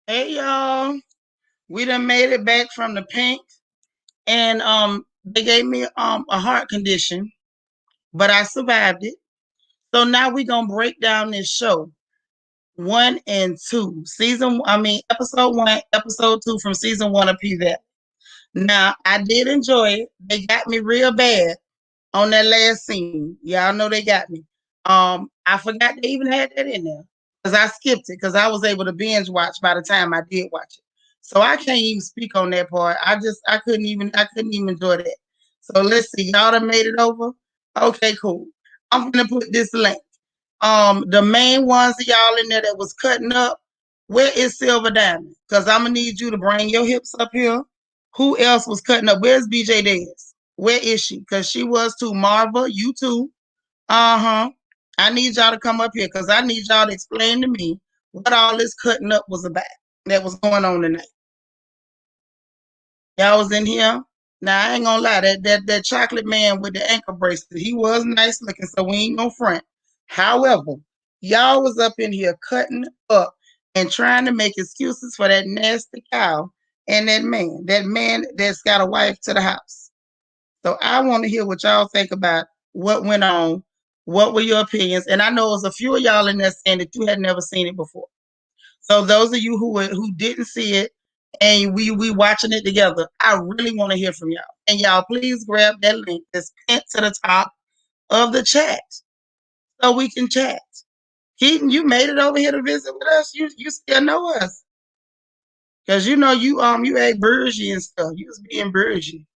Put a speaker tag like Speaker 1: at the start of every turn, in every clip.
Speaker 1: Hey y'all, we done made it back from the Pynk, and they gave me a heart condition, but I survived it. So now we gonna break down this show, 1 and 2, episode 1, episode 2 from season 1 of PVAC. Now I did enjoy it. They got me real bad on that last scene. Y'all know they got me. I forgot they even had that in there because I skipped it because I was able to binge watch by the time I did watch it. So I can't even speak on that part. I couldn't even enjoy that. So let's see. Y'all done made it over. Okay, cool. I'm gonna put this link. The main ones of y'all in there that was cutting up. Where is Silver Diamond? Because I'm gonna need you to bring your hips up here. Who else was cutting up? Where's BJ Dez? Where is she? Because she was too. Marva, you too. Uh-huh. I need y'all to come up here because I need y'all to explain to me what all this cutting up was about that was going on tonight. Y'all was in here. Now I ain't gonna lie, that chocolate man with the ankle bracelet, he was nice looking, so we ain't gonna front. However, y'all was up in here cutting up and trying to make excuses for that nasty cow and that man that's got a wife to the house. So I want to hear what y'all think about what went on. What were your opinions? And I know it was a few of y'all in there saying that you had never seen it before. So those of you who didn't see it and we watching it together, I really want to hear from y'all. And y'all please grab that link that's pinned to the top of the chat so we can chat. Keaton, you made it over here to visit with us. You still know us. Cause you know you ate Burgie and stuff. You was being Burgie.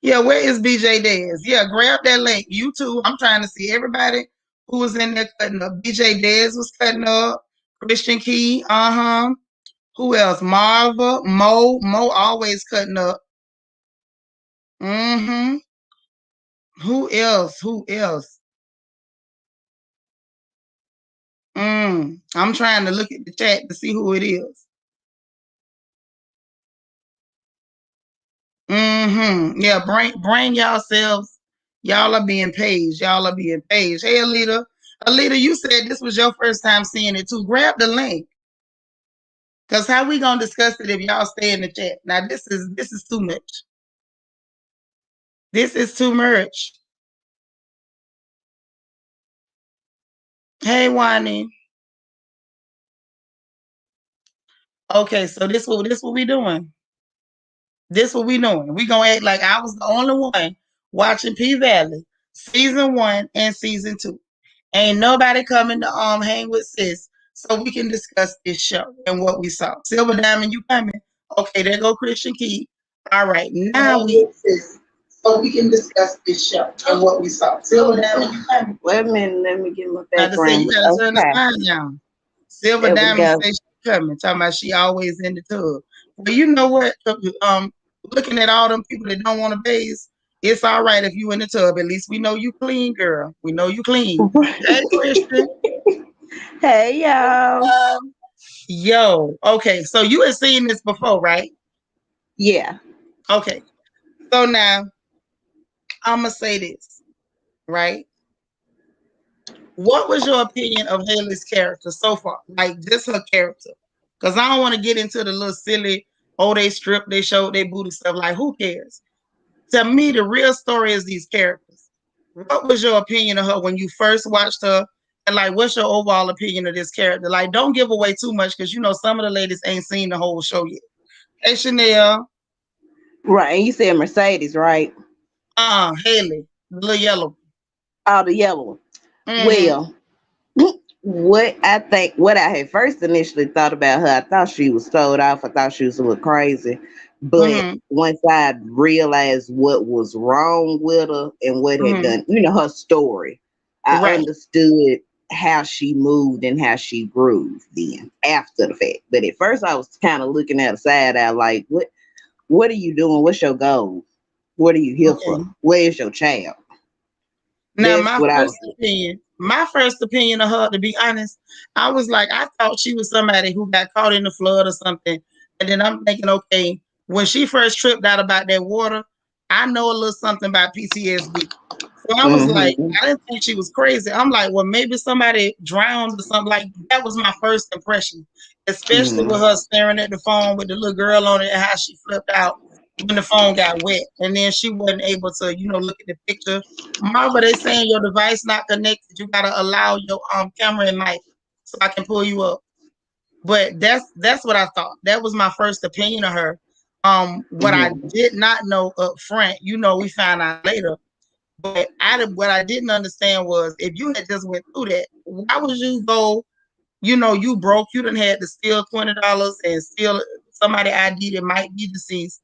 Speaker 1: Yeah, where is BJ Dez? Yeah, grab that link. You too. I'm trying to see everybody who was in there cutting up. BJ Dez was cutting up. Christian Key. Uh-huh. Who else? Marva. Mo always cutting up. Mm-hmm. Who else? Who else? I'm trying to look at the chat to see who it is. Mm-hmm. Yeah, bring yourselves. Y'all are being paged. Y'all are being paged. Hey, Alita. Alita, you said this was your first time seeing it too. Grab the link. Cause how we gonna discuss it if y'all stay in the chat? Now this is too much. This is too much. Hey, Wani. Okay, so this what we doing. This what we doing. We gonna act like I was the only one watching P Valley season 1 and season 2. Ain't nobody coming to hang with sis so we can discuss this show and what we saw. Silver Diamond, you coming? Okay, there go Christian Key. All right, now we so we can discuss this show and what we saw. Silver Diamond, you coming?
Speaker 2: Wait a minute, let me get my
Speaker 1: Now to say
Speaker 2: background.
Speaker 1: you gotta turn the
Speaker 2: Okay,
Speaker 1: sign down. Silver
Speaker 2: there we
Speaker 1: Diamond
Speaker 2: go.
Speaker 1: say she coming, talking about she always in the tub. Well, you know what? Looking at all them people that don't want to bathe, it's all right if you in the tub. At least we know you clean, girl. We know you clean. Hey, Christian.
Speaker 2: Hey y'all.
Speaker 1: Yo, okay. So you had seen this before, right?
Speaker 2: Yeah.
Speaker 1: Okay. So now I'm gonna say this, right? What was your opinion of Hailey's character so far? Like just her character? Because I don't want to get into the little silly, oh, they stripped, they showed their booty stuff. Like, who cares? To me, the real story is these characters. What was your opinion of her when you first watched her? And like, what's your overall opinion of this character? Like, don't give away too much because you know some of the ladies ain't seen the whole show yet. Hey, Chanel.
Speaker 2: Right. And you said Mercedes, right?
Speaker 1: Hailey, the little yellow.
Speaker 2: Oh, the yellow one.
Speaker 1: Mm-hmm.
Speaker 2: Well, what I had first initially thought about her, I thought she was sold off. I thought she was a little crazy. But
Speaker 1: Mm-hmm.
Speaker 2: once I realized what was wrong with her and what had
Speaker 1: Mm-hmm.
Speaker 2: done, her story, I
Speaker 1: Right.
Speaker 2: understood how she moved and how she grew then after the fact. But at first I was kind of looking at a side eye like, what are you doing? What's your goal? What are you here
Speaker 1: Okay.
Speaker 2: for? Where's your child?
Speaker 1: Now,
Speaker 2: That's what I was.
Speaker 1: my first opinion of her, to be honest, I was like, I thought she was somebody who got caught in the flood or something. And then I'm thinking, okay, when she first tripped out about that water, I know a little something about PTSD. So I was like,
Speaker 2: Mm-hmm.
Speaker 1: I didn't think she was crazy. I'm like, well, maybe somebody drowned or something. Like that was my first impression. especially with her staring at the phone with the little girl on it and how she flipped out when the phone got wet. And then she wasn't able to, look at the picture. Marva, they saying your device not connected. You gotta allow your camera and mic so I can pull you up. But that's what I thought. That was my first opinion of her. What I did not know up front, we found out later. But what I didn't understand was if you had just went through that, why would you go? You broke. You done had to steal $20 and steal somebody ID that might be deceased.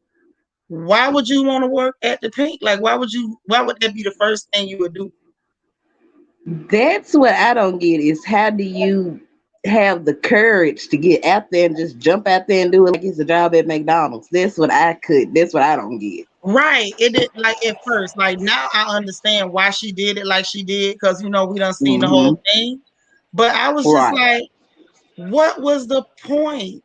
Speaker 1: Why would you want to work at the Pynk? Like, why would you? Why would that be the first thing you would do?
Speaker 2: That's what I don't get is how do you have the courage to get out there and just jump out there and do it like it's a job at McDonald's? That's what I don't get.
Speaker 1: Right. It did like at first. Like now I understand why she did it like she did, because we done seen the whole thing. But I was just
Speaker 2: Right.
Speaker 1: like, what was the point?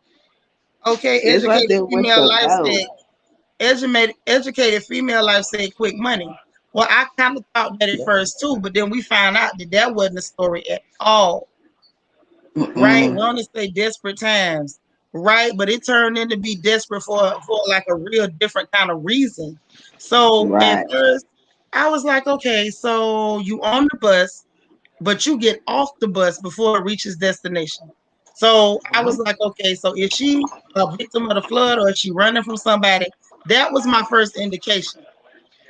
Speaker 1: Okay,
Speaker 2: It's like
Speaker 1: educated
Speaker 2: that with
Speaker 1: female
Speaker 2: the
Speaker 1: life
Speaker 2: go.
Speaker 1: said, educated female life said quick money. Well, I kind of thought that at first too, but then we found out that wasn't the story at all. Right? We want to say desperate times, right? But it turned into be desperate for like a real different kind of reason. So at
Speaker 2: Right.
Speaker 1: first, I was like, okay, so you on the bus, but you get off the bus before it reaches destination. So I was like, okay, so is she a victim of the flood or is she running from somebody? That was my first indication.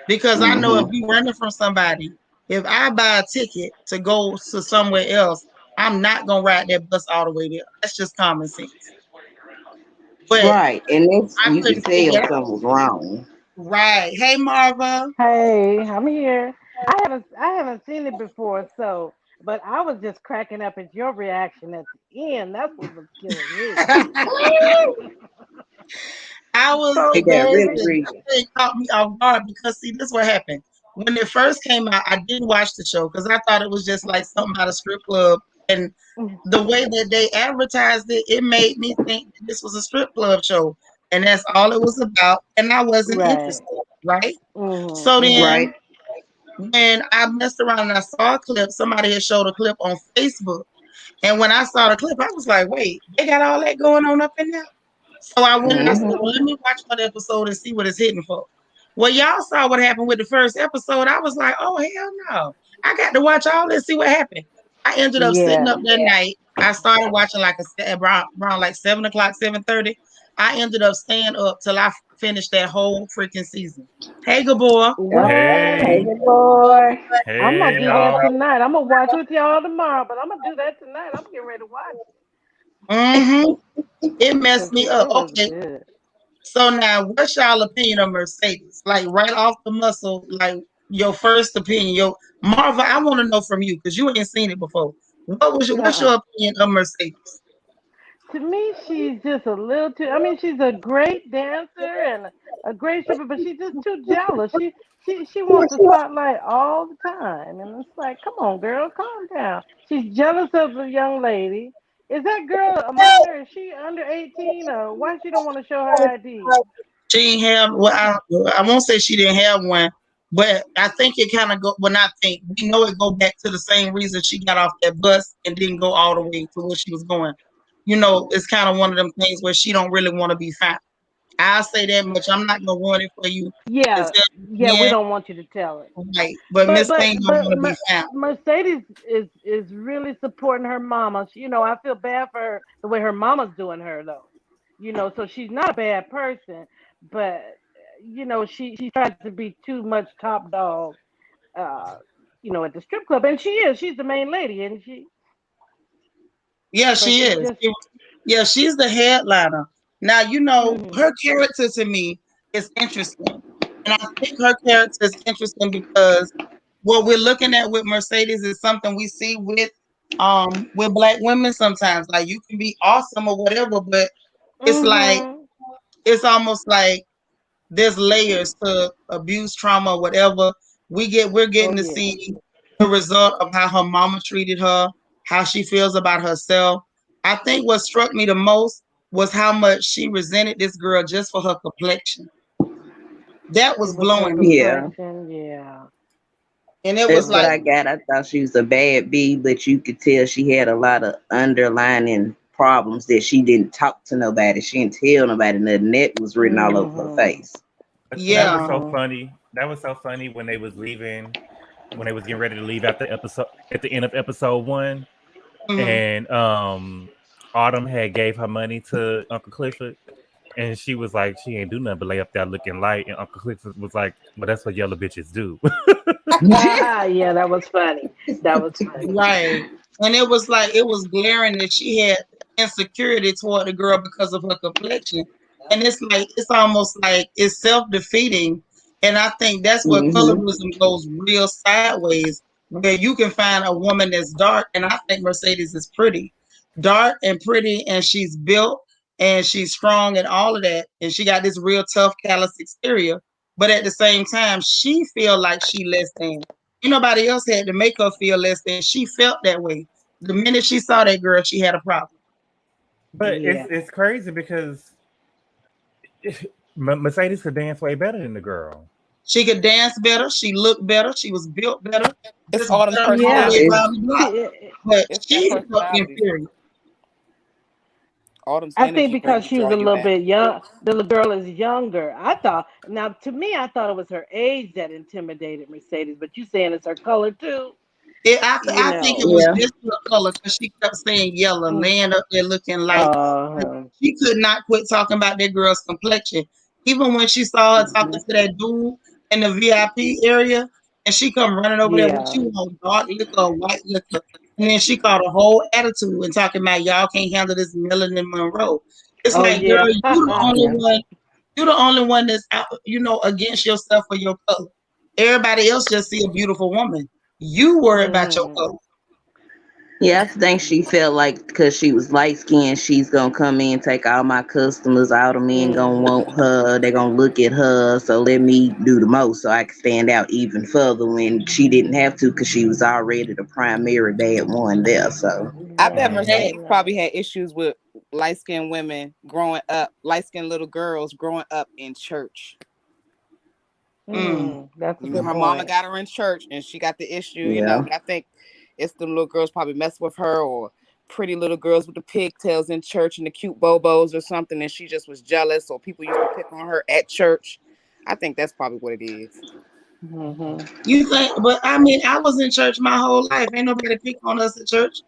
Speaker 1: Because I know if you running from somebody, if I buy a ticket to go to somewhere else, I'm not gonna ride that bus all the way there. That's just common sense. But
Speaker 2: Right. And that's
Speaker 1: I
Speaker 2: you
Speaker 1: couldn't
Speaker 2: could tell
Speaker 1: figure it
Speaker 2: something
Speaker 1: out.
Speaker 2: was wrong.
Speaker 1: Right. Hey Marva.
Speaker 3: Hey, I'm here. I haven't seen it before, so but I was just cracking up at your reaction at the end. That's what was killing me.
Speaker 1: I was
Speaker 3: So
Speaker 2: It got really
Speaker 3: baby.
Speaker 1: that
Speaker 2: real.
Speaker 1: thing caught me off guard because see, this what happened. When it first came out, I didn't watch the show because I thought it was just like something out of strip club. And the way that they advertised it, it made me think that this was a strip club show. And that's all it was about. And I wasn't
Speaker 3: Right.
Speaker 1: interested, right?
Speaker 3: Mhm.
Speaker 1: So
Speaker 3: Mhm.
Speaker 1: then
Speaker 2: Right.
Speaker 1: when I messed around and I saw a clip, somebody had showed a clip on Facebook. And when I saw the clip, I was like, wait, they got all that going on up in there? So I went and I said, well, let me watch one episode and see what it's hitting for. Well, y'all saw what happened with the first episode. I was like, oh, hell no. I got to watch all this, see what happened. I ended up sitting
Speaker 3: Yeah.
Speaker 1: up that night. I started watching like around like 7 o'clock, 7:30. I ended up staying up till I finished that whole freaking season. Hey, Gabor.
Speaker 2: Hey,
Speaker 3: What?
Speaker 4: Hey,
Speaker 2: good boy.
Speaker 3: I'm gonna
Speaker 4: hey,
Speaker 3: do that
Speaker 4: y'all.
Speaker 3: tonight. I'm gonna watch with y'all tomorrow, but I'm gonna do that tonight. I'm getting ready to watch
Speaker 1: Mm-hmm. It messed
Speaker 3: because
Speaker 1: me up.
Speaker 3: it was
Speaker 1: Okay,
Speaker 3: good.
Speaker 1: so now, what's y'all opinion of Mercedes? Like right off the muscle, like your first opinion. Your Marva, I want to know from you because you ain't seen it before. What's
Speaker 3: Uh-uh.
Speaker 1: your opinion of Mercedes?
Speaker 3: To me, she's just a little too. I mean, she's a great dancer and a great stripper, but she's just too jealous. She wants the spotlight all the time, and it's like, come on, girl, calm down. She's jealous of the young lady. Is that girl a minor? Is she under 18, or why she don't want to show her ID?
Speaker 1: She ain't have well, I won't say she didn't have one, but I think it kind of go. Well, not think we know it go back to the same reason she got off that bus and didn't go all the way to where she was going. It's kind of one of them things where she don't really want to be found. I'll say that much. I'm not gonna ruin it for you and
Speaker 3: Yeah,
Speaker 1: tell
Speaker 3: yeah,
Speaker 1: you
Speaker 3: we
Speaker 1: again.
Speaker 3: don't want you to tell it.
Speaker 1: Right. But
Speaker 3: But
Speaker 1: Miss
Speaker 3: but
Speaker 1: Thing don't
Speaker 3: but
Speaker 1: want to be found.
Speaker 3: Mercedes is really supporting her mama. I feel bad for her the way her mama's doing her though. So she's not a bad person, but she tries to be too much top dog. Uh, at the strip club, and she is. She's the main lady, and
Speaker 1: Yeah,
Speaker 3: but
Speaker 1: she
Speaker 3: she
Speaker 1: is.
Speaker 3: just.
Speaker 1: Yeah, she's the headliner. Now,
Speaker 3: Hmm.
Speaker 1: her character to me is interesting. And I think her character is interesting because what we're looking at with Mercedes is something we see with black women sometimes. Like you can be awesome or whatever, but it's like
Speaker 3: Hmm.
Speaker 1: it's almost like there's layers to abuse, trauma, whatever. We're
Speaker 3: Oh
Speaker 1: getting to
Speaker 3: yeah.
Speaker 1: see the result of how her mama treated her, how she feels about herself. I think what struck me the most was how much she resented this girl just for her complexion. That
Speaker 3: It
Speaker 1: was
Speaker 3: was her
Speaker 1: blowing me.
Speaker 2: Yeah.
Speaker 3: complexion. Yeah.
Speaker 1: And it was
Speaker 2: That's what
Speaker 1: like,
Speaker 2: I
Speaker 3: Um.
Speaker 2: got. I thought she was a bad bee, but you could tell she had a lot of underlining problems that she didn't talk to nobody. She didn't tell nobody nothing. That was written all over her face.
Speaker 4: That was
Speaker 1: Yeah.
Speaker 4: so funny. That was so funny when they was leaving, when they was getting ready to leave at the end of episode 1,
Speaker 1: Mhm.
Speaker 4: and Autumn had gave her money to Uncle Clifford, and she was like, she ain't do nothing but lay up there looking light, and Uncle Clifford was like, well, that's what yellow bitches do.
Speaker 3: Yeah, that was funny. That was funny.
Speaker 1: Right. And it was like it was glaring that she had insecurity toward the girl because of her complexion. And it's like it's almost like it's self-defeating. And I think that's where
Speaker 2: Mm-hmm.
Speaker 1: colorism goes real sideways, where you can find a woman that's dark, and I think Mercedes is pretty. Dark and pretty, and she's built and she's strong and all of that. And she got this real tough, callous exterior. But at the same time, she feel like she less than. Ain't nobody else had to make her feel less than. She felt that way. The minute she saw that girl, she had a problem.
Speaker 4: But
Speaker 3: Yeah.
Speaker 4: it's crazy because Mercedes could dance way better than the girl.
Speaker 1: She could dance better. She looked better. She was built better.
Speaker 5: It's
Speaker 1: Just
Speaker 5: Autumn's
Speaker 1: better all the way
Speaker 3: Yeah.
Speaker 5: personality.
Speaker 1: around the block.
Speaker 3: She,
Speaker 1: But
Speaker 5: It's that
Speaker 1: she felt
Speaker 5: personality.
Speaker 1: inferior.
Speaker 5: Autumn's
Speaker 3: I think
Speaker 5: energy
Speaker 3: because
Speaker 5: really
Speaker 3: she was
Speaker 5: draw
Speaker 3: a
Speaker 5: you
Speaker 3: little
Speaker 5: in.
Speaker 3: bit young, the little girl is younger. I thought, now to me, I thought it was her age that intimidated Mercedes, but you saying it's her color too, you
Speaker 1: I think it
Speaker 3: know.
Speaker 1: was
Speaker 2: Yeah.
Speaker 1: just her color because she kept saying yellow,
Speaker 3: Mm.
Speaker 1: laying up there looking like she could not quit talking about that girl's complexion. Even when she saw her talking to that dude in the VIP area, and she come running over there, what
Speaker 3: Yeah.
Speaker 1: you want, dark liquor or white liquor? And then she called a whole attitude and talking about y'all can't handle this Marilyn Monroe. It's
Speaker 3: Oh
Speaker 1: like, girl,
Speaker 3: yeah.
Speaker 1: you the only
Speaker 2: Yeah.
Speaker 1: one, you the only one that's out, against yourself for your color. Everybody else just see a beautiful woman. You worry about your
Speaker 3: Mhm.
Speaker 1: color.
Speaker 2: Yeah, I think she felt like because she was light skinned, she's gonna come in, take all my customers, all the men gonna
Speaker 3: Mhm.
Speaker 2: want her, they're gonna look at her, so let me do the most so I can stand out even further when she didn't have to because she was already the primary bad one there. So
Speaker 5: I bet
Speaker 3: Right.
Speaker 1: Hey,
Speaker 5: Mercedes
Speaker 3: Right.
Speaker 5: probably had issues with light skinned women growing up, light skinned little girls growing up in church.
Speaker 1: mm,
Speaker 3: That's a
Speaker 5: You know,
Speaker 3: good
Speaker 5: her mama
Speaker 3: point.
Speaker 5: got her in church and she got the issue,
Speaker 2: yeah.
Speaker 5: but I think it's the little girls probably mess with her or pretty little girls with the pigtails in church and the cute bobos or something, and she just was jealous or people used to pick on her at church. I think that's probably what it is.
Speaker 3: Mhm.
Speaker 1: you think? But I mean, I was in church my whole life. Ain't nobody pick on us at church.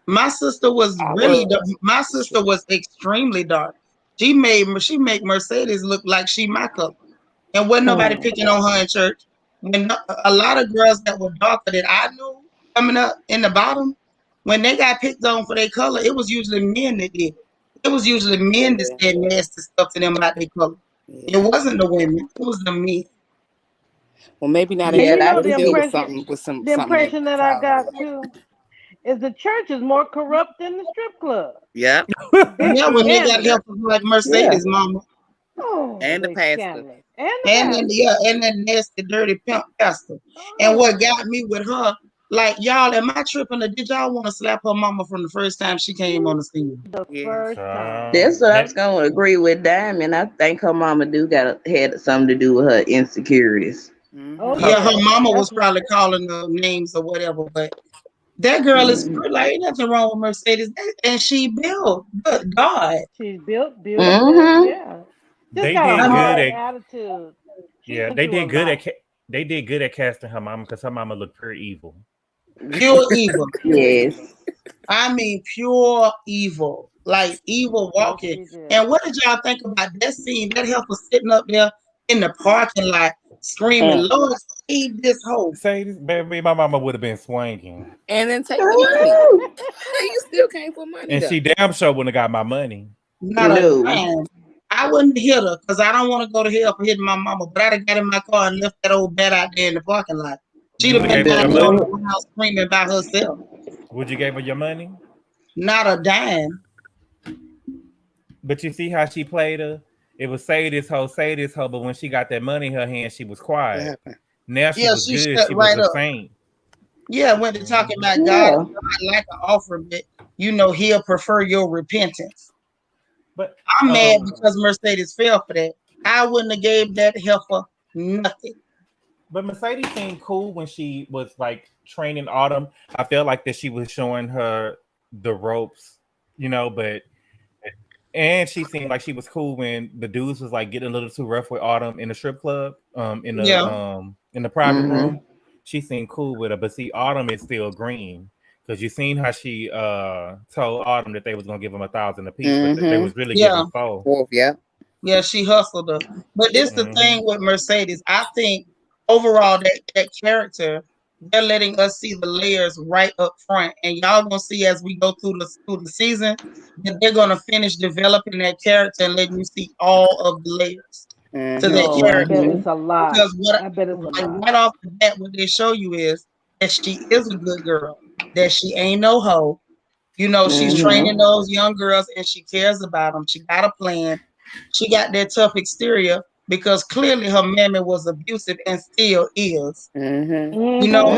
Speaker 1: My sister was
Speaker 5: I
Speaker 1: really
Speaker 5: was.
Speaker 1: my
Speaker 5: It's
Speaker 1: sister
Speaker 5: true.
Speaker 1: was extremely dark. She made Mercedes look like she my color, and wasn't nobody
Speaker 3: Hmm.
Speaker 1: picking on her in church. When a lot of girls that were darker that I knew coming up in the bottom, when they got picked on for their color, it was usually men that did it. It was usually men that
Speaker 5: Yeah,
Speaker 1: said nasty stuff to them about their color. It
Speaker 5: yeah.
Speaker 1: wasn't the women. It was the men.
Speaker 5: Well, maybe now they
Speaker 3: And
Speaker 2: Yeah,
Speaker 3: you
Speaker 5: think
Speaker 3: know
Speaker 2: I
Speaker 5: it
Speaker 3: the
Speaker 2: can
Speaker 5: still
Speaker 2: see.
Speaker 5: was
Speaker 3: impression,
Speaker 5: something with
Speaker 3: the
Speaker 5: something in
Speaker 3: impression that I got
Speaker 5: childhood.
Speaker 3: too is the church is more corrupt than the strip club.
Speaker 5: Yeah,
Speaker 3: They
Speaker 1: Yeah, when they got
Speaker 3: scandalous.
Speaker 1: help from like
Speaker 2: Yeah.
Speaker 1: Mercedes mama.
Speaker 3: Oh,
Speaker 5: and the
Speaker 3: they
Speaker 5: pastor.
Speaker 3: scandalous. And the
Speaker 1: And then
Speaker 3: pastor.
Speaker 1: yeah, and that nasty, dirty pimp pastor. And what got
Speaker 3: Oh,
Speaker 1: me with her, like y'all, am I tripping or did y'all want to slap her mama from the first time she came on the scene?
Speaker 3: the
Speaker 5: Yes.
Speaker 3: first time.
Speaker 2: That's what I was
Speaker 4: That
Speaker 2: gonna agree with Diamond. I think her mama do got had something to do with her insecurities.
Speaker 3: Oh
Speaker 5: Mm-hmm.
Speaker 1: Yeah, her
Speaker 3: yeah.
Speaker 1: mama was
Speaker 3: That's
Speaker 1: probably calling the names or whatever, but that girl is
Speaker 2: Mm-hmm.
Speaker 1: like ain't nothing wrong with Mercedes, and she built. Good God,
Speaker 3: she's built beautiful.
Speaker 2: Mm-hmm.
Speaker 3: Yeah. Just
Speaker 4: they
Speaker 3: got a
Speaker 1: I
Speaker 4: did
Speaker 1: mean,
Speaker 4: good
Speaker 3: hard
Speaker 4: at
Speaker 3: attitude. She's
Speaker 4: yeah,
Speaker 3: been through a lot.
Speaker 4: they did good at casting her mama because her mama looked pure evil.
Speaker 1: pure evil.
Speaker 3: Pure evil.
Speaker 2: Yes.
Speaker 1: I mean, pure evil, like evil
Speaker 3: Yes,
Speaker 1: walking.
Speaker 3: she did.
Speaker 1: And what did y'all think about that scene? That heifer sitting up there in the parking lot screaming,
Speaker 2: Mm.
Speaker 1: "Lord, save this hoe!"
Speaker 4: Say this, baby, my mama would have been swinging,
Speaker 5: And then take the money.
Speaker 2: Ooh.
Speaker 5: You still came for money
Speaker 4: and
Speaker 5: though.
Speaker 4: she damn sure wouldn't have got my money.
Speaker 1: Not a
Speaker 2: No.
Speaker 1: dime. I wouldn't hit her because I don't want to go to hell for hitting my mama. But I'd have got in my car and left that old bat out there in the parking lot. She'd
Speaker 4: Would
Speaker 1: have
Speaker 4: you
Speaker 1: been
Speaker 4: gave her
Speaker 1: down
Speaker 4: your
Speaker 1: there on
Speaker 4: money?
Speaker 1: the ground screaming by herself.
Speaker 4: Would you gave her your money?
Speaker 1: Not a dime.
Speaker 4: But you see how she played her? It was say this hoe, but when she got that money in her hand, she was
Speaker 5: What
Speaker 4: quiet.
Speaker 5: happened?
Speaker 4: Now she
Speaker 1: Yeah,
Speaker 4: was
Speaker 1: she
Speaker 4: good.
Speaker 1: shut
Speaker 4: She was
Speaker 1: right
Speaker 4: a
Speaker 1: up.
Speaker 4: saint.
Speaker 1: Yeah, went to talking
Speaker 4: Mhm.
Speaker 1: about God.
Speaker 2: Yeah.
Speaker 1: God like an offering, but he'll prefer your repentance.
Speaker 4: But
Speaker 1: I'm mad because Mercedes fell for that. I wouldn't have gave that heifer nothing.
Speaker 4: but Mercedes seemed cool when she was like training Autumn. I felt like that she was showing her the ropes But and she seemed like she was cool when the dudes was like getting a little too rough with Autumn in the strip club,
Speaker 1: Yeah.
Speaker 4: in the private
Speaker 2: Mm-hmm.
Speaker 4: room. She seemed cool with her, but see, Autumn is still green because you seen how she told Autumn that they was gonna give him 1,000 apiece, but they
Speaker 5: Mm-hmm.
Speaker 4: was really giving
Speaker 1: Yeah.
Speaker 4: 4.
Speaker 5: Wolf, yeah.
Speaker 1: Yeah, she hustled her. But this the
Speaker 4: Mm-hmm.
Speaker 1: thing with Mercedes. I think overall that character, they're letting us see the layers right up front. And y'all gonna see as we go through the season that they're gonna finish developing that character and letting you see all of the layers to
Speaker 5: Mm-hmm.
Speaker 1: that
Speaker 3: Oh, I bet
Speaker 1: character.
Speaker 2: Mm-hmm.
Speaker 3: it's a lot.
Speaker 1: Because what
Speaker 3: I bet it's a
Speaker 1: like
Speaker 3: lot.
Speaker 1: right off the bat, what they show you is that she is a good girl, that she ain't no hoe. She's training
Speaker 2: Mm-hmm.
Speaker 1: those young girls and she cares about them. She got a plan. She got that tough exterior because clearly her mammy was abusive and still is.
Speaker 5: Mm-hmm.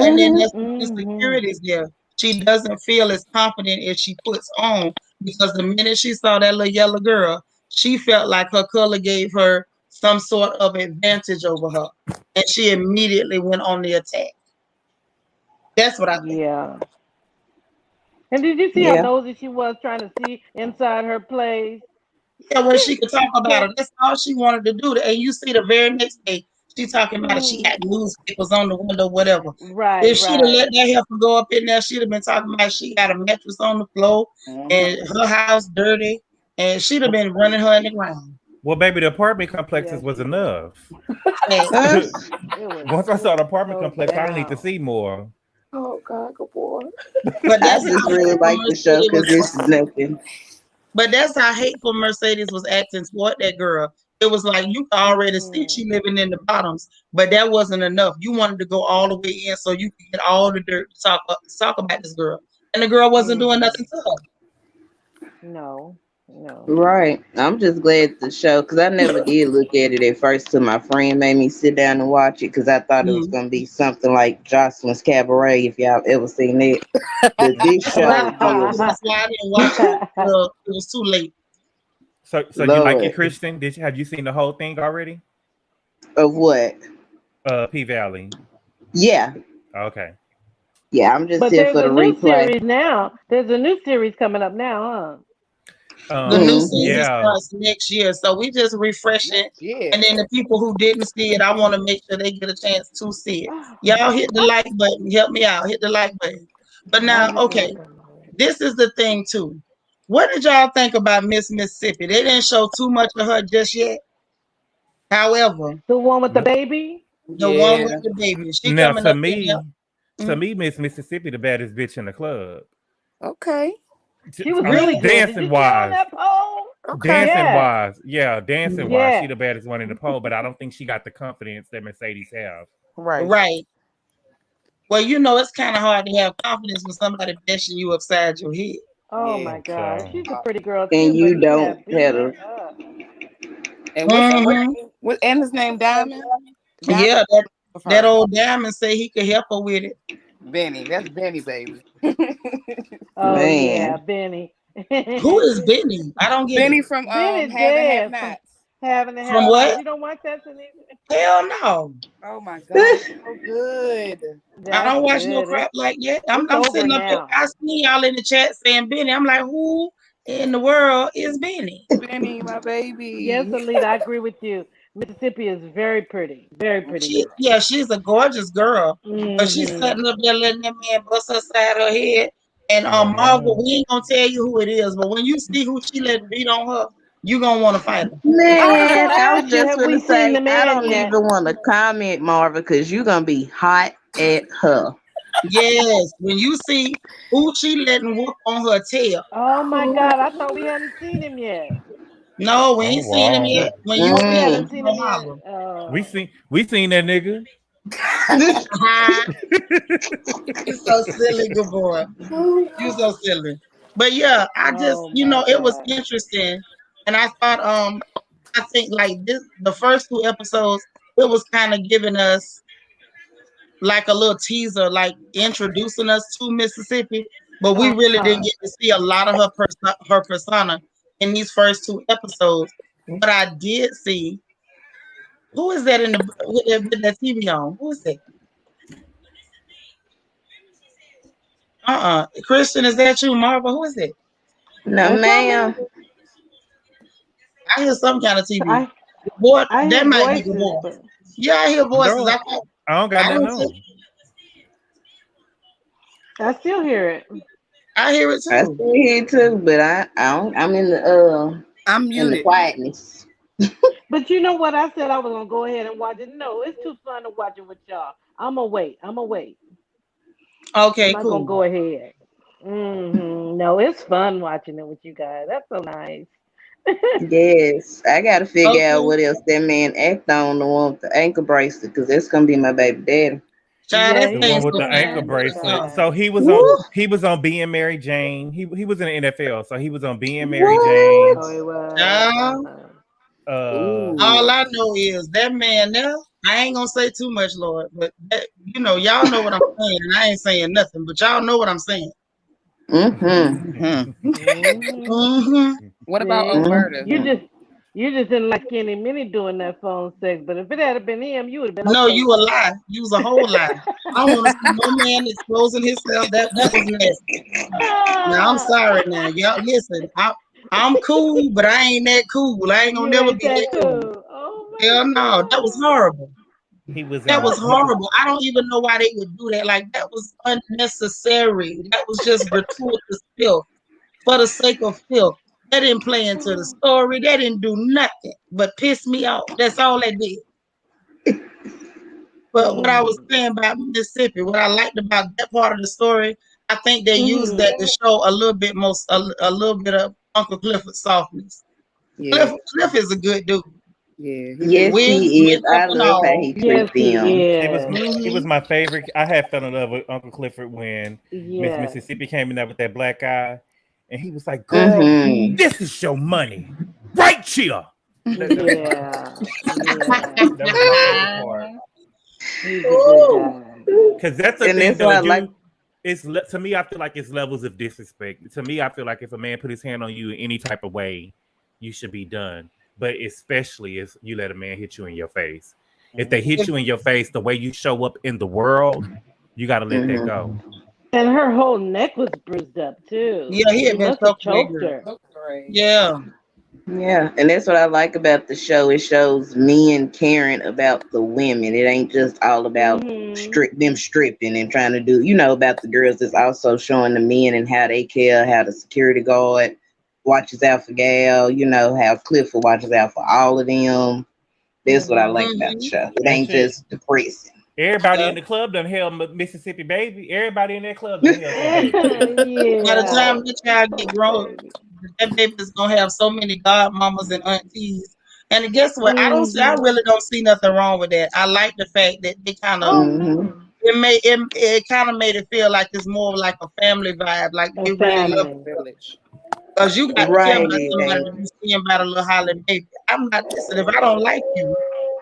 Speaker 1: And then
Speaker 2: Mm-hmm.
Speaker 1: there's some
Speaker 3: Mhm.
Speaker 1: insecurities there. She doesn't feel as confident as she puts on because the minute she saw that little yellow girl, she felt like her color gave her some sort of advantage over her. And she immediately went on the attack. That's what I think.
Speaker 3: Yeah. And did you see how
Speaker 2: Yeah.
Speaker 3: nosy she was trying to see inside her place?
Speaker 1: Yeah, where she could talk about
Speaker 3: Girl,
Speaker 1: it. That's all she wanted to do. And you see the very next day, she talking about it. She
Speaker 3: mm,
Speaker 1: got newspapers on the window, whatever.
Speaker 3: right,
Speaker 1: If she'd have let
Speaker 3: right.
Speaker 1: that heifer go up in there, she'd have been talking about she got a mattress on the floor and
Speaker 5: Mm-hmm.
Speaker 1: her house dirty, and she'd have been running her in the ground.
Speaker 4: Well, baby, the apartment complexes
Speaker 3: Yeah,
Speaker 4: was
Speaker 3: she would.
Speaker 4: enough.
Speaker 1: And
Speaker 2: Uh,
Speaker 4: Once I
Speaker 3: It
Speaker 4: saw the
Speaker 3: was
Speaker 4: apartment
Speaker 3: so
Speaker 4: complex, I didn't need to
Speaker 3: down.
Speaker 4: see more.
Speaker 5: Oh God, good boy.
Speaker 1: but
Speaker 2: I
Speaker 1: that's how
Speaker 2: just really
Speaker 1: hateful
Speaker 2: like the show
Speaker 1: Mercedes
Speaker 2: because
Speaker 1: was.
Speaker 2: it's nothing.
Speaker 1: But that's how hateful Mercedes was acting toward that girl. It was like you could already see
Speaker 3: Mm,
Speaker 1: she living in the bottoms, but that wasn't enough. You wanted to go all the way in so you could get all the dirt to talk about this girl, and the girl wasn't doing
Speaker 3: mm-hmm.
Speaker 1: nothing to her.
Speaker 3: No, no.
Speaker 2: Right. I'm just glad the show because I never did look at it at first till my friend made me sit down and watch it because I thought it was
Speaker 1: Mm.
Speaker 2: gonna be something like Jocelyn's Cabaret if y'all ever seen it. But this
Speaker 1: I heard
Speaker 2: show
Speaker 1: about it.
Speaker 2: is
Speaker 1: That's why I didn't watch it. It was too late.
Speaker 4: So you like it,
Speaker 2: Lord
Speaker 4: Christian? Have you seen the whole thing already?
Speaker 2: of what?
Speaker 4: P Valley.
Speaker 2: Yeah.
Speaker 4: Okay.
Speaker 2: Yeah, I'm just
Speaker 3: But
Speaker 2: here
Speaker 3: there's
Speaker 2: for
Speaker 3: a
Speaker 2: the
Speaker 3: new
Speaker 2: replay.
Speaker 3: series now. There's a new series coming up now,
Speaker 1: The new
Speaker 2: Hmm.
Speaker 1: season
Speaker 4: Yeah.
Speaker 1: starts next year, so we just refresh it.
Speaker 5: Next year.
Speaker 1: And then the people who didn't see it, I want to make sure they get a chance to see it.
Speaker 3: huh?
Speaker 1: Y'all hit the like button. Help me out. Hit the like button. But
Speaker 3: I'll
Speaker 1: now,
Speaker 3: hit the
Speaker 1: okay,
Speaker 3: like button.
Speaker 1: this is the thing too. What did y'all think about Miss Mississippi? They didn't show too much of her just yet. However,
Speaker 3: The one with the
Speaker 4: N-
Speaker 3: baby?
Speaker 1: the one with
Speaker 5: Yeah.
Speaker 1: the baby, she
Speaker 4: Now
Speaker 1: coming up in there.
Speaker 4: to
Speaker 1: Mm,
Speaker 4: me, Miss Mississippi, the baddest bitch in the club.
Speaker 5: Okay.
Speaker 3: She was
Speaker 4: I'm
Speaker 3: really
Speaker 1: really?
Speaker 3: good. Did
Speaker 4: dancing
Speaker 3: you see her on
Speaker 4: wise.
Speaker 3: that pole?
Speaker 5: Okay.
Speaker 4: Dancing
Speaker 3: Yes.
Speaker 4: wise, yeah, dancing
Speaker 1: Mm,
Speaker 4: wise. She
Speaker 3: Yes.
Speaker 4: the baddest one in the pole, but I don't think she got the confidence that Mercedes have.
Speaker 5: Right.
Speaker 1: right. Well, it's kind of hard to have confidence when somebody bashing you upside your head.
Speaker 3: Oh
Speaker 5: Yeah.
Speaker 3: my God.
Speaker 4: So
Speaker 3: She's a pretty girl too,
Speaker 2: And
Speaker 3: but
Speaker 2: you
Speaker 3: look at
Speaker 2: don't
Speaker 3: that beating
Speaker 2: have
Speaker 3: her
Speaker 2: a
Speaker 3: up.
Speaker 5: And
Speaker 1: Hmm.
Speaker 5: and his name Diamond?
Speaker 1: Yeah,
Speaker 5: Diamond of
Speaker 1: that
Speaker 5: her.
Speaker 1: old diamond say he could help her with it.
Speaker 5: Benny. That's Benny, baby.
Speaker 3: Oh yeah,
Speaker 2: man.
Speaker 3: Benny.
Speaker 1: Who is Benny? I don't get it.
Speaker 5: Benny from
Speaker 3: Benny
Speaker 5: Have and Have
Speaker 3: dead from
Speaker 5: Nots.
Speaker 3: having to
Speaker 1: From
Speaker 3: have not.
Speaker 1: what?
Speaker 3: You don't watch that, Seanitra?
Speaker 1: Hell no.
Speaker 5: Oh my God, it's so good.
Speaker 1: I
Speaker 3: That's
Speaker 1: don't watch no
Speaker 3: good.
Speaker 1: crap like that. I'm,
Speaker 3: It's
Speaker 1: I'm
Speaker 3: over
Speaker 1: sitting up here.
Speaker 3: now.
Speaker 1: I see y'all in the chat saying Benny. I'm like, who in the world is Benny?
Speaker 5: Benny, my
Speaker 3: Yes,
Speaker 5: baby.
Speaker 3: Alita, I agree with you. Mississippi is very pretty girl.
Speaker 1: She's a gorgeous girl, but she's
Speaker 3: Hmm.
Speaker 1: sitting up there letting that man bust her side her head. And
Speaker 4: I
Speaker 1: Marvel,
Speaker 4: know.
Speaker 1: we ain't gonna tell you who it is, but when you see who she let beat on her, you gonna want to fight her.
Speaker 3: I was
Speaker 2: Man,
Speaker 3: gonna
Speaker 2: I was
Speaker 3: ask you,
Speaker 2: just
Speaker 3: have we
Speaker 2: gonna
Speaker 3: seen
Speaker 2: say
Speaker 3: the
Speaker 2: I
Speaker 3: man
Speaker 2: don't
Speaker 3: yet?
Speaker 2: even want to comment, Marva, because you're gonna be hot at her.
Speaker 1: Yes, when you see who she letting whoop on her tail.
Speaker 3: Oh my God, I thought we hadn't seen him yet.
Speaker 1: No, we
Speaker 4: Oh
Speaker 1: ain't seen him
Speaker 4: wow.
Speaker 1: yet. When you
Speaker 3: Oh, we
Speaker 1: see
Speaker 2: Mm.
Speaker 1: him,
Speaker 3: haven't
Speaker 1: you
Speaker 3: seen him
Speaker 1: gonna
Speaker 3: yet.
Speaker 1: holler.
Speaker 4: We seen that nigga.
Speaker 1: You so silly, good boy. You so silly. But yeah, I just,
Speaker 3: Oh my
Speaker 1: it was
Speaker 3: God.
Speaker 1: interesting. And I thought, I think like the first two episodes, it was kind of giving us like a little teaser, like introducing us to Mississippi. But we really didn't
Speaker 3: Uh-huh.
Speaker 1: get to see a lot of her persona in these first two episodes. What I did see, who is that in the with that TV on? Who is that? Christian, is that you, Marva? Who is it?
Speaker 2: No,
Speaker 3: That's all
Speaker 2: ma'am.
Speaker 3: right.
Speaker 1: I hear some kind of TV.
Speaker 3: I
Speaker 1: Boy,
Speaker 3: I hear
Speaker 1: that might be the
Speaker 3: voices,
Speaker 1: voice.
Speaker 3: but
Speaker 1: Yeah, I hear voices.
Speaker 4: No, I don't got
Speaker 1: I
Speaker 4: nothing
Speaker 1: don't
Speaker 4: on.
Speaker 1: see.
Speaker 3: I still hear it.
Speaker 1: I hear it
Speaker 2: I
Speaker 1: too.
Speaker 2: still here too, but I don't, I'm
Speaker 5: I'm
Speaker 2: in the
Speaker 5: muted.
Speaker 2: quietness.
Speaker 3: But you know what? I said I was gonna go ahead and watch it. No, it's too fun to watch it with y'all. I'm gonna wait. I'm gonna wait. I'm
Speaker 1: Okay,
Speaker 3: not gonna
Speaker 1: cool.
Speaker 3: go ahead. No, it's fun watching it with you guys. That's so nice.
Speaker 2: Yes, I gotta figure out
Speaker 1: Okay.
Speaker 2: what else that man act on the one with the ankle bracelet, because that's gonna be my baby daddy.
Speaker 1: Child,
Speaker 3: Yeah,
Speaker 1: that
Speaker 4: The
Speaker 3: he
Speaker 1: thing
Speaker 4: one
Speaker 3: got
Speaker 4: with
Speaker 1: so
Speaker 4: the
Speaker 3: that
Speaker 4: ankle
Speaker 1: fine.
Speaker 3: ankle
Speaker 4: bracelet.
Speaker 3: thing.
Speaker 4: So
Speaker 1: Woo,
Speaker 4: he was on Being Mary Jane. He was in the NFL. So he was on Being Mary
Speaker 1: what?
Speaker 4: Jane.
Speaker 3: Oh, he was.
Speaker 1: Child,
Speaker 4: Uh
Speaker 1: all
Speaker 5: Ooh.
Speaker 1: I know is that man there. I ain't gonna say too much, Lord, but that, y'all know what I'm saying. I ain't saying nothing, but y'all know what I'm saying.
Speaker 2: Mm-hmm.
Speaker 5: Mhm.
Speaker 3: Mm-hmm.
Speaker 1: Mm-hmm.
Speaker 5: What about
Speaker 3: See,
Speaker 5: Omerta?
Speaker 2: Mm-hmm.
Speaker 3: you just didn't like Skinny Minnie doing that phone sex. But if it had been him, you would have been
Speaker 1: No,
Speaker 3: okay
Speaker 1: you a
Speaker 3: with
Speaker 1: lie. You was a whole lie. I don't want to see no man exposing himself. That was nasty. Now I'm
Speaker 3: that.
Speaker 1: sorry. Now y'all listen. I'm cool, but I ain't that cool. I ain't gonna
Speaker 3: You
Speaker 1: never
Speaker 3: ain't
Speaker 1: be that
Speaker 3: that
Speaker 1: cool.
Speaker 3: cool. Oh
Speaker 1: Hell no, that was
Speaker 3: my
Speaker 1: horrible.
Speaker 4: he was
Speaker 1: That
Speaker 4: in
Speaker 1: was horrible. I don't even know why they would do that. Like that was unnecessary. That was just gratuitous filth for the sake of filth. That didn't play into the
Speaker 3: God.
Speaker 1: story. That didn't do nothing but piss me off. That's all that did. But what I was
Speaker 3: Mm.
Speaker 1: saying about Mississippi, what I liked about that part of the story, I think they used that to
Speaker 3: Mhm.
Speaker 1: show a little bit most a little bit of Uncle Clifford's softness.
Speaker 5: Yeah,
Speaker 1: Cliff is a good dude.
Speaker 5: yeah, he really.
Speaker 2: Yes,
Speaker 1: Wigs,
Speaker 2: he is.
Speaker 1: makeup,
Speaker 2: I
Speaker 1: and
Speaker 2: love how
Speaker 1: all.
Speaker 2: he
Speaker 3: Yes,
Speaker 2: treats
Speaker 3: he
Speaker 2: them.
Speaker 3: is.
Speaker 4: he was
Speaker 1: Mm-hmm.
Speaker 4: my favorite. I had fell in love with Uncle Clifford when Miss
Speaker 3: Yes.
Speaker 4: Mississippi came in there with that black eye, and he was like, "Girl,
Speaker 2: Mm-hmm.
Speaker 4: this is your money, right here."
Speaker 3: Yeah. Yeah.
Speaker 4: That was my favorite part.
Speaker 3: He's a good
Speaker 1: Ooh.
Speaker 3: guy.
Speaker 4: Cause that's the
Speaker 2: And
Speaker 4: thing
Speaker 2: that's
Speaker 4: though.
Speaker 2: why I like.
Speaker 4: To me, I feel like it's levels of disrespect. To me, I feel like if a man put his hand on you in any type of way, you should be done. But especially if you let a man hit you in your face. If they hit you in your face, the way you show up in the world, you got to let that
Speaker 2: Mm-hmm.
Speaker 4: go.
Speaker 3: And her whole neck was bruised up too.
Speaker 1: Yeah, he
Speaker 3: He
Speaker 1: had been
Speaker 3: must have
Speaker 1: choking that
Speaker 3: choked
Speaker 1: girl.
Speaker 3: her.
Speaker 5: Right.
Speaker 1: Yeah.
Speaker 2: Yeah, and that's what I like about the show. It shows men caring about the women. It ain't just all about
Speaker 3: Mhm.
Speaker 2: them stripping and trying to do, about the girls. It's also showing the men and how they care, how the security guard watches out for Gal, how Clifford watches out for all of them. That's what I
Speaker 3: Mhm.
Speaker 2: like about the
Speaker 1: Mm-hmm.
Speaker 2: show. It
Speaker 4: And
Speaker 2: ain't
Speaker 4: shit,
Speaker 2: just depressing.
Speaker 4: everybody
Speaker 1: Yeah.
Speaker 4: in the club done held Mississippi baby. Everybody in that club done held that baby.
Speaker 1: By the
Speaker 3: Yeah.
Speaker 1: time the child get
Speaker 3: Poor
Speaker 1: grown,
Speaker 3: baby.
Speaker 1: that baby is gonna have so many godmamas and aunties. And guess what? I
Speaker 3: Mhm.
Speaker 1: really don't see nothing wrong with that. I like the fact that they kind of
Speaker 3: Oh
Speaker 2: Mm-hmm.
Speaker 3: no.
Speaker 1: it kind of made it feel like it's more like a family vibe, like
Speaker 3: A
Speaker 1: they really love
Speaker 5: Like
Speaker 3: family.
Speaker 5: a village.
Speaker 1: because you got to care
Speaker 2: Right,
Speaker 1: about somebody
Speaker 2: it
Speaker 1: to be seeing about a little holler baby. I'm not listen. If I don't like you,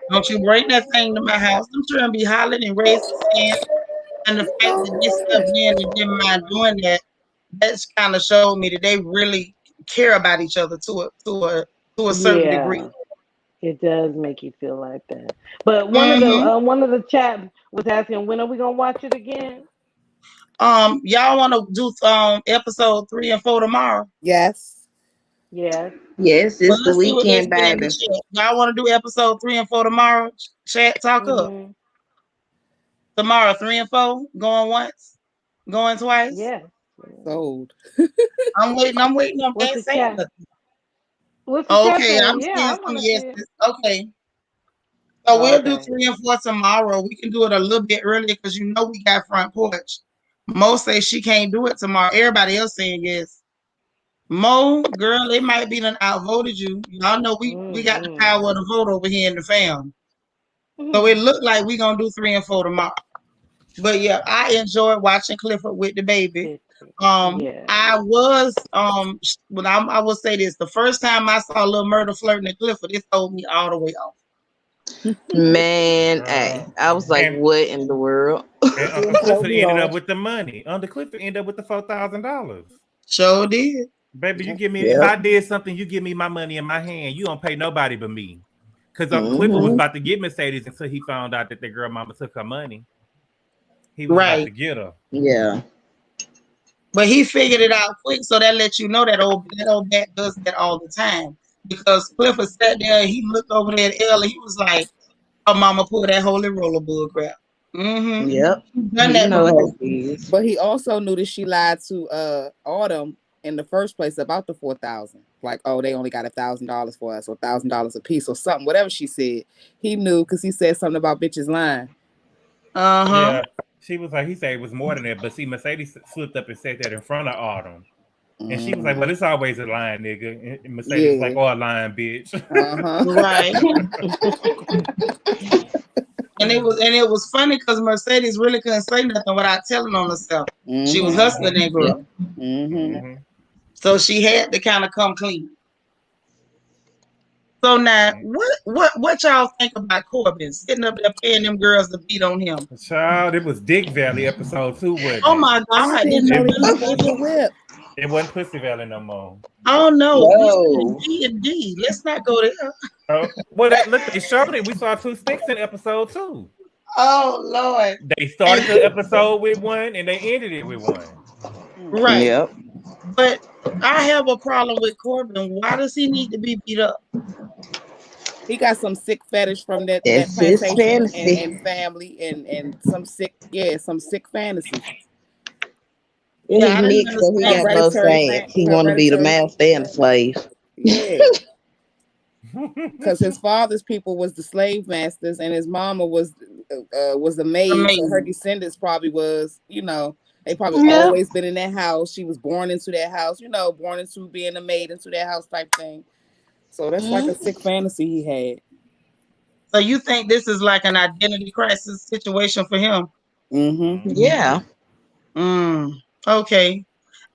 Speaker 1: don't you bring that thing to my house. I'm trying to be hollering and raising hands. And the fact that they stepped in and didn't mind doing that, that's kind of showed me that they really care about each other to a certain degree.
Speaker 3: Yeah. It does make you feel like that. But
Speaker 1: Hmm.
Speaker 3: one of the chaps was asking, when are we gonna watch it again?
Speaker 1: Y'all want to do episode 3 and 4 tomorrow?
Speaker 5: Yes.
Speaker 3: Yes.
Speaker 2: Yes,
Speaker 1: Well,
Speaker 2: it's the
Speaker 1: let's see what they
Speaker 2: weekend,
Speaker 1: say in the
Speaker 2: baby.
Speaker 1: chat. Y'all want to do episode 3 and 4 tomorrow? Chat, talk up.
Speaker 3: Mhm.
Speaker 1: Tomorrow, 3 and 4, going once, going twice.
Speaker 3: Yes.
Speaker 5: Sold.
Speaker 1: I'm waiting. I'm waiting. They
Speaker 3: What's
Speaker 1: ain't
Speaker 3: the
Speaker 1: saying
Speaker 3: chat?
Speaker 1: nothing.
Speaker 3: What's the chat
Speaker 1: Okay,
Speaker 3: saying?
Speaker 1: I'm
Speaker 3: Yeah,
Speaker 1: seeing
Speaker 3: I
Speaker 1: some
Speaker 3: wanna see it.
Speaker 1: yeses. Okay, so we'll do
Speaker 3: Okay.
Speaker 1: 3 and 4 tomorrow. We can do it a little bit earlier because we got front porch. Mo say she can't do it tomorrow. Everybody else saying yes. Mo, girl, it might be done outvoted you. Y'all know we got the
Speaker 3: Mhm.
Speaker 1: power of the vote over here in the fam. So it
Speaker 3: Mhm.
Speaker 1: looked like we gonna do 3 and 4 tomorrow. But yeah, I enjoyed watching Clifford with the baby.
Speaker 3: Fifty. Yeah.
Speaker 1: I was but I will say this: the first time I saw Little Murder flirting at Clifford, it threw me all the way off.
Speaker 2: Man, hey,
Speaker 4: Girl.
Speaker 2: I was like,
Speaker 4: And
Speaker 2: what in the world?
Speaker 4: Uncle
Speaker 1: It threw
Speaker 4: Clifford
Speaker 1: me
Speaker 4: ended up
Speaker 1: off.
Speaker 4: with the money. Uncle Clifford ended up with the $4,000.
Speaker 1: Sure did.
Speaker 4: Baby, you give me if
Speaker 2: Yep.
Speaker 4: I did something, you give me my money in my hand. You don't pay nobody but me. Because Uncle Clifford was
Speaker 2: Mm-hmm.
Speaker 4: about to get Mercedes until he found out that the girl mama took her money. He was about
Speaker 1: Right.
Speaker 4: to get her.
Speaker 2: Yeah.
Speaker 1: But he figured it out quick, so that lets you know that old bat does that all the time. Because Clifford sat there, he looked over there at Elle, and he was like, "Oh, mama, pull that holy roller bull crap." Mm-hmm.
Speaker 2: Yep.
Speaker 1: Done
Speaker 2: You
Speaker 1: that
Speaker 2: know
Speaker 1: before.
Speaker 2: how it is.
Speaker 5: But he also knew that she lied to Autumn in the first place about the 4,000. Like, oh, they only got $1,000 for us, or $1,000 a piece, or something. Whatever she said, he knew because he said something about bitches lying.
Speaker 1: Uh-huh.
Speaker 4: Yeah, she was like, he said it was more than that, but see, Mercedes slipped up and said that in front of Autumn. And she was like, well, it's always a lying nigga. And Mercedes was like,
Speaker 5: Yeah.
Speaker 4: oh, a lying bitch.
Speaker 1: Right. And it was funny because Mercedes really couldn't say nothing without telling on herself. She was hustling that girl. So she had to kind of come clean. So now, what y'all think about Corbin sitting up there paying them girls to beat on him?
Speaker 4: Child, it was Dick Valley episode 2, wasn't
Speaker 1: Oh
Speaker 4: it?
Speaker 1: my
Speaker 5: I
Speaker 1: God!
Speaker 5: didn't
Speaker 1: Did
Speaker 5: know
Speaker 1: you
Speaker 5: they
Speaker 1: really
Speaker 5: used
Speaker 1: see
Speaker 5: the
Speaker 1: it?
Speaker 5: whip.
Speaker 4: It wasn't Pussy Valley no more.
Speaker 1: Oh no!
Speaker 2: Whoa.
Speaker 1: D. Let's not go there.
Speaker 4: Oh, well, look, they showed it. We saw 2 sticks in episode 2.
Speaker 1: Oh Lord!
Speaker 4: They started the episode with one and they ended it with one.
Speaker 1: Right.
Speaker 2: Yep.
Speaker 1: But I have a problem with Corbin. Why does he need to be beat up?
Speaker 5: He got some sick fetish from that
Speaker 2: That's his
Speaker 5: plantation
Speaker 2: fantasy.
Speaker 5: and family and some sick fantasies.
Speaker 2: Well,
Speaker 1: Yeah,
Speaker 2: he
Speaker 1: I didn't
Speaker 2: mixed, so he
Speaker 1: understand
Speaker 2: got
Speaker 1: that.
Speaker 2: both sides. He want to be the master and the slave.
Speaker 5: Yeah. Because his father's people was the slave masters, and his mama was the maid. So her
Speaker 1: Amazing.
Speaker 5: descendants probably was, they probably
Speaker 2: Yep.
Speaker 5: always been in that house. She was born into that house, born into being a maid into that house type thing. So that's like a sick fantasy he had.
Speaker 1: So you think this is like an identity crisis situation for him?
Speaker 2: Yeah.
Speaker 1: Okay.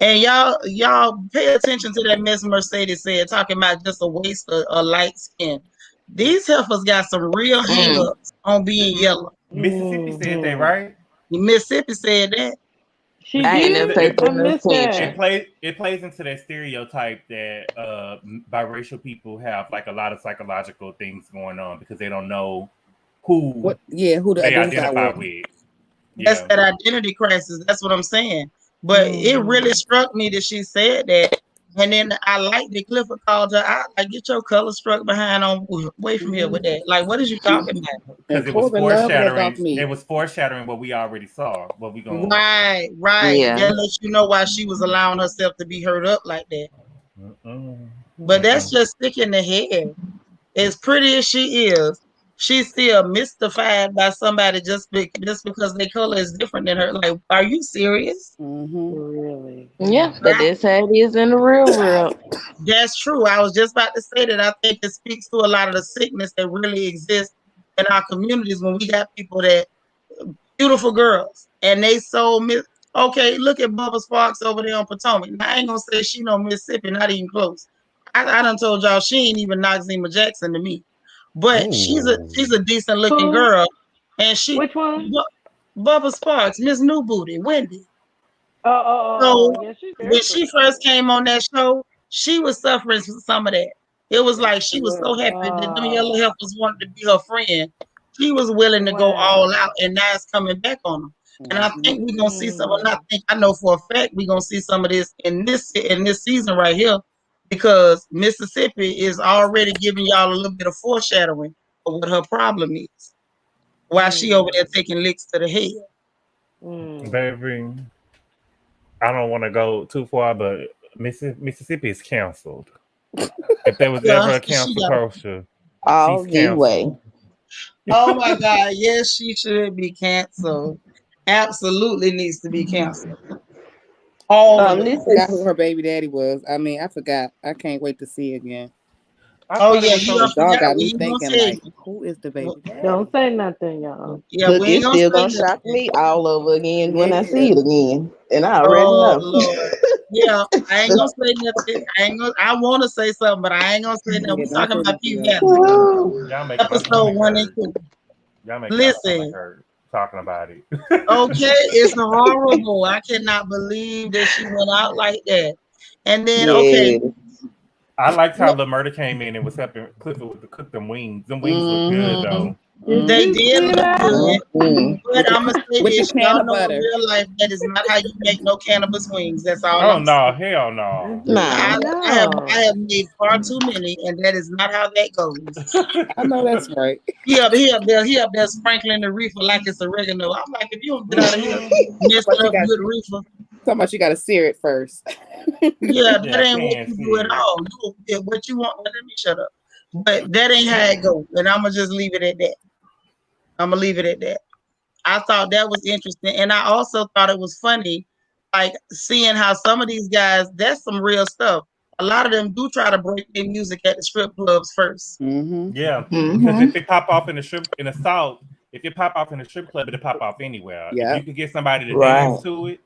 Speaker 1: And y'all pay attention to that Miss Mercedes said, talking about just a waste of light skin. These heifers got some real hang-ups on being yellow.
Speaker 4: Mississippi said that, right?
Speaker 1: Mississippi said that.
Speaker 3: She
Speaker 2: I ain't
Speaker 3: did.
Speaker 2: never paid
Speaker 3: I
Speaker 2: no
Speaker 3: missed
Speaker 2: attention.
Speaker 3: that.
Speaker 4: It plays into that stereotype that biracial people have like a lot of psychological things going on because they don't know who
Speaker 5: who to
Speaker 4: they
Speaker 5: identify
Speaker 4: identify
Speaker 5: with.
Speaker 4: with.
Speaker 1: That's
Speaker 4: Yeah.
Speaker 1: that identity crisis. That's what I'm saying. But it really struck me that she said that. And then I like that Clifford called her out. Like, get your color struck behind on away from here with that. Like, what is you talking about?
Speaker 4: Because it was foreshadowing. It was foreshadowing what we already saw. What we going
Speaker 1: Right.
Speaker 2: Yeah.
Speaker 1: That lets you know why she was allowing herself to be hurt up like that. But that's just sticking the head. As pretty as she is, she's still mystified by somebody just because their color is different than her. Like, are you serious?
Speaker 3: Really?
Speaker 2: Yeah, but that's how it is in the real world.
Speaker 1: That's true. I was just about to say that. I think it speaks to a lot of the sickness that really exists in our communities when we got people that beautiful girls and they okay, look at Bubba Sparks over there on Potomac. Now, I ain't gonna say she no Mississippi, not even close. I done told y'all she ain't even Noxzema Jackson to me. But she's a decent looking girl. And
Speaker 3: Which one?
Speaker 1: Bubba Sparks, Miss New Booty, Wendy.
Speaker 3: Oh,
Speaker 1: So
Speaker 3: yeah, she's very
Speaker 1: when she
Speaker 3: pretty.
Speaker 1: first came on that show, she was suffering from some of that. It was
Speaker 5: Yeah,
Speaker 1: like she was so happy that them yellow
Speaker 3: Oh,
Speaker 1: heifers wanted to be her friend. She was willing to go all
Speaker 3: wow.
Speaker 1: out, and now it's coming back on them. And I think we're gonna see some. And
Speaker 3: Mm.
Speaker 1: I know for a fact we're gonna see some of this in this season right here, because Mississippi is already giving y'all a little bit of foreshadowing of what her problem is. While she over there taking licks to the head.
Speaker 4: Baby, I don't want to go too far, but Mississippi is canceled. If there was ever a cancel culture,
Speaker 2: All
Speaker 4: she's
Speaker 2: the way.
Speaker 4: canceled.
Speaker 1: Oh my God! Yes, she should be canceled. Absolutely needs to be canceled. All the way.
Speaker 5: I
Speaker 2: This
Speaker 5: forgot who
Speaker 2: is
Speaker 5: her baby daddy was. I forgot. I can't wait to see again.
Speaker 4: I
Speaker 1: Oh
Speaker 4: thought it
Speaker 1: yeah,
Speaker 4: was
Speaker 1: you
Speaker 4: some.
Speaker 1: don't
Speaker 5: Cause y'all
Speaker 1: forget.
Speaker 5: got
Speaker 1: We
Speaker 5: me
Speaker 1: ain't gonna
Speaker 5: thinking
Speaker 1: tell
Speaker 5: like,
Speaker 1: you.
Speaker 5: who is the baby
Speaker 3: Don't
Speaker 5: daddy?
Speaker 3: say nothing, y'all.
Speaker 1: Yeah,
Speaker 2: look,
Speaker 1: we ain't
Speaker 2: it's
Speaker 1: gonna
Speaker 2: still
Speaker 1: say
Speaker 2: gonna
Speaker 1: nothing.
Speaker 2: shock me all over again when I see
Speaker 5: Yeah.
Speaker 2: it again. And I already
Speaker 1: Oh
Speaker 2: know.
Speaker 1: Lord. Yeah, I ain't gonna say nothing. I want to say something, but I ain't gonna say nothing.
Speaker 5: Yeah,
Speaker 1: We
Speaker 5: don't
Speaker 1: talking
Speaker 5: say
Speaker 1: about
Speaker 5: nothing,
Speaker 1: P
Speaker 5: y'all.
Speaker 1: Valley,
Speaker 4: Y'all making my
Speaker 1: episode
Speaker 4: stomach
Speaker 1: 1 and
Speaker 4: hurt.
Speaker 1: 2.
Speaker 4: Y'all making my stomach
Speaker 1: Listen,
Speaker 4: hurt talking about it.
Speaker 1: okay, it's horrible. I cannot believe that she went out like that. And then, okay,
Speaker 2: Yeah.
Speaker 4: I liked how the murder came in and was helping Clifford with the cook them wings. Them wings look good though.
Speaker 1: They
Speaker 3: you
Speaker 1: did
Speaker 3: see
Speaker 1: look
Speaker 3: that?
Speaker 1: good.
Speaker 2: Mm-mm.
Speaker 1: But I'm gonna say
Speaker 5: With the
Speaker 1: this,
Speaker 5: can
Speaker 1: y'all
Speaker 5: of
Speaker 1: know in
Speaker 5: butter.
Speaker 1: real life that is not how you make no cannabis wings. That's all
Speaker 4: Oh
Speaker 1: I'm
Speaker 4: no,
Speaker 1: saying.
Speaker 4: hell no.
Speaker 2: Nah.
Speaker 1: I
Speaker 3: No.
Speaker 1: have made far too many, and that is not how that goes.
Speaker 5: I know that's right.
Speaker 1: He up there sprinkling the reefer like it's oregano. I'm like, if you don't get out of here
Speaker 4: Mm-mm.
Speaker 1: messing
Speaker 5: But you
Speaker 1: up
Speaker 5: got
Speaker 1: good reefer,
Speaker 5: so much you gotta sear it first.
Speaker 1: yeah, that
Speaker 4: Yeah,
Speaker 1: ain't what
Speaker 4: pan
Speaker 1: you do at
Speaker 4: seared.
Speaker 1: all. What you want. Let me shut up. But that ain't how it goes, and I'm gonna just leave it at that. I'm gonna leave it at that. I thought that was interesting, and I also thought it was funny, like seeing how some of these guys. That's some real stuff. A lot of them do try to break their music at the strip clubs first.
Speaker 5: Mm-hmm.
Speaker 4: Yeah, because
Speaker 2: Mm-hmm.
Speaker 4: if it pop off in the strip in the South, if it pop off in the strip club, it'll pop off anywhere. If you
Speaker 5: Yep.
Speaker 4: can get somebody to dance
Speaker 2: Right.
Speaker 4: to it,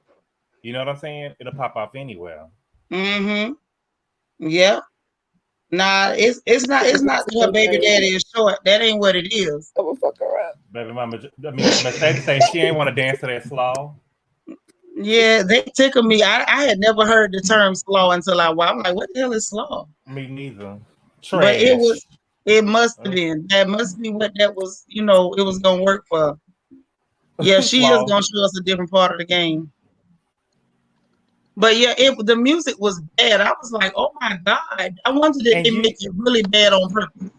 Speaker 4: you know what I'm saying? It'll pop off anywhere.
Speaker 1: Mm-hmm. Yeah. Nah, it's not that her baby daddy is short. That ain't what it is.
Speaker 5: I'm gonna fuck her up.
Speaker 4: Baby mama, I mean, Mercedes say she ain't want to dance to that slaw.
Speaker 1: Yeah, they tickle me. I had never heard the term slaw until I'm like, what the hell is slaw?
Speaker 4: Me neither.
Speaker 1: But
Speaker 4: Trash.
Speaker 1: it must have been. That must be what that was, it was gonna work for. Yeah, she is
Speaker 4: Slaw.
Speaker 1: gonna show us a different part of the game. But yeah, the music was bad. I was like, oh my God. I wonder did
Speaker 4: And
Speaker 1: they
Speaker 4: you,
Speaker 1: make it really bad on purpose.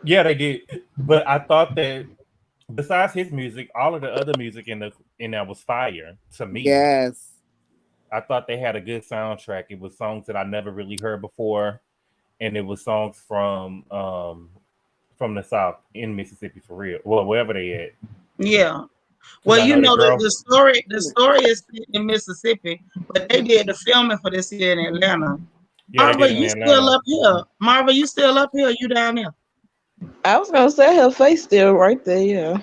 Speaker 4: yeah, they did. But I thought that besides his music, all of the other music in there was fire to me.
Speaker 5: Yes.
Speaker 4: I thought they had a good soundtrack. It was songs that I never really heard before, and it was songs from the South in Mississippi for real. Well, wherever they at,
Speaker 1: Yeah.
Speaker 4: because
Speaker 1: Well,
Speaker 4: I know that
Speaker 1: the,
Speaker 4: girl.
Speaker 1: the story the story is set in Mississippi, but they did the filming for this here in Atlanta.
Speaker 4: Yeah, they
Speaker 1: Marva,
Speaker 4: did it in
Speaker 1: you still
Speaker 4: Atlanta.
Speaker 1: up here? Marva, you still up here? You down there?
Speaker 2: I was gonna say her face still right there, yeah.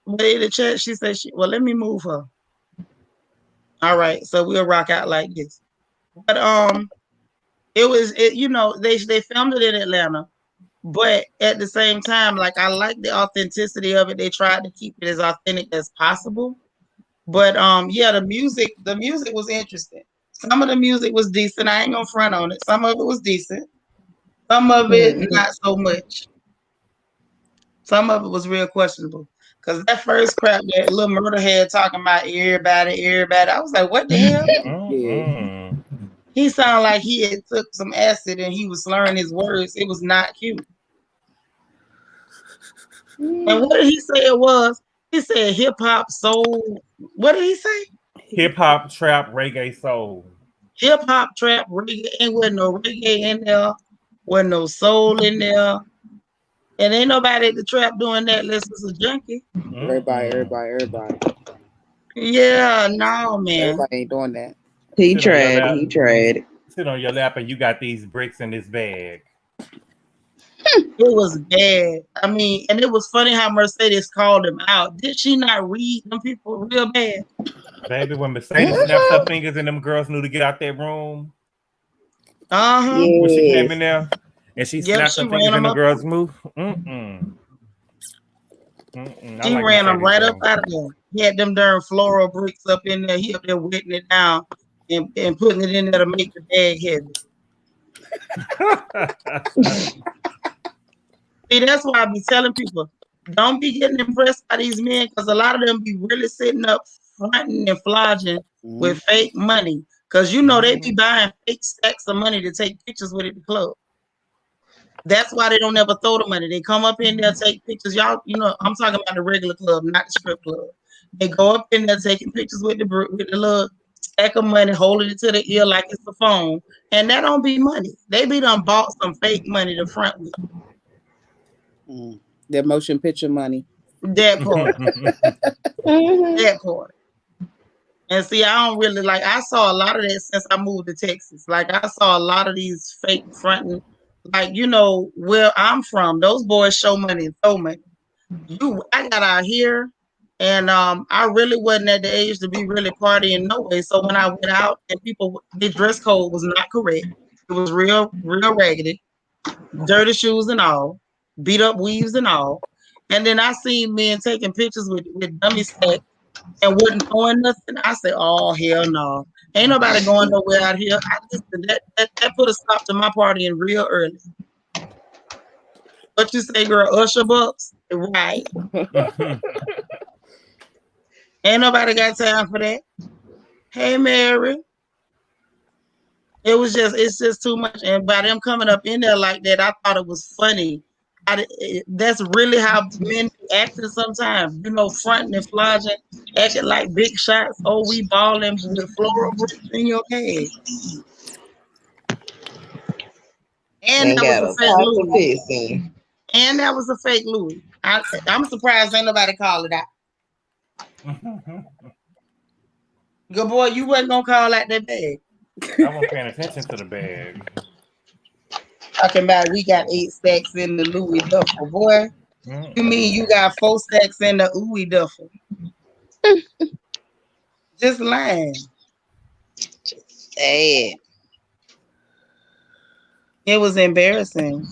Speaker 1: But in the chat, she said, well, let me move her. All right, so we'll rock out like this. But they filmed it in Atlanta, but at the same time, like I like the authenticity of it. They tried to keep it as authentic as possible. But yeah, the music was interesting. Some of the music was decent. I ain't gonna front on it. Some of it was decent. Some of it
Speaker 2: Mm-hmm.
Speaker 1: not so much. Some of it was real questionable. Cause that first crap that little murder head talking about everybody. I was like, what the hell?
Speaker 5: Yeah.
Speaker 4: Mm-mm.
Speaker 1: He sounded like he had took some acid and he was slurring his words. It was not cute. And what did he say it was? He said hip hop, soul. What did he say?
Speaker 4: Hip hop, trap, reggae, soul.
Speaker 1: Hip hop, trap, reggae. Ain't with no reggae in there. With no soul in there. And ain't nobody at the trap doing that unless it's a junkie.
Speaker 5: Everybody,
Speaker 4: Mm-mm.
Speaker 5: everybody, everybody.
Speaker 1: Yeah, no, man.
Speaker 5: Everybody ain't doing that.
Speaker 2: He
Speaker 4: Sit on your
Speaker 2: tried.
Speaker 4: lap.
Speaker 2: He tried.
Speaker 4: Sit on your lap, and you got these bricks in this bag.
Speaker 1: It was bad. I mean, and it was funny how Mercedes called him out. Did she not read them people real bad?
Speaker 4: Baby, when Mercedes snaps her
Speaker 2: Mm-hmm.
Speaker 4: fingers and them girls knew to get out that room,
Speaker 1: Uh-huh.
Speaker 4: when she came in
Speaker 2: Yes.
Speaker 4: there and she
Speaker 1: Yep,
Speaker 4: snapped
Speaker 1: she
Speaker 4: her
Speaker 1: ran
Speaker 4: fingers and
Speaker 1: him
Speaker 4: the
Speaker 1: up.
Speaker 4: girls moved. Mm-mm. Mm-mm. I
Speaker 1: She
Speaker 4: like
Speaker 1: ran him
Speaker 4: Mercedes
Speaker 1: right up
Speaker 4: though.
Speaker 1: out of there. He had them darn floral bricks up in there. He up there wetting it down and putting it in there to make the bag heavy. See, that's why I be telling people, don't be getting impressed by these men because a lot of them be really sitting up fronting and flogging with
Speaker 5: Mhm.
Speaker 1: fake money. Because they be
Speaker 4: Mhm.
Speaker 1: buying fake stacks of money to take pictures with at the club. That's why they don't ever throw the money. They come up in there, take pictures. Y'all, I'm talking about the regular club, not the strip club. They go up in there taking pictures with the little stack of money, holding it to the ear like it's a phone. And that don't be money. They be done bought some fake money to front with.
Speaker 5: Mm. Their motion picture money.
Speaker 1: That part.
Speaker 2: Mm-hmm.
Speaker 1: That part. And see, I don't really I saw a lot of that since I moved to Texas. Like I saw a lot of these fake fronting, where I'm from, those boys show money and throw money. I got out here and I really wasn't at the age to be really partying no way. So when I went out and the dress code was not correct. It was real, real raggedy, dirty shoes and all, beat up weaves and all. And then I seen men taking pictures with dummy stacks and wasn't throwing nothing. I said, oh hell no. Ain't nobody going nowhere out here. I just that put a stop to my partying real early. What you say, girl? Usher bucks? Right. Ain't nobody got time for that. Hey, Mary. It's just too much. And by them coming up in there like that, I thought it was funny. That's really how men be acting sometimes. You know, fronting and flogging, acting like big shots. Oh, we balling with floral bricks in your head. And
Speaker 2: Ain't
Speaker 1: that was
Speaker 2: got
Speaker 1: a
Speaker 2: a
Speaker 1: fake
Speaker 2: pot to
Speaker 1: Louis.
Speaker 2: piss in.
Speaker 1: And that was a fake Louis. I'm surprised ain't nobody call it out. Good boy, you wasn't gonna call out that bag.
Speaker 4: I wasn't paying attention to the bag.
Speaker 1: Talking about we got 8 stacks in the Louis duffel, boy. You mean you got 4 stacks in the ooey duffel? Just lying.
Speaker 2: Sad.
Speaker 1: It was embarrassing.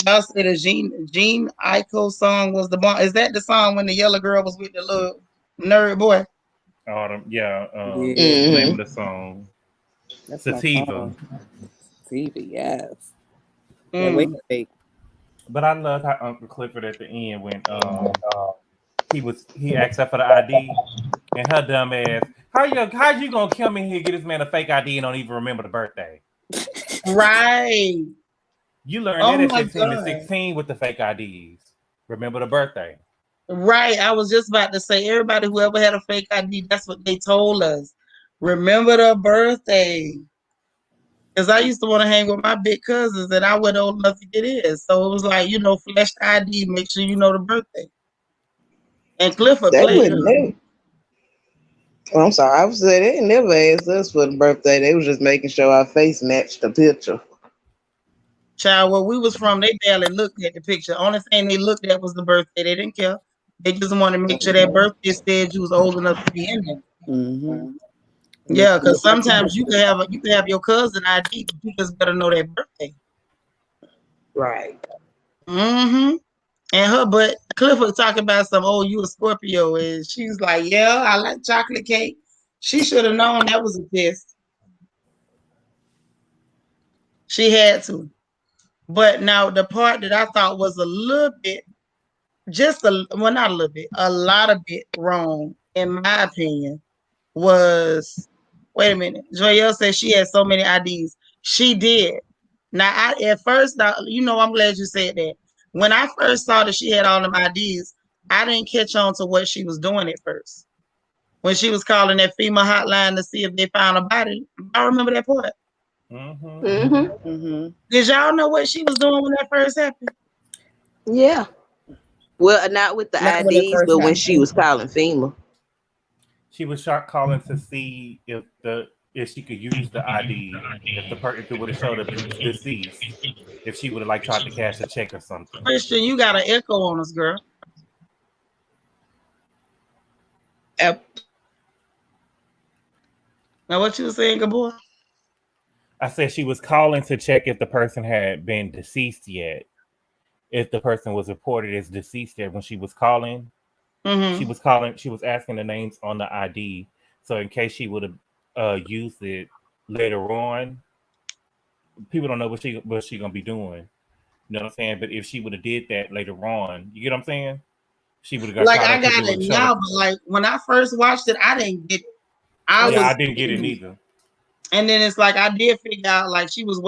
Speaker 1: Y'all said the Gene Ico song was the bomb. Is that the song when the yellow girl was with the little nerd boy?
Speaker 4: Autumn, yeah.
Speaker 5: Yeah.
Speaker 4: What's the name of
Speaker 2: Mm-hmm.
Speaker 4: the song?
Speaker 5: That's my
Speaker 4: Sativa.
Speaker 5: song. TV, yes. Yeah, wait,
Speaker 1: Mm.
Speaker 5: wait.
Speaker 4: But I loved how Uncle Clifford at the end when he asked her for the ID and her dumb ass. How you gonna come in here and get this man a fake ID and don't even remember the birthday?
Speaker 1: Right.
Speaker 4: You learned
Speaker 1: Oh
Speaker 4: that at
Speaker 1: my
Speaker 4: 15 and
Speaker 1: God.
Speaker 4: 16 with the fake IDs. Remember the birthday.
Speaker 1: Right. I was just about to say, everybody who ever had a fake ID, that's what they told us. Remember the birthday. Because I used to want to hang with my big cousins and I wasn't old enough to get in. So it was like, flash the ID, make sure you know the birthday. And Clifford
Speaker 2: They
Speaker 1: played
Speaker 2: would
Speaker 1: her.
Speaker 2: never. I'm sorry, I was saying they never asked us for the birthday. They was just making sure our face matched the picture.
Speaker 1: Child, where we was from, they barely looked at the picture. Only thing they looked at was the birthday. They didn't care. They just wanted to make sure that birthday said you was old enough to be in there.
Speaker 5: Mm-hmm.
Speaker 1: Yeah, because sometimes you can have your cousin ID, but you just better know their birthday.
Speaker 2: Right.
Speaker 1: Mm-hmm. And but Clifford talking about some, oh, you a Scorpio, and she's like, yeah, I like chocolate cake. She should have known that was a test. She had to. But now the part that I thought was a little bit, not a little bit, a lot of bit wrong, in my opinion, was, wait a minute. Joyelle said she had so many IDs. She did. Now, at first, I'm glad you said that. When I first saw that she had all them IDs, I didn't catch on to what she was doing at first. When she was calling that FEMA hotline to see if they found a body, I remember that part.
Speaker 4: Mm-hmm.
Speaker 2: Mm-hmm.
Speaker 5: Mm-hmm.
Speaker 1: Did y'all know what she was doing when that first happened?
Speaker 2: Yeah. Well, not with the
Speaker 1: Not when it
Speaker 2: IDs,
Speaker 1: first
Speaker 2: but when she
Speaker 1: happened.
Speaker 2: was calling FEMA.
Speaker 4: She was calling to see if she could use the ID if it would have showed up deceased, if she would have like tried to cash a check or something.
Speaker 1: Christian, you got an echo on us, girl. Now, what you was saying, good boy?
Speaker 4: I said she was calling to check if the person had been deceased yet. If the person was reported as deceased yet when she was calling,
Speaker 1: Mm-hmm.
Speaker 4: she was asking the names on the ID. So in case she would have used it later on, people don't know what she gonna be doing. You know what I'm saying? But if she would have did that later on, you get what I'm saying? She would have got
Speaker 1: Like,
Speaker 4: caught
Speaker 1: I
Speaker 4: up because
Speaker 1: got
Speaker 4: it
Speaker 1: it
Speaker 4: would have showed
Speaker 1: now,
Speaker 4: up.
Speaker 1: but like when I first watched it, I didn't get it.
Speaker 4: Yeah, I didn't get it either.
Speaker 1: And then it's like I did figure out like she was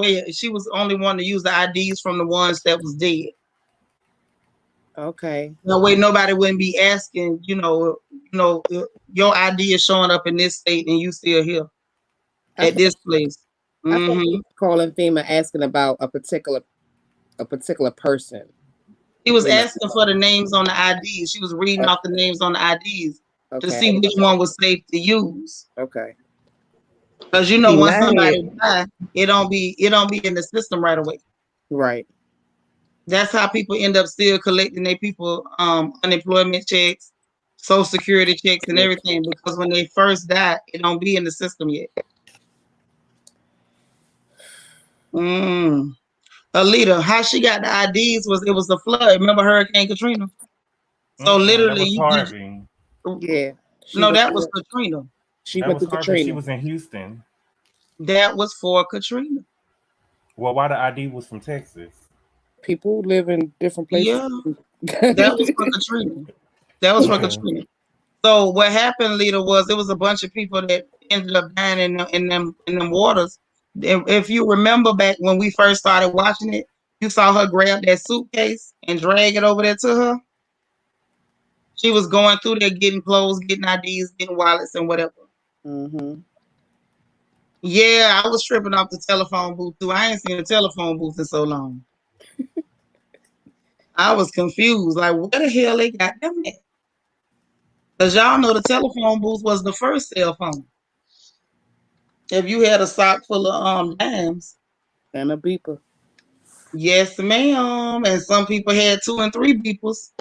Speaker 1: only one to use the IDs from the ones that was dead.
Speaker 5: Okay.
Speaker 1: No way nobody wouldn't be asking, your ID is showing up in this state and you still here
Speaker 5: I
Speaker 1: at
Speaker 5: thought,
Speaker 1: this place.
Speaker 5: I thought she
Speaker 1: Mm-hmm.
Speaker 5: was calling FEMA asking about a particular person.
Speaker 1: He was
Speaker 5: You know.
Speaker 1: asking for the names on the IDs. She was reading off the names on the IDs to
Speaker 5: Okay.
Speaker 1: see which one was safe to use.
Speaker 5: Okay.
Speaker 1: Because
Speaker 2: See,
Speaker 1: once
Speaker 2: my head.
Speaker 1: somebody dies, it don't be in the system right away.
Speaker 5: Right.
Speaker 1: That's how people end up still collecting their people unemployment checks, social security checks, and everything, because when they first die, it don't be in the system yet. Alita, how she got the IDs was it was the flood. Remember Hurricane Katrina? So
Speaker 4: That
Speaker 1: literally,
Speaker 4: was Harvey.
Speaker 5: Yeah.
Speaker 1: No, that was Katrina.
Speaker 5: She
Speaker 4: That
Speaker 5: went
Speaker 4: was
Speaker 5: to
Speaker 4: Harvey. She
Speaker 5: Katrina.
Speaker 4: was in Houston.
Speaker 1: That was for Katrina.
Speaker 4: Well, why the ID was from Texas?
Speaker 5: People live in different places.
Speaker 1: Yeah, that was for Katrina. That was for
Speaker 4: Okay.
Speaker 1: Katrina. So what happened, Lita, was it was a bunch of people that ended up dying in them waters. If you remember back when we first started watching it, you saw her grab that suitcase and drag it over there to her. She was going through there getting clothes, getting IDs, getting wallets, and whatever.
Speaker 5: Mm-hmm.
Speaker 1: Yeah, I was tripping off the telephone booth too. I ain't seen a telephone booth in so long. I was confused. Like, where the hell they got them at? Because y'all know the telephone booth was the first cell phone. If you had a sock full of dimes.
Speaker 5: And a beeper.
Speaker 1: Yes, ma'am. And some people had 2 and 3 beepers.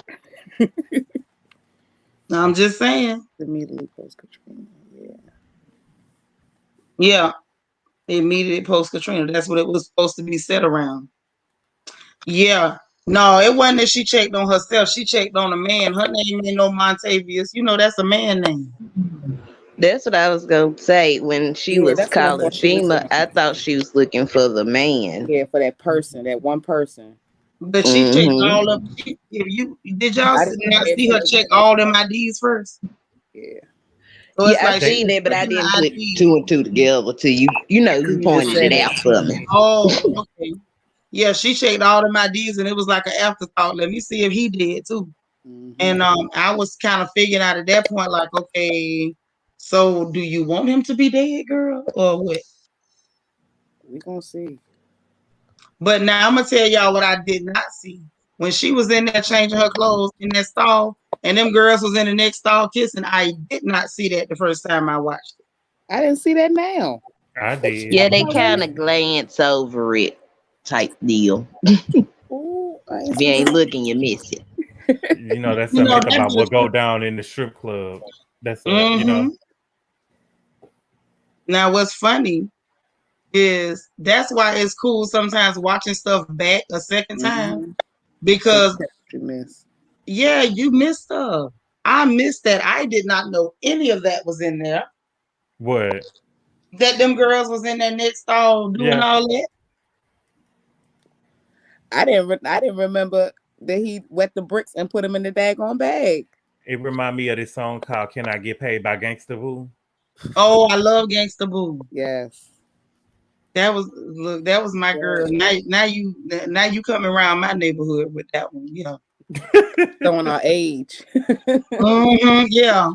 Speaker 1: I'm just saying.
Speaker 5: Immediately post Katrina. Yeah.
Speaker 1: Yeah. Immediately post Katrina. That's what it was supposed to be set around. Yeah. No, it wasn't that she checked on herself. She checked on a man. Her name ain't no Montavious. You know, that's a man name.
Speaker 2: That's what I was gonna say. When she
Speaker 5: Yeah,
Speaker 2: was
Speaker 5: that's what I
Speaker 2: calling
Speaker 5: thought she was
Speaker 2: FEMA,
Speaker 5: saying.
Speaker 2: I thought she was looking for the man.
Speaker 5: Yeah, for that person, that one person.
Speaker 1: But she checked
Speaker 2: Mm-hmm.
Speaker 1: all of if you did y'all
Speaker 5: I didn't
Speaker 1: not
Speaker 5: pay
Speaker 1: see her
Speaker 5: attention
Speaker 1: check
Speaker 5: to that
Speaker 1: all them
Speaker 5: part.
Speaker 1: IDs first?
Speaker 5: Yeah.
Speaker 1: So it's
Speaker 2: Yeah, I
Speaker 1: like she
Speaker 4: They
Speaker 2: seen
Speaker 1: was
Speaker 2: that, but I
Speaker 1: checking
Speaker 2: didn't
Speaker 1: the
Speaker 2: put
Speaker 1: IDs.
Speaker 2: 2 and 2 together till you
Speaker 5: You just
Speaker 2: pointed
Speaker 5: said
Speaker 2: it
Speaker 5: it.
Speaker 2: out for me.
Speaker 1: Oh, okay. Yeah, she checked all them IDs and it was like an afterthought. Let me see if he did too.
Speaker 5: Mm-hmm.
Speaker 1: And I was kind of figuring out at that point, like, okay, so do you want him to be dead, girl, or what?
Speaker 5: We gonna see.
Speaker 1: But now I'm gonna tell y'all what I did not see. When she was in there changing her clothes in that stall, and them girls was in the next stall kissing, I did not see that the first time I watched it.
Speaker 5: I didn't see that now.
Speaker 4: I did.
Speaker 2: Yeah, they
Speaker 5: Oh, wait a
Speaker 2: kind
Speaker 5: minute.
Speaker 2: of glance over it, type deal.
Speaker 5: Ooh, I ain't
Speaker 2: If you
Speaker 5: see
Speaker 2: ain't
Speaker 5: that.
Speaker 2: looking, you miss it.
Speaker 4: You know, that's
Speaker 1: You know,
Speaker 4: something
Speaker 1: that
Speaker 4: about what go
Speaker 1: just
Speaker 4: down in the strip club. That's you
Speaker 1: mm-hmm.
Speaker 4: know.
Speaker 1: Now what's funny is that's why it's cool sometimes watching stuff back a second time
Speaker 5: Mm-hmm. So you
Speaker 1: because
Speaker 5: catch what you miss.
Speaker 1: yeah, you missed stuff. I missed that. I did not know any of that was in there.
Speaker 4: What?
Speaker 1: That them girls was in that next stall doing
Speaker 4: Yeah.
Speaker 1: all that.
Speaker 5: I didn't remember that he wet the bricks and put them in the daggone bag.
Speaker 4: It remind me of this song called "Can I Get Paid" by Gangsta Boo.
Speaker 1: Oh, I love Gangsta Boo.
Speaker 5: Yes.
Speaker 1: That was my girl.
Speaker 5: Yeah.
Speaker 1: Now you coming around my neighborhood with that one. Yeah.
Speaker 5: Showing our age.
Speaker 1: Yeah.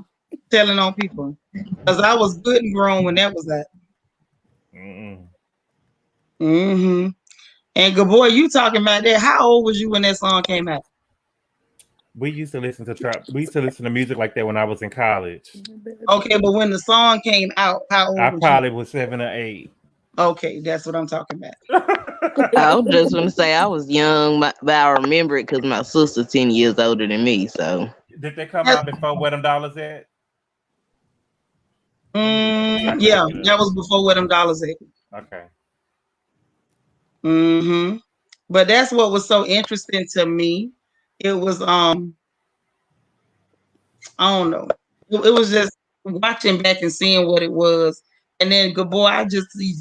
Speaker 1: Telling on people. Because I was good and grown when that was that.
Speaker 4: Mm-mm.
Speaker 1: And good boy, you talking about that. How old was you when that song came out?
Speaker 4: We used to listen to trap. We used to listen to music like that when I was in college.
Speaker 1: Okay, but when the song came out, how
Speaker 4: I
Speaker 1: old was you?
Speaker 4: probably was 7 or 8.
Speaker 1: Okay, that's what I'm talking about.
Speaker 2: I was just gonna say I was young, but I remember it because my sister's 10 years older than me. So
Speaker 4: Did they come
Speaker 1: That's,
Speaker 4: out before Where Them Dollars At? Let me look. I can
Speaker 1: yeah,
Speaker 4: look it
Speaker 1: that
Speaker 4: up.
Speaker 1: was before where them dollars at.
Speaker 4: Okay.
Speaker 1: hmm But that's what was so interesting to me. It was I don't know. It was just watching back and seeing what it was. And then good boy,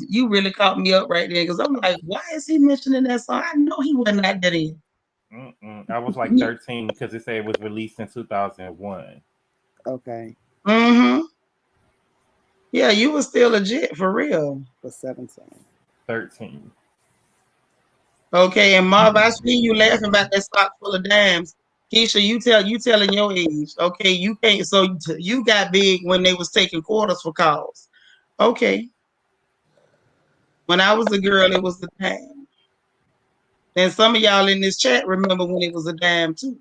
Speaker 1: you really caught me up right there because I'm like, why is he mentioning that song? I know he wasn't like that in.
Speaker 4: I was like 13 because it said it was released in 2001.
Speaker 5: Okay.
Speaker 1: Mm-hmm. Yeah, you were still legit for real.
Speaker 5: For 17.
Speaker 4: 13.
Speaker 1: Okay, and Marv, I see you laughing about that stock full of dimes. Keisha, you telling your age. Okay, you can't. So you got big when they was taking quarters for calls. Okay, when I was a girl, it was a dime. And some of y'all in this chat remember when it was a dime too.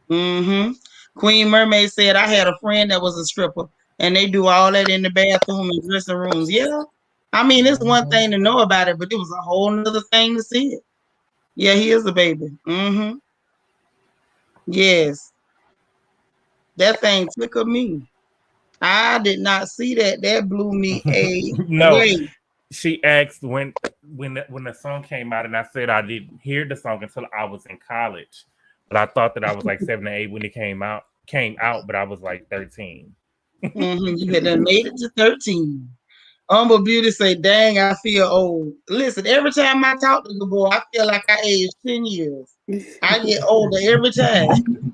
Speaker 1: Mm-hmm. Queen Mermaid said I had a friend that was a stripper, and they do all that in the bathroom and dressing rooms. Yeah, I mean it's one thing to know about it, but it was a whole nother thing to see it. Yeah, he is a baby. Mm-hmm. Yes, that thing tickled me. I did not see that. That blew me
Speaker 4: No,
Speaker 1: away.
Speaker 4: she asked when the song came out, and I said I didn't hear the song until I was in college, but I thought that I was like 7 or 8 when it came out, but I was like 13.
Speaker 1: You had done made it to 13. Humble Beauty say, dang, I feel old. Listen, every time I talk to the boy, I feel like I aged 10 years. I get older every time.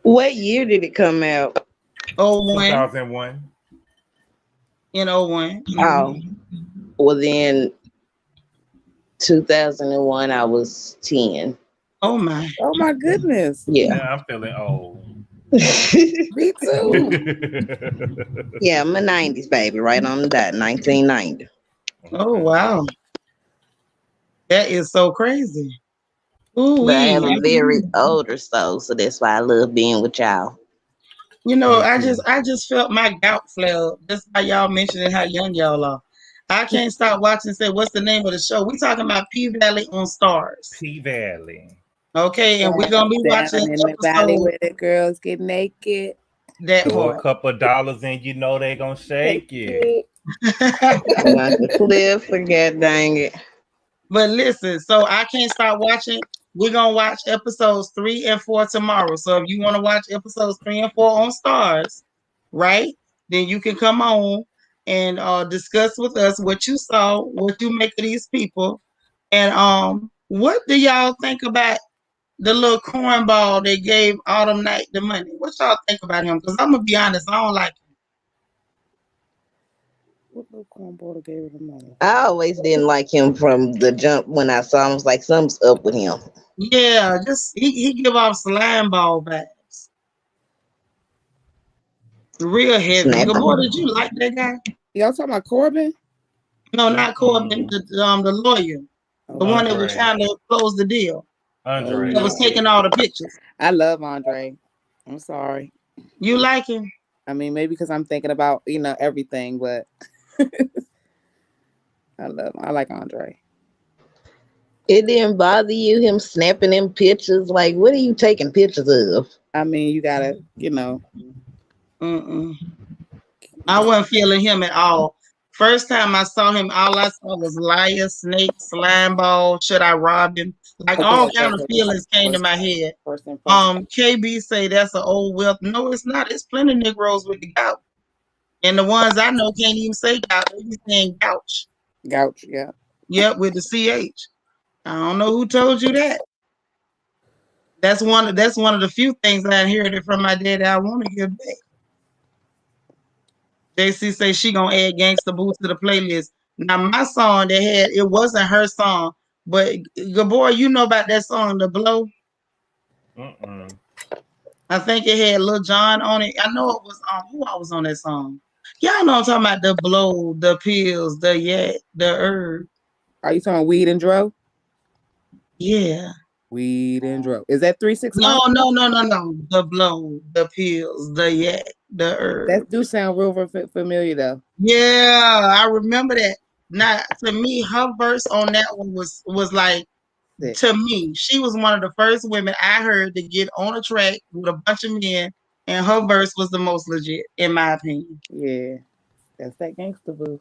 Speaker 2: What year did it come out?
Speaker 1: Oh, one
Speaker 4: 2001.
Speaker 1: in oh 01.
Speaker 2: Oh, well then 2001 I was 10.
Speaker 1: Oh, my.
Speaker 5: Oh my goodness.
Speaker 2: Yeah.
Speaker 4: Now I'm feeling old.
Speaker 5: Me too.
Speaker 2: Yeah, I'm a 90s baby, right on the dot, 1990.
Speaker 1: Oh, wow. That is so crazy. Ooh,
Speaker 2: But I have a
Speaker 1: wee.
Speaker 2: very older soul, so that's why I love being with y'all.
Speaker 1: You know,
Speaker 4: Me
Speaker 1: I
Speaker 4: too.
Speaker 1: just felt my gout flare up just by y'all mentioning how young y'all are. I can't stop watching and say, what's the name of the show? We talking about P Valley on Stars.
Speaker 4: P Valley.
Speaker 1: Okay, and we're gonna be watching
Speaker 5: Down in the valley
Speaker 1: episode
Speaker 5: where the girls get naked.
Speaker 1: that
Speaker 4: Throw a
Speaker 1: part.
Speaker 4: couple of dollars and you know they gonna shake it.
Speaker 2: Like the cliff, forget dang it.
Speaker 1: But listen, so I can't stop watching. We're gonna watch episodes 3 and 4 tomorrow. So if you want to watch episodes 3 and 4 on Stars, right? Then you can come on and discuss with us what you saw, what you make of these people, and what do y'all think about the little cornball that gave Autumn Night the money? What y'all think about him? Because I'm gonna be honest, I don't like him.
Speaker 5: What little cornball gave her the money?
Speaker 2: I always didn't like him from the jump when I saw him. I was like, something's up with him.
Speaker 1: Yeah, just he give off slime ball vibes. Real heavy. Good boy,
Speaker 2: Snapping.
Speaker 1: did you like that guy?
Speaker 5: Y'all talking about Corbin?
Speaker 1: No, not Corbin,
Speaker 4: Mm-mm.
Speaker 1: the lawyer, the
Speaker 5: Oh,
Speaker 1: one that was
Speaker 4: Andre.
Speaker 1: trying to close the deal,
Speaker 5: oh
Speaker 1: that
Speaker 4: Andre.
Speaker 1: was
Speaker 5: yeah.
Speaker 1: taking all the pictures.
Speaker 5: I love Andre. I'm sorry.
Speaker 1: You like him?
Speaker 5: I mean, maybe because I'm thinking about, everything, but I like Andre.
Speaker 2: It didn't bother you him snapping them pictures. Like, what are you taking pictures of?
Speaker 5: I mean, you gotta,
Speaker 1: Mm-mm. I wasn't feeling him at all. First time I saw him, all I saw was liar, snake, slime ball. Should I rob him? Like all
Speaker 5: okay,
Speaker 1: kind of feelings came to my head.
Speaker 5: first impression.
Speaker 1: KB say that's an old wealth. No, it's not. It's plenty of Negroes with the gout. And the ones I know can't even say gout. They be saying gouch.
Speaker 5: Gouch, yeah.
Speaker 1: Yep, with the CH. I don't know who told you that. That's one of the few things I inherited from my dad that I want to give back. JC say she gonna add Gangsta Boo to the playlist. Now my song that had it wasn't her song, but good boy, you know about that song, The Blow.
Speaker 4: Mm-mm.
Speaker 1: I think it had Lil Jon on it. I know it was who I was on that song. Y'all know I'm talking about the blow, the pills, the yak, the herb.
Speaker 5: Are you talking weed and dro?
Speaker 1: Yeah.
Speaker 5: Weed and dro. Is that 3 6 9?
Speaker 1: No. The blow, the pills, the yak, the herb.
Speaker 5: That do sound real familiar though.
Speaker 1: Yeah, I remember that. Now, to me, her verse on that one was like,
Speaker 5: Sick.
Speaker 1: to me, she was one of the first women I heard to get on a track with a bunch of men, and her verse was the most legit, in my opinion.
Speaker 5: Yeah, that's that gangster boo.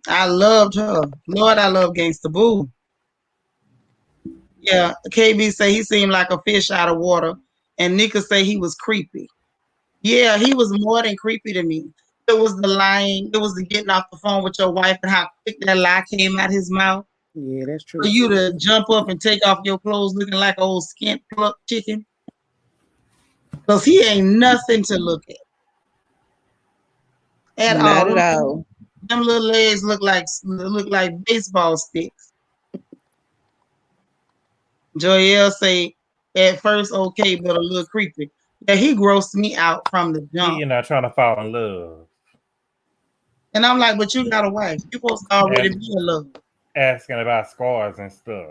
Speaker 1: I loved her. Lord, I love Gangsta Boo. Yeah, KB say he seemed like a fish out of water, and Nika say he was creepy. Yeah, he was more than creepy to me. It was the lying, it was the getting off the phone with your wife and how quick that lie came out his mouth.
Speaker 5: Yeah, that's
Speaker 1: For
Speaker 5: true.
Speaker 1: you to jump up and take off your clothes looking like an old skint plucked chicken. Because he ain't nothing to look at
Speaker 2: Not
Speaker 1: all.
Speaker 2: at all.
Speaker 1: Them little legs look like baseball sticks. Joel say at first okay, but a little creepy. Yeah, he grossed me out from the jump.
Speaker 4: You're not trying to fall in love.
Speaker 1: And I'm like, but you got a wife. You're supposed to already
Speaker 4: Ask,
Speaker 1: be in love.
Speaker 4: asking about scars and stuff.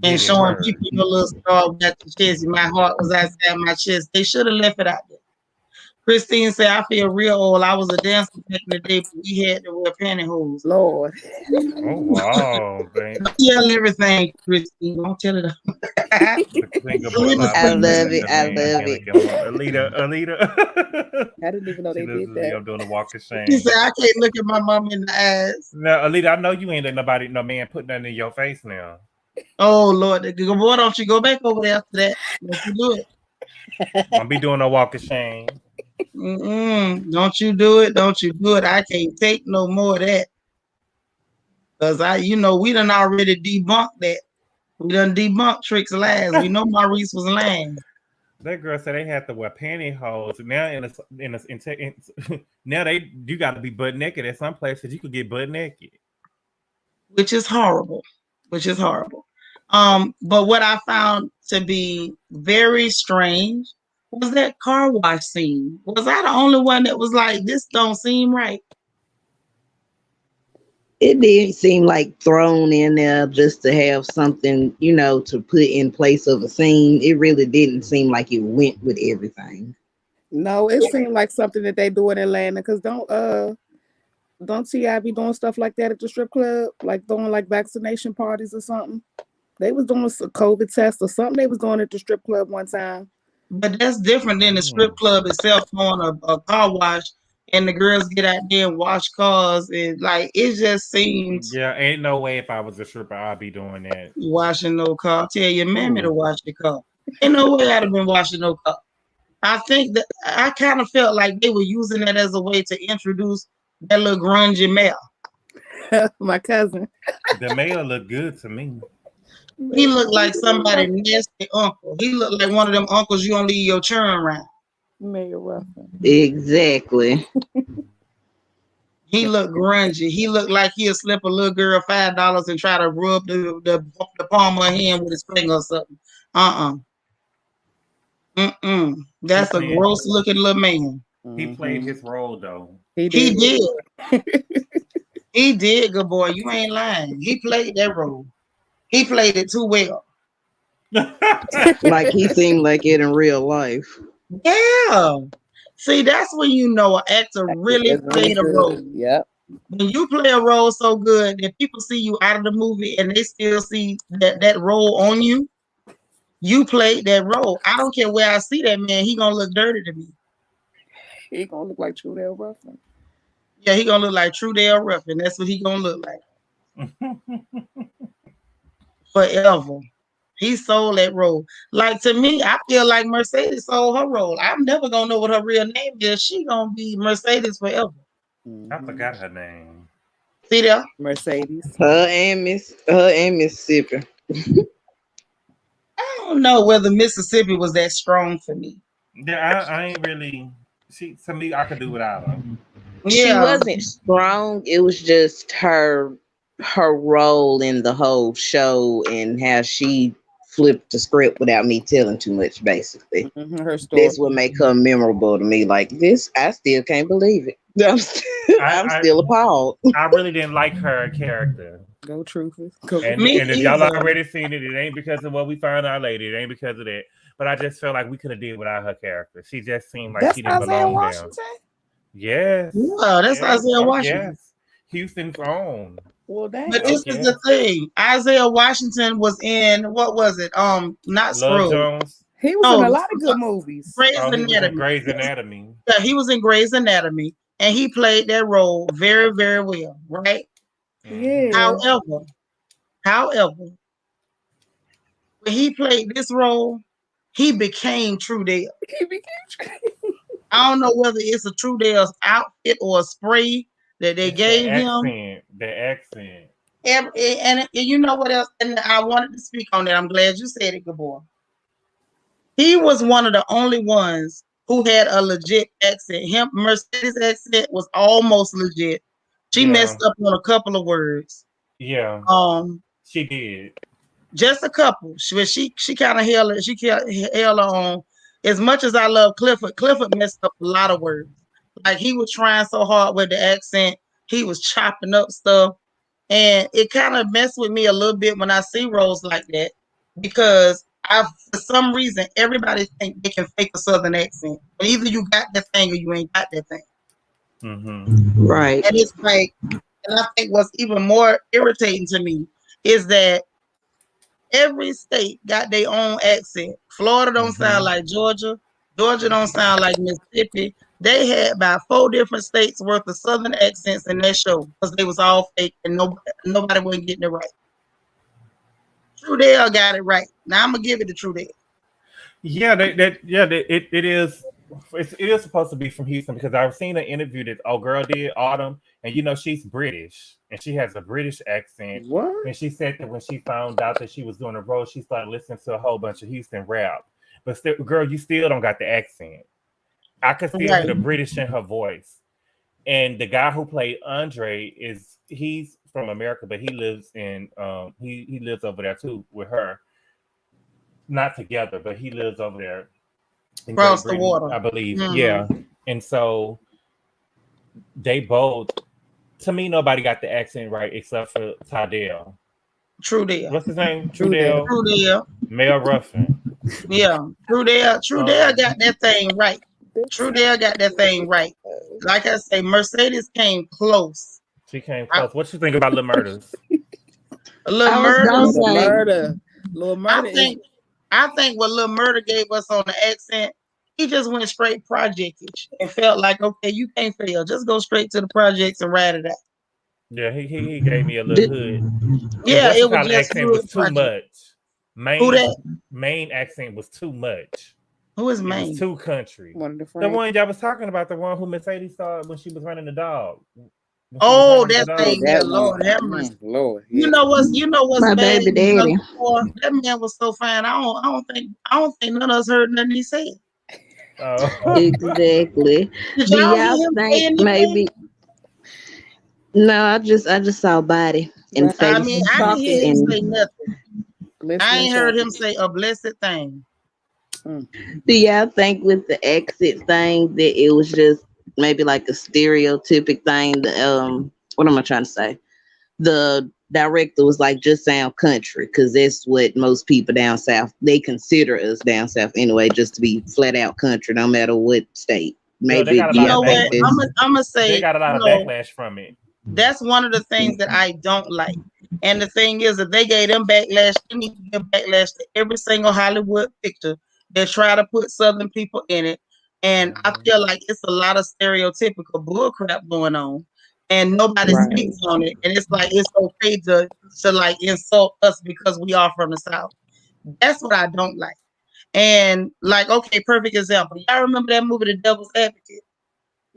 Speaker 1: And
Speaker 4: Get it
Speaker 1: showing
Speaker 4: hurt.
Speaker 1: people your little scar at the chest. My heart was outside my chest. They should have left it out there. Christine said, I feel real old. I was a dancer back in the day, but we had to wear pantyhose.
Speaker 5: Lord.
Speaker 4: Oh wow, babe.
Speaker 1: Don't yell everything, Christine. Don't tell it.
Speaker 4: The finger boy live
Speaker 2: I
Speaker 4: like
Speaker 2: love
Speaker 4: that.
Speaker 2: it.
Speaker 4: The
Speaker 2: I
Speaker 4: man
Speaker 2: love
Speaker 4: can't
Speaker 2: it.
Speaker 4: get on. Alita.
Speaker 5: I didn't even know
Speaker 4: She
Speaker 5: they did
Speaker 4: listens to me.
Speaker 5: that.
Speaker 4: I'm doing a walk of
Speaker 1: She
Speaker 4: shame.
Speaker 1: said, I can't look at my mom in the eyes.
Speaker 4: Now, Alita, I know you ain't let no man put nothing in your face now.
Speaker 1: Oh, Lord. Boy, don't you go back over there after that. Don't you do it.
Speaker 4: Don't be doing no walk of shame.
Speaker 1: Don't you do it. Don't you do it. I can't take no more of that. Because we done already debunked that. We done debunked Trick's lies. We know Maurice was lying.
Speaker 4: That girl said they had to wear pantyhose. Now now you got to be butt naked at some places. You could get butt naked,
Speaker 1: which is horrible. But what I found to be very strange was that car wash scene. Was I the only one that was like, this don't seem right?
Speaker 2: It didn't seem like thrown in there just to have something, to put in place of a scene. It really didn't seem like it went with everything.
Speaker 5: No, it seemed like something that they do in Atlanta. Cause don't T.I. be doing stuff like that at the strip club, like doing like vaccination parties or something? They was doing a COVID test or something. They was doing at the strip club one time.
Speaker 1: But that's different than the strip club itself doing a car wash, and the girls get out there and wash cars. And like it just seems.
Speaker 4: Yeah, ain't no way if I was a stripper I'd be doing that.
Speaker 1: Washing no car. Tell your mammy to wash the car. Ain't no way I'd have been washing no car. I think that I kind of felt like they were using that as a way to introduce that little grungy male.
Speaker 5: My cousin.
Speaker 4: The male looked good to me.
Speaker 1: He looked like somebody nasty uncle. He looked like one of them uncles you don't leave your churn around.
Speaker 5: Mayor Ruffin.
Speaker 2: Exactly.
Speaker 1: He looked grungy. He looked like he'll slip a little girl $5 and try to rub the palm of her hand with his finger or something. That's a gross looking little man.
Speaker 4: He played his role though.
Speaker 1: He did. He did, good boy. You ain't lying. He played that role. He played it too well.
Speaker 2: Like he seemed like it in real life.
Speaker 1: Yeah. See, that's when you know an actor really played a role.
Speaker 5: Yep.
Speaker 1: When you play a role so good that people see you out of the movie and they still see that role on you, you played that role. I don't care where I see that man, he gonna look dirty to me.
Speaker 5: He gonna look like Trudell Ruffin.
Speaker 1: Yeah, he gonna look like Trudell Ruffin. That's what he gonna look like. Forever. He sold that role. Like to me, I feel like Mercedes sold her role. I'm never gonna know what her real name is. She gonna be Mercedes forever.
Speaker 4: I forgot her name.
Speaker 1: See there?
Speaker 5: Mercedes.
Speaker 2: Her and Mississippi.
Speaker 1: I don't know whether Mississippi was that strong for me.
Speaker 4: Yeah, I ain't really. To me, I could do without her.
Speaker 1: Yeah.
Speaker 2: She wasn't strong. It was just her role in the whole show and how she flipped the script without me telling too much, basically.
Speaker 5: Her story.
Speaker 2: That's what make her memorable to me. Like this, I still can't believe it. I'm still appalled.
Speaker 4: I really didn't like her character.
Speaker 5: Go Truthers.
Speaker 4: And if y'all already seen it, it ain't because of what we found out later. It ain't because of that. But I just felt like we could have did without her character. She just seemed like she didn't belong there. Yes.
Speaker 1: Yeah, that's Isaiah Washington.
Speaker 4: Yes. Houston's own.
Speaker 5: Well,
Speaker 1: but this is the thing. Isaiah Washington was in, what was it? Not Scrooge.
Speaker 4: Jones.
Speaker 5: He was in a lot of good movies.
Speaker 1: Grey's Anatomy.
Speaker 4: Grey's Anatomy.
Speaker 1: Yeah, he was in Grey's Anatomy, and he played that role very, very well, right?
Speaker 5: Yeah.
Speaker 1: However, when he played this role, he became Trudell. I don't know whether it's a Trudell's outfit or a spray that they gave him.
Speaker 4: The accent.
Speaker 1: And you know what else? And I wanted to speak on that. I'm glad you said it, good boy. He was one of the only ones who had a legit accent. Mercedes' accent was almost legit. She messed up on a couple of words.
Speaker 4: Yeah. She did.
Speaker 1: Just a couple. She kind of held it. She held on. As much as I love Clifford messed up a lot of words. Like he was trying so hard with the accent. He was chopping up stuff. And it kind of messed with me a little bit when I see roles like that. Because for some reason, everybody think they can fake a Southern accent. But either you got that thing or you ain't got that thing.
Speaker 4: Mm-hmm.
Speaker 2: Right.
Speaker 1: And it's like, and I think what's even more irritating to me is that every state got their own accent. Florida don't sound like Georgia. Georgia don't sound like Mississippi. They had about 4 different states worth of Southern accents in that show because they was all fake and nobody wasn't getting it right. Trudell got it right. Now I'm gonna give it to Trudell.
Speaker 4: Yeah, it is. it is supposed to be from Houston because I've seen an interview that girl did Autumn, and she's British and she has a British accent.
Speaker 5: What?
Speaker 4: And she said that when she found out that she was doing a road, she started listening to a whole bunch of Houston rap. But still, girl, you still don't got the accent. I could still hear
Speaker 1: Right.
Speaker 4: the British in her voice. And the guy who played Andre he's from America, but he lives in he lives over there too with her. Not together, but he lives over there in Great
Speaker 1: Across the
Speaker 4: Britain,
Speaker 1: water.
Speaker 4: I believe.
Speaker 1: Hmm.
Speaker 4: Yeah. And so they both, to me, nobody got the accent right except for Tydell.
Speaker 1: True deal.
Speaker 4: What's his name?
Speaker 5: True that.
Speaker 4: Trudell?
Speaker 1: True deal.
Speaker 4: Mel Ruffin.
Speaker 1: Yeah. True deal. True deal
Speaker 4: Um,
Speaker 1: got that thing right. True deal got that thing right. Like I say, Mercedes came close.
Speaker 4: she came
Speaker 1: I,
Speaker 4: close. What you think about Little Murders?
Speaker 1: Little
Speaker 2: I was gonna
Speaker 1: Murders.
Speaker 5: Little
Speaker 2: say,
Speaker 5: murder. Little
Speaker 1: I
Speaker 5: murder is
Speaker 1: think I think what Lil Murder gave us on the accent, he just went straight projectish and felt like, okay, you can't fail. Just go straight to the projects and ride it out.
Speaker 4: Yeah, he gave me a little
Speaker 2: did,
Speaker 4: hood. And
Speaker 1: Yeah,
Speaker 4: what's the
Speaker 1: it was
Speaker 4: called
Speaker 1: just
Speaker 4: accent was
Speaker 1: fluid
Speaker 4: too
Speaker 1: project.
Speaker 4: much.
Speaker 1: Who
Speaker 4: Main
Speaker 1: that?
Speaker 4: main accent was too much.
Speaker 1: Who is
Speaker 4: It was
Speaker 1: Maine?
Speaker 4: too country.
Speaker 5: one of the
Speaker 4: The
Speaker 5: friends.
Speaker 4: one y'all was talking about, the one who Mercedes saw when she was running the dog. When she was
Speaker 1: Oh,
Speaker 4: running the
Speaker 1: that
Speaker 5: Oh,
Speaker 4: dog.
Speaker 1: thing there,
Speaker 5: that one.
Speaker 1: Lord have mercy.
Speaker 5: Lord,
Speaker 1: You
Speaker 5: yeah.
Speaker 1: know what's
Speaker 2: my
Speaker 1: bad?
Speaker 2: baby daddy.
Speaker 1: Boy, that man was so fine. I don't think none of us heard nothing he said.
Speaker 4: Oh.
Speaker 2: Exactly.
Speaker 1: Did
Speaker 2: Do
Speaker 1: y'all hear
Speaker 2: y'all
Speaker 1: him say
Speaker 2: think
Speaker 1: anything?
Speaker 2: maybe? No, I just saw body and
Speaker 5: Right.
Speaker 1: I
Speaker 2: face
Speaker 1: mean, I didn't
Speaker 5: Talking,
Speaker 1: hear him say
Speaker 2: and
Speaker 1: nothing. I
Speaker 5: listening,
Speaker 1: ain't heard him
Speaker 5: talking.
Speaker 1: say a blessed thing.
Speaker 5: Mm.
Speaker 2: do y'all think with the exit thing that it was just maybe like a stereotypic thing? What am I trying to say? The director was like, just sound country because that's what most people down south they consider us down south anyway, just to be flat out country, no matter what state.
Speaker 4: Girl, they
Speaker 2: Maybe
Speaker 4: got a
Speaker 1: You
Speaker 4: lot
Speaker 2: y'all
Speaker 4: of
Speaker 1: know
Speaker 2: think
Speaker 1: what?
Speaker 2: this.
Speaker 1: I'm gonna
Speaker 4: they
Speaker 1: say,
Speaker 4: got a lot of backlash from it.
Speaker 1: that's one of the things that I don't like. And the thing is, if they gave them backlash, they need to give backlash to every single Hollywood picture that try to put Southern people in it. And I
Speaker 4: Mhm.
Speaker 1: feel like it's a lot of stereotypical bullcrap going on, and nobody
Speaker 5: Right.
Speaker 1: speaks on it. And it's like it's okay to like insult us because we are from the South. That's what I don't like. And like, okay, perfect example. Y'all remember that movie, The Devil's Advocate?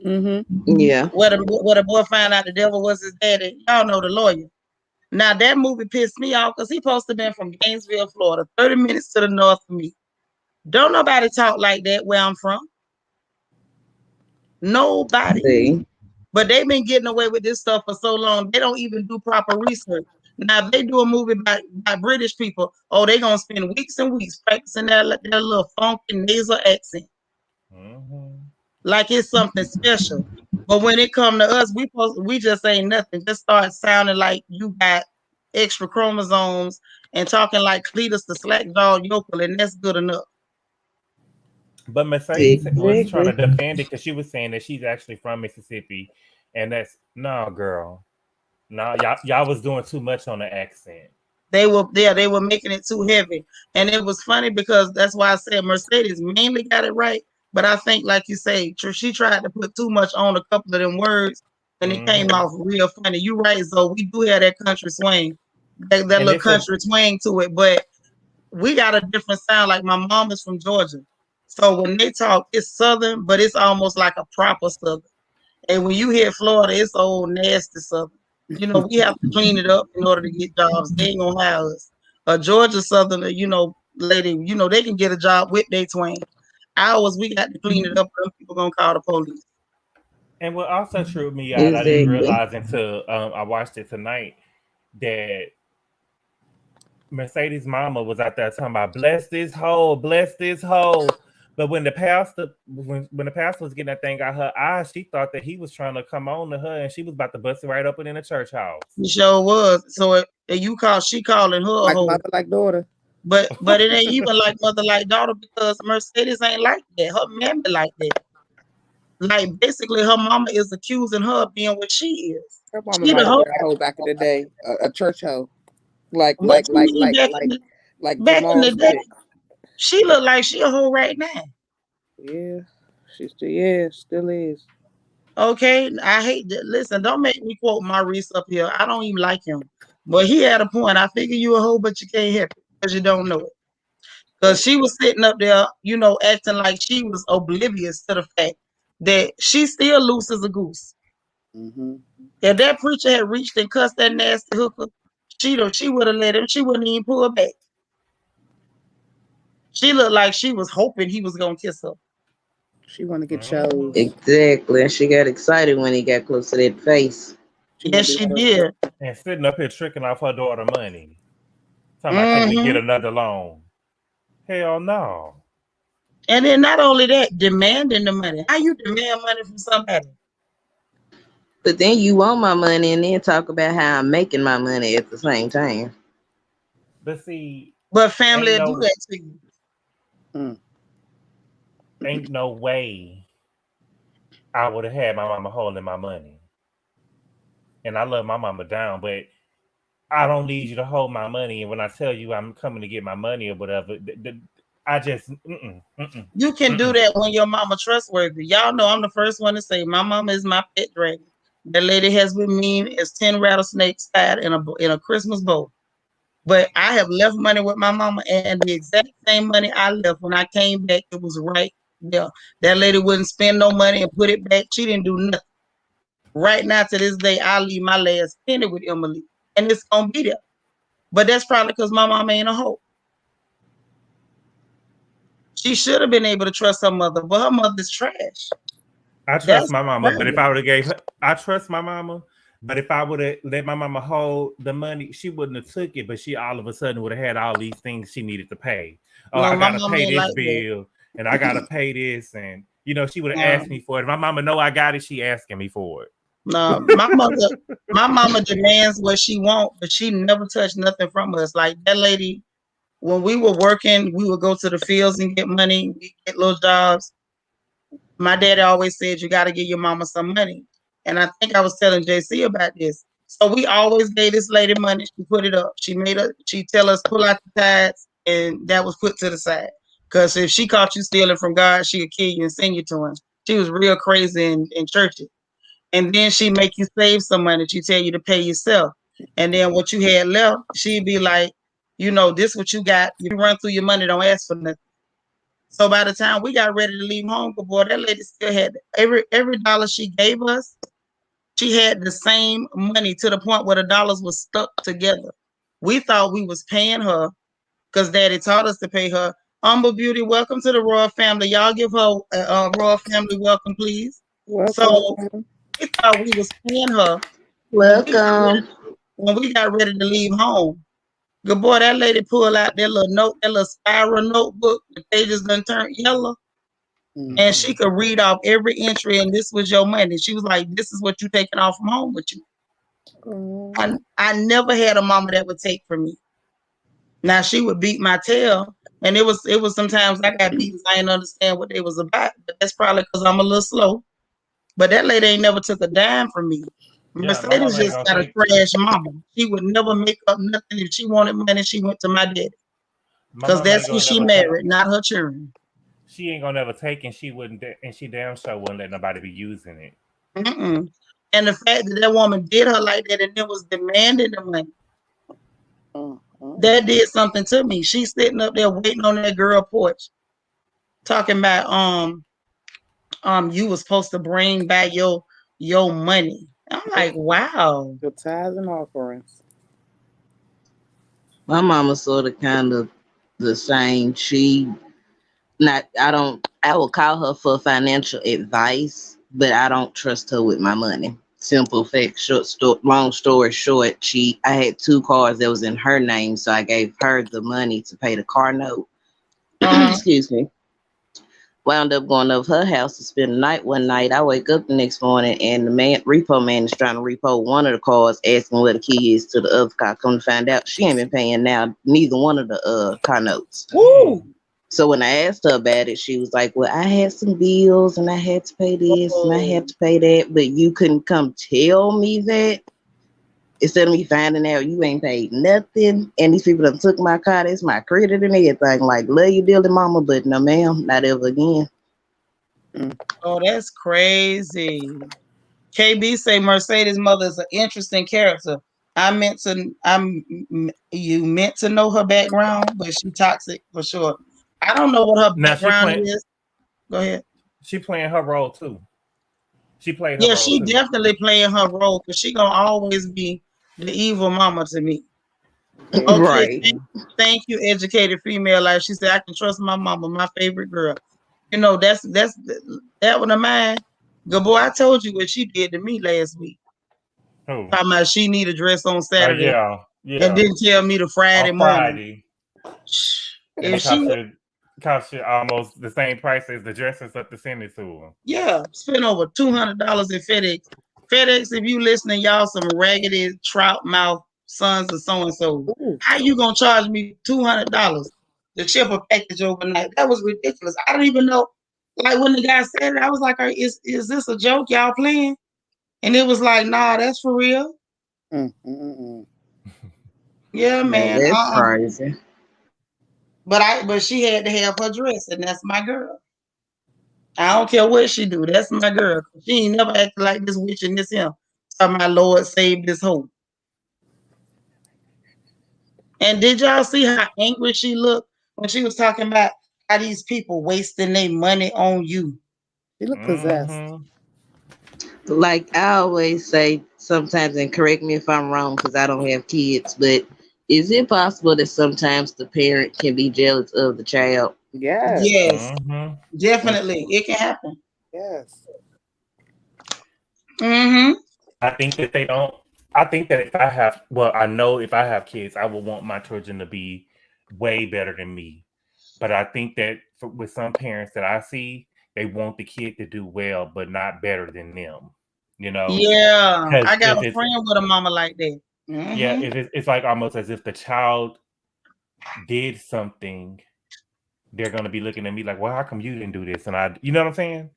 Speaker 5: Mm-hmm.
Speaker 2: Yeah.
Speaker 1: Where the boy found out the devil was his daddy. Y'all know the lawyer. Now that movie pissed me off because he supposed to have been from Gainesville, Florida, 30 minutes to the north of me. Don't nobody talk like that where I'm from. Nobody.
Speaker 2: See.
Speaker 1: But they've been getting away with this stuff for so long. They don't even do proper research. Now, if they do a movie by British people, oh, they're gonna spend weeks and weeks practicing that little funky nasal accent.
Speaker 4: Mhm.
Speaker 1: Like it's something special. But when it come to us, we just ain't nothing. Just start sounding like you got extra chromosomes and talking like Cletus the slack jawed yokel, and that's good enough.
Speaker 4: But Mercedes was trying to
Speaker 2: Exactly.
Speaker 4: defend it because she was saying that she's actually from Mississippi, and that's no, girl. No, y'all was doing too much on the accent.
Speaker 1: They were making it too heavy. And it was funny because that's why I said Mercedes mainly got it right. But I think, like you say, she tried to put too much on a couple of them words and it came
Speaker 4: Hmm.
Speaker 1: off real funny. You right, so we do have that country swing, that
Speaker 4: And
Speaker 1: little
Speaker 4: it's a
Speaker 1: country twang to it, but we got a different sound. Like my mom is from Georgia. So when they talk, it's southern, but it's almost like a proper southern. And when you hear Florida, it's old nasty Southern. You know, we have to clean it up in order to get jobs. They ain't gonna hire us. A Georgia Southerner, lady, they can get a job with their twang. Ours, we got to clean it up, or people gonna call the police.
Speaker 4: and what also threw me out, I didn't
Speaker 2: Exactly.
Speaker 4: realize until I watched it tonight that Mercedes' mama was out there talking about bless this hoe. But when the pastor was getting that thing out her eye, she thought that he was trying to come on to her, and she was about to bust it right open in the church house.
Speaker 1: She sure was. So she calling her a
Speaker 5: Like
Speaker 1: hoe.
Speaker 5: mother, like daughter.
Speaker 1: But it ain't even like mother like daughter because Mercedes ain't like that. Her mammy like that. Like basically her mama is accusing her of being what she is.
Speaker 5: Her mama
Speaker 1: She
Speaker 5: might
Speaker 1: the
Speaker 5: have
Speaker 1: hoe.
Speaker 5: been a hoe back in the day, a church hoe, like
Speaker 1: What
Speaker 5: like
Speaker 1: you
Speaker 5: like
Speaker 1: mean
Speaker 5: like like like
Speaker 1: back in the
Speaker 5: Jamal's
Speaker 1: day?
Speaker 5: chick.
Speaker 1: She look like she a hoe right now.
Speaker 5: Yeah, she still yeah, still is.
Speaker 1: Okay, I hate that. Listen, don't make me quote Maurice up here. I don't even like him, but he had a point. I figure you a hoe, but you can't help it because you don't know it. Because she was sitting up there, acting like she was oblivious to the fact that she still loose as a goose.
Speaker 5: Mm-hmm.
Speaker 1: If that preacher had reached and cussed that nasty hooker, she would have let him. She wouldn't even pull back. She looked like she was hoping he was gonna kiss her.
Speaker 5: She want to get
Speaker 4: Mhm.
Speaker 5: chose.
Speaker 2: Exactly. And she got excited when he got close to that face.
Speaker 5: She
Speaker 1: Yes,
Speaker 5: want to be
Speaker 1: she
Speaker 5: first.
Speaker 1: did.
Speaker 4: And sitting up here tricking off her daughter money. Talking about, can we get
Speaker 1: Hmm.
Speaker 4: another loan? Hell no.
Speaker 1: And then not only that, demanding the money. How you demand money from somebody?
Speaker 2: But then you want my money and then talk about how I'm making my money at the same time.
Speaker 4: But see,
Speaker 1: But family
Speaker 4: ain't
Speaker 1: will do
Speaker 4: no
Speaker 1: that to you.
Speaker 5: Mm.
Speaker 4: ain't no way I would have had my mama holding my money. And I love my mama down, but I don't need you to hold my money. And when I tell you I'm coming to get my money or whatever, I just
Speaker 1: You can do
Speaker 4: mm-mm.
Speaker 1: that when your mama trustworthy. Y'all know I'm the first one to say my mama is my pet dragon. That lady has been mean as 10 rattlesnakes tied in a Christmas bowl. But I have left money with my mama, and the exact same money I left when I came back, it was right there. That lady wouldn't spend no money and put it back. She didn't do nothing. Right now, to this day, I leave my last penny with Emily, and it's gonna be there. But that's probably because my mama ain't a hoe. She should have been able to trust her mother, but her mother's trash.
Speaker 4: I trust
Speaker 1: That's
Speaker 4: my
Speaker 1: the
Speaker 4: mama, but if
Speaker 1: problem.
Speaker 4: I would have gave her, I trust my mama. But if I would have let my mama hold the money, she wouldn't have took it. But she all of a sudden would have had all these things she needed to pay. Oh,
Speaker 1: No,
Speaker 4: I
Speaker 1: my
Speaker 4: gotta
Speaker 1: mama
Speaker 4: pay
Speaker 1: ain't
Speaker 4: this
Speaker 1: like that.
Speaker 4: bill, and I gotta pay this, and she would have asked me
Speaker 1: Um,
Speaker 4: for it. If my mama know I got it, she asking me for it.
Speaker 1: no, my mama demands what she want, but she never touched nothing from us. Like that lady, when we were working, we would go to the fields and get money. We get little jobs. My daddy always said you got to give your mama some money, and I think I was telling JC about this. So we always gave this lady money. She put it up. She tell us pull out the tithes, and that was put to the side. Because if she caught you stealing from God, she would kill you and send you to him. She was real crazy in churches. And then she make you save some money. She tell you to pay yourself. And then what you had left, she'd be like, this what you got. You run through your money, don't ask for nothing. So by the time we got ready to leave home, but boy, that lady still had every dollar she gave us. She had the same money to the point where the dollars was stuck together. We thought we was paying her because Daddy taught us to pay her. Humble Beauty, welcome to the royal family. Y'all give her a royal family welcome, please. So
Speaker 5: Welcome.
Speaker 1: we thought we was paying her when we got ready,
Speaker 2: Welcome.
Speaker 1: when we got ready to leave home. Good boy, that lady pulled out that little note, that little spiral notebook. The pages done turned yellow, and
Speaker 5: Mm-hmm.
Speaker 1: she could read off every entry. And this was your money. She was like, "This is what you taking off from home with you."
Speaker 5: Oh,
Speaker 1: I never had a mama that would take from me. Now she would beat my tail, and it was sometimes I got beat. I didn't understand what they was about, but that's probably because I'm a little slow. But that lady ain't never took a dime from me.
Speaker 4: Yeah, my
Speaker 1: Mercedes
Speaker 4: mama ain't
Speaker 1: just
Speaker 4: gonna
Speaker 1: got a
Speaker 4: take.
Speaker 1: trash mama. She would never make up nothing. If she wanted money, she went to my daddy.
Speaker 4: My
Speaker 1: Because
Speaker 4: mama ain't
Speaker 1: that's who
Speaker 4: gonna
Speaker 1: she
Speaker 4: never take.
Speaker 1: married, not her children.
Speaker 4: She ain't gonna never take, and she wouldn't, and she damn sure wouldn't let nobody be using it.
Speaker 1: Mm-mm. And the fact that that woman did her like that and then was demanding the money,
Speaker 5: oh.
Speaker 1: that did something to me. She's sitting up there waiting on that girl porch, talking about you was supposed to bring back your money. I'm like, wow.
Speaker 5: Your tithes and offerings.
Speaker 2: My mama sort of kind of the same. She not I will call her for financial advice, but I don't trust her with my money. Simple fact, long story short, I had two cars that was in her name, so I gave her the money to pay the car note.
Speaker 1: Uh-huh.
Speaker 2: Excuse me. Wound up going over her house to spend the night one night. I wake up the next morning and the repo man is trying to repo one of the cars, asking where the key is to the other car. Come to find out she ain't been paying now neither one of the car notes.
Speaker 1: Woo!
Speaker 4: Dang.
Speaker 2: So when I asked her about it, she was like, well, I had some bills and I had to pay this and I
Speaker 1: Oh,
Speaker 2: had to pay that, but you couldn't come tell me that. Instead of me finding out you ain't paid nothing and these people that took my car, that's my credit and everything. Like, love you dearly, mama, but no ma'am, not ever again.
Speaker 5: Mm.
Speaker 1: oh, that's crazy. KB say Mercedes' mother is an interesting character. You meant to know her background, but she toxic for sure. I don't know what her
Speaker 4: Now
Speaker 1: background is. Go ahead.
Speaker 4: she playing her role too. She played her
Speaker 1: Yeah,
Speaker 4: role
Speaker 1: she
Speaker 4: too.
Speaker 1: definitely playing her role because she gonna always be the evil mama to me.
Speaker 5: Yeah.
Speaker 1: Okay,
Speaker 2: Right.
Speaker 1: thank you, educated female life. She said I can trust my mama, my favorite girl. You know, that's that one of mine. Good boy, I told you what she did to me last week.
Speaker 4: Who?
Speaker 1: Talking about she need a dress on
Speaker 4: Oh
Speaker 1: Saturday
Speaker 4: yeah,
Speaker 1: and
Speaker 4: yeah.
Speaker 1: didn't tell me the Friday
Speaker 4: On
Speaker 1: morning.
Speaker 4: Friday, and
Speaker 1: If
Speaker 4: it
Speaker 1: she would,
Speaker 4: cost you almost the same price as the dresses up to send it to her.
Speaker 1: yeah, spend over $200 in FedEx. FedEx, if you listening, y'all some raggedy trout mouth sons of so and so.
Speaker 5: Ooh.
Speaker 1: How you gonna charge me $200 to ship a package overnight? That was ridiculous. I don't even know. Like when the guy said it, I was like, is this a joke y'all playing? And it was like, nah, that's for real.
Speaker 5: Mm, mm, mm.
Speaker 1: Yeah,
Speaker 2: Yeah,
Speaker 1: man.
Speaker 2: that's crazy.
Speaker 1: But she had to have her dress, and that's my girl. I don't care what she do. That's my girl. She ain't never acted like this witch and this him. So my Lord saved this hoe. And did y'all see how angry she looked when she was talking about how these people wasting their money on you?
Speaker 5: She look possessed.
Speaker 4: Mm-hmm.
Speaker 2: Like I always say sometimes, and correct me if I'm wrong because I don't have kids, but is it possible that sometimes the parent can be jealous of the child?
Speaker 5: Yes.
Speaker 1: Yes,
Speaker 4: Mm-hmm.
Speaker 1: definitely. It can happen.
Speaker 5: Yes.
Speaker 1: Mm-hmm.
Speaker 4: I think that they don't. I think that if I have, well, I know if I have kids, I would want my children to be way better than me. But I think that with some parents that I see, they want the kid to do well, but not better than them. You know,
Speaker 1: Yeah.
Speaker 4: because
Speaker 1: I got
Speaker 4: if
Speaker 1: a
Speaker 4: it's
Speaker 1: friend with a mama like that.
Speaker 4: yeah,
Speaker 1: Mm-hmm.
Speaker 4: if it's like almost as if the child did something, they're gonna be looking at me like, well, how come you didn't do this? And you know what I'm saying?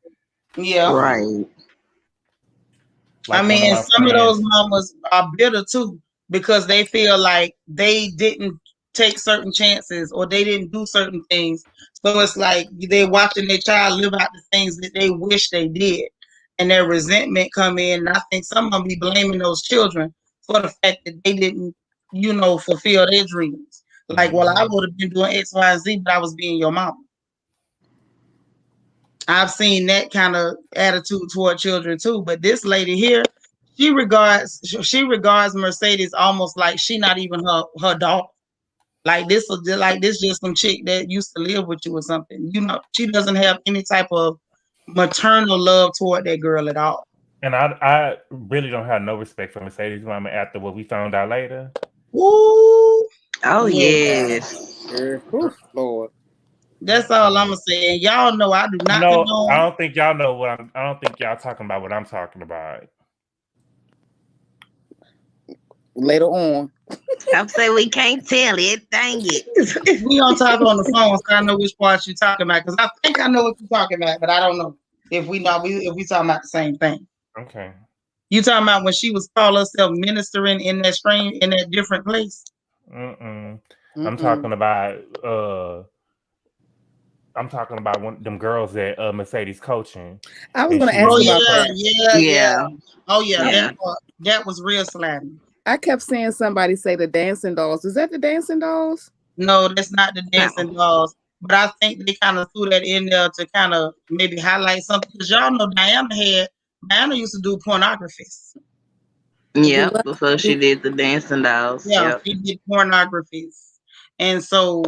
Speaker 1: Yeah.
Speaker 2: Right.
Speaker 1: I
Speaker 4: Like one of
Speaker 1: mean,
Speaker 4: my
Speaker 1: some of those
Speaker 4: friends.
Speaker 1: mamas are bitter too because they feel like they didn't take certain chances or they didn't do certain things. So it's like they're watching their child live out the things that they wish they did, and their resentment come in. And I think some of them be blaming those children for the fact that they didn't, fulfill their dreams. Like, well, I
Speaker 4: Mm-hmm.
Speaker 1: would have been doing X, Y, and Z, but I was being your mama. I've seen that kind of attitude toward children too. But this lady here, she regards Mercedes almost like she not even her daughter. Like this just some chick that used to live with you or something. She doesn't have any type of maternal love toward that girl at all.
Speaker 4: And I really don't have no respect for Mercedes Mama after what we found out later.
Speaker 1: Ooh,
Speaker 2: Oh
Speaker 1: yes.
Speaker 2: yes.
Speaker 5: Yeah. Oof, Lord.
Speaker 1: That's all I'm gonna say. And y'all know I do not
Speaker 4: No, I
Speaker 1: condone.
Speaker 4: don't think y'all know what I don't think y'all talking about what I'm talking about.
Speaker 5: Later on.
Speaker 2: I'm saying we can't tell it. Dang it.
Speaker 1: We don't talk on the phone, so I know which part you're talking about. Because I think I know what you're talking about, but I don't know if we talking about the same thing.
Speaker 4: Okay.
Speaker 1: You talking about when she was called herself ministering in that different place?
Speaker 4: Mm-mm. I'm
Speaker 5: Mm-mm.
Speaker 4: talking about one them girls that Mercedes coaching,
Speaker 5: I was
Speaker 4: and
Speaker 5: gonna
Speaker 4: she was
Speaker 5: ask
Speaker 1: Oh
Speaker 5: about
Speaker 1: yeah,
Speaker 5: that.
Speaker 1: yeah, yeah.
Speaker 2: Yeah.
Speaker 1: Oh yeah,
Speaker 5: I,
Speaker 2: Yeah.
Speaker 1: that was real slapping.
Speaker 5: I kept seeing somebody say the dancing dolls. Is that the dancing dolls?
Speaker 1: No, that's not the
Speaker 2: No.
Speaker 1: dancing dolls. But I think they kind of threw that in there to kind of maybe highlight something because y'all know Diana used to do pornography.
Speaker 5: Do
Speaker 2: Yep.
Speaker 5: what?
Speaker 2: Before she
Speaker 5: Do
Speaker 2: did the dancing dolls.
Speaker 1: Yeah,
Speaker 2: Yep.
Speaker 1: she did pornography. And so,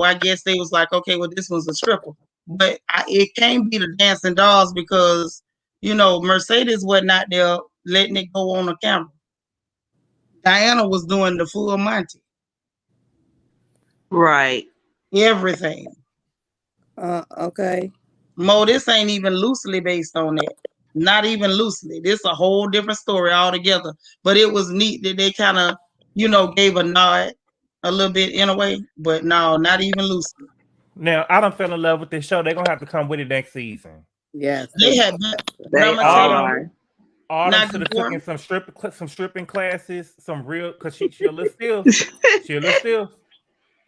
Speaker 1: I guess they was like, okay, well, this was a stripper. But it can't be the dancing dolls because, Mercedes wasn't out there letting it go on the camera. Diana was doing the full Monty,
Speaker 2: Right.
Speaker 1: everything.
Speaker 5: okay.
Speaker 1: Mo, this ain't even loosely based on that. Not even loosely. This a whole different story altogether. But it was neat that they kind of, gave a nod a little bit in a way. But no, not even loosely.
Speaker 4: now I don't fell in love with this show. They're gonna have to come with it next season.
Speaker 5: Yes,
Speaker 1: They
Speaker 5: they
Speaker 1: had, but I'm
Speaker 2: They
Speaker 1: gonna tell you,
Speaker 2: are.
Speaker 4: Autumn
Speaker 1: not
Speaker 4: should have
Speaker 1: before.
Speaker 4: taken some stripping classes, some real because she'll look still. She'll look still.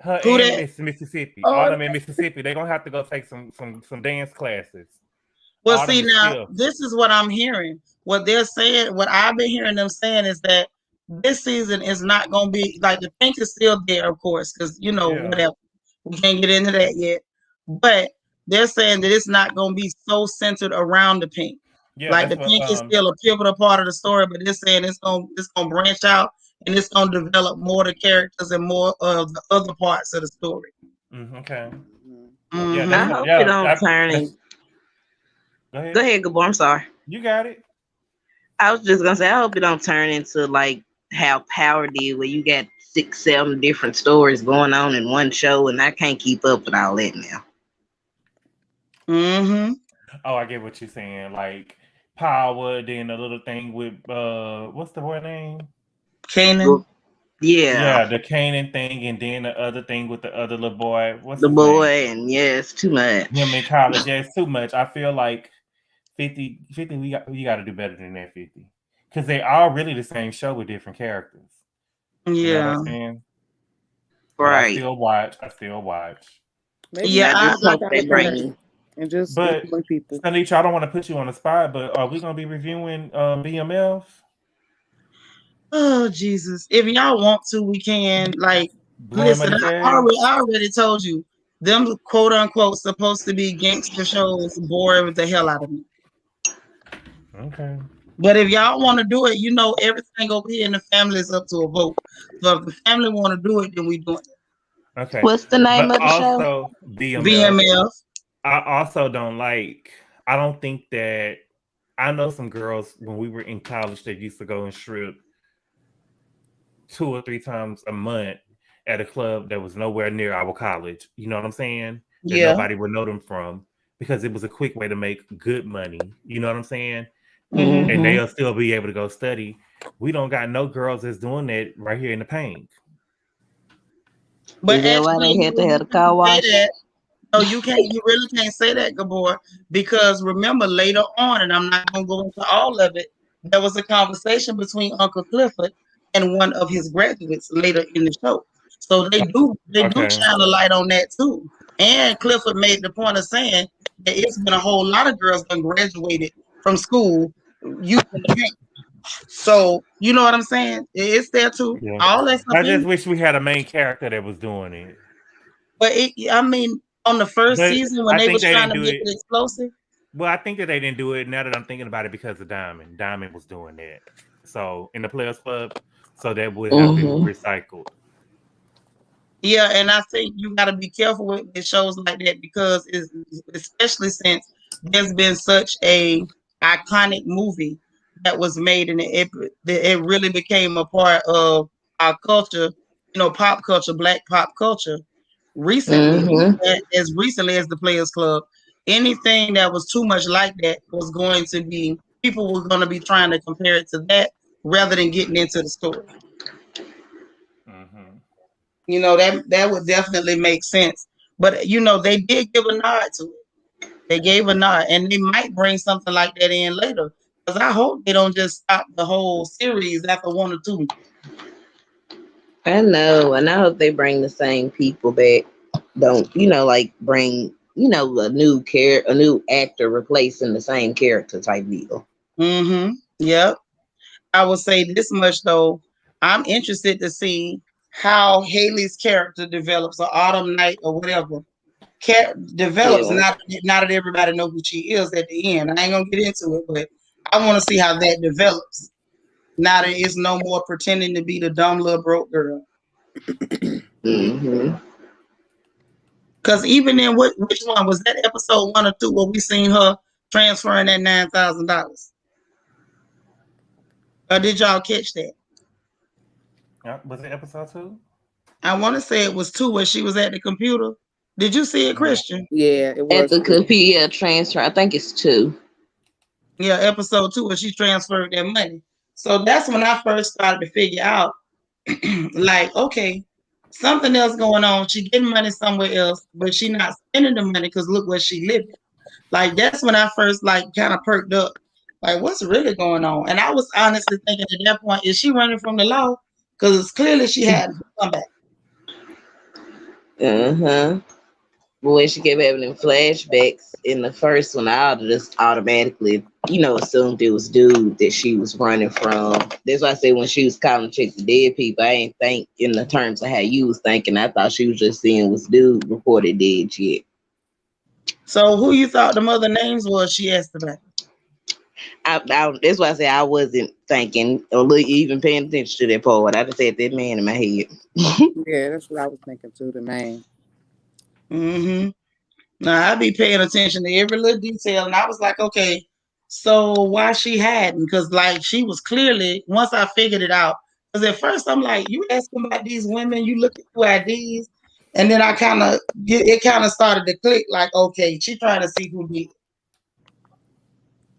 Speaker 4: Her
Speaker 1: Who
Speaker 4: and
Speaker 1: that?
Speaker 4: Miss Mississippi.
Speaker 5: Oh,
Speaker 4: Autumn and Mississippi, they're gonna have to go take some dance classes.
Speaker 1: Well,
Speaker 4: Autumn
Speaker 1: see
Speaker 4: is
Speaker 1: now,
Speaker 4: still.
Speaker 1: this is what I'm hearing. What they're saying, what I've been hearing them saying is that this season is not gonna be like the Pynk is still there, of course, because
Speaker 4: Yeah.
Speaker 1: whatever. We can't get into that yet. but they're saying that it's not going to be so centered around the Pynk.
Speaker 4: Yeah,
Speaker 1: Like
Speaker 4: that's
Speaker 1: the
Speaker 4: what.
Speaker 1: Pynk is still a pivotal part of the story, but they're saying it's gonna branch out and it's gonna develop more of the characters and more of the other parts of the story.
Speaker 4: Okay. Yeah,
Speaker 1: Mm-hmm.
Speaker 4: that's
Speaker 2: I
Speaker 4: what.
Speaker 2: hope it
Speaker 4: Yeah,
Speaker 2: don't turn in.
Speaker 4: go ahead.
Speaker 2: Go ahead, Gabor. I'm sorry.
Speaker 4: You got it.
Speaker 2: I was just gonna say I hope it don't turn into like how Power did, where you got 6, 7 different stories going on in one show, and I can't keep up with all that now.
Speaker 1: Mm-hmm.
Speaker 4: Oh, I get what you're saying. Like Power, then a little thing with what's the boy name?
Speaker 1: Kanan.
Speaker 2: Yeah,
Speaker 4: Yeah, the Canaan thing, and then the other thing with the other little boy. What's
Speaker 2: the
Speaker 4: his
Speaker 2: boy,
Speaker 4: name?
Speaker 2: and yes, too
Speaker 4: Him in
Speaker 2: much.
Speaker 4: college. Yeah, it's too much. I feel like 50, we got to do better than that 50, because they are really the same show with different characters. You know what I'm
Speaker 1: Yeah.
Speaker 4: saying? But I
Speaker 2: Right.
Speaker 4: still watch. I still watch.
Speaker 5: Maybe
Speaker 1: Yeah.
Speaker 2: I
Speaker 5: you should
Speaker 2: just
Speaker 5: just
Speaker 2: hope
Speaker 5: knock
Speaker 2: they
Speaker 5: out the
Speaker 2: bring.
Speaker 5: 50 and just
Speaker 4: But
Speaker 5: employ people.
Speaker 4: Seanitra, I don't want to put you on the spot, but are we gonna be reviewing BMF?
Speaker 1: Oh Jesus! If y'all want to, we can. Like,
Speaker 4: Blowing
Speaker 1: listen,
Speaker 4: money fast?
Speaker 1: I already told you them quote unquote supposed to be gangster shows bore the hell out of me.
Speaker 4: Okay.
Speaker 1: But if y'all want to do it, you know everything over here in the family is up to a vote. So if the family want to do it, then we do it.
Speaker 4: Okay.
Speaker 2: What's the name
Speaker 4: But
Speaker 2: of the show?
Speaker 4: also BMF,
Speaker 1: BMF.
Speaker 4: I also don't like. I don't think that. I know some girls when we were in college that used to go and strip 2 or 3 times a month at a club that was nowhere near our college. You know what I'm saying? That
Speaker 1: Yeah.
Speaker 4: nobody would know them from, because it was a quick way to make good money. You know what I'm saying?
Speaker 1: Mm-hmm.
Speaker 4: And they'll still be able to go study. We don't got no girls that's doing that right here in the Pynk.
Speaker 1: But
Speaker 2: Is that why
Speaker 1: actually,
Speaker 2: they had to have
Speaker 1: you
Speaker 2: the car
Speaker 1: can't say
Speaker 2: wash?
Speaker 1: that. No, you can't. You really can't say that, Gabor, because remember later on, and I'm not going to go into all of it. There was a conversation between Uncle Clifford and one of his graduates later in the show. So they do
Speaker 4: Okay.
Speaker 1: shine a light on that too. And Clifford made the point of saying that it's been a whole lot of girls that graduated from school using the paint. So you know what I'm saying? It's there too.
Speaker 4: Yeah.
Speaker 1: All that's
Speaker 4: I just
Speaker 1: opinion.
Speaker 4: wish we had a main character that was doing it.
Speaker 1: But I mean, on the first
Speaker 4: But
Speaker 1: season when
Speaker 4: I
Speaker 1: they
Speaker 4: think
Speaker 1: was
Speaker 4: they
Speaker 1: trying
Speaker 4: didn't
Speaker 1: to
Speaker 4: do
Speaker 1: make
Speaker 4: it.
Speaker 1: it explosive.
Speaker 4: Well, I think that they didn't do it now that I'm thinking about it because of Diamond. Diamond was doing that. So in the Players Club, so that would have been
Speaker 2: Mm-hmm.
Speaker 4: recycled.
Speaker 1: Yeah, and I think you got to be careful with shows like that because it's, especially since there's been such a iconic movie that was made and it really became a part of our culture, pop culture, black pop culture recently,
Speaker 2: Mm-hmm.
Speaker 1: as recently as the Players Club. Anything that was too much like that was going to be, people were going to be trying to compare it to that rather than getting into the story.
Speaker 4: Mm-hmm.
Speaker 1: That would definitely make sense. But they did give a nod to it. They gave a nod, and they might bring something like that in later. Because I hope they don't just stop the whole series after 1 or 2.
Speaker 2: I know, and I hope they bring the same people back. Don't like bring a new actor replacing the same character type deal.
Speaker 1: Mm-hmm. Yep. I will say this much though. I'm interested to see how Hailey's character develops, or Autumn Night, or whatever. Develops.
Speaker 2: Yeah.
Speaker 1: Not that everybody know who she is at the end. I ain't gonna get into it, but I want to see how that develops. Now there is no more pretending to be the dumb little broke girl.
Speaker 2: Mm-hmm.
Speaker 1: Because even in which one was that, episode 1 or 2, where we seen her transferring that $9,000? Or did y'all catch that?
Speaker 4: Was it episode 2?
Speaker 1: I want to say it was 2 where she was at the computer. Did you see it, Christian?
Speaker 5: Yeah, it
Speaker 2: At
Speaker 5: was.
Speaker 2: the computer transfer, I think it's 2.
Speaker 1: Yeah, episode 2 where she transferred that money. So that's when I first started to figure out, like, okay, something else going on. She getting money somewhere else, but she not spending the money because look where she living. Like that's when I first kind of perked up. Like what's really going on? And I was honestly thinking at that point, is she running from the law? Because clearly she had to come back.
Speaker 2: Uh-huh. But when she kept having them flashbacks in the first one, I just automatically, assumed it was dude that she was running from. That's why I said when she was calling chicks dead people, I ain't think in the terms of how you was thinking. I thought she was just seeing was dude reported dead yet.
Speaker 1: So who you thought the mother names was? She asked about.
Speaker 2: That's why I say I wasn't thinking or even paying attention to that part. I just said that man in my head.
Speaker 5: Yeah, that's what I was thinking too. The man.
Speaker 1: Mm-hmm. Now I be paying attention to every little detail, and I was like, okay, so why she hadn't? Because like she was clearly once I figured it out. Because at first I'm like, you asking about these women, you looking through IDs, and then I kind of it kind of started to click. Like, okay, she trying to see who did.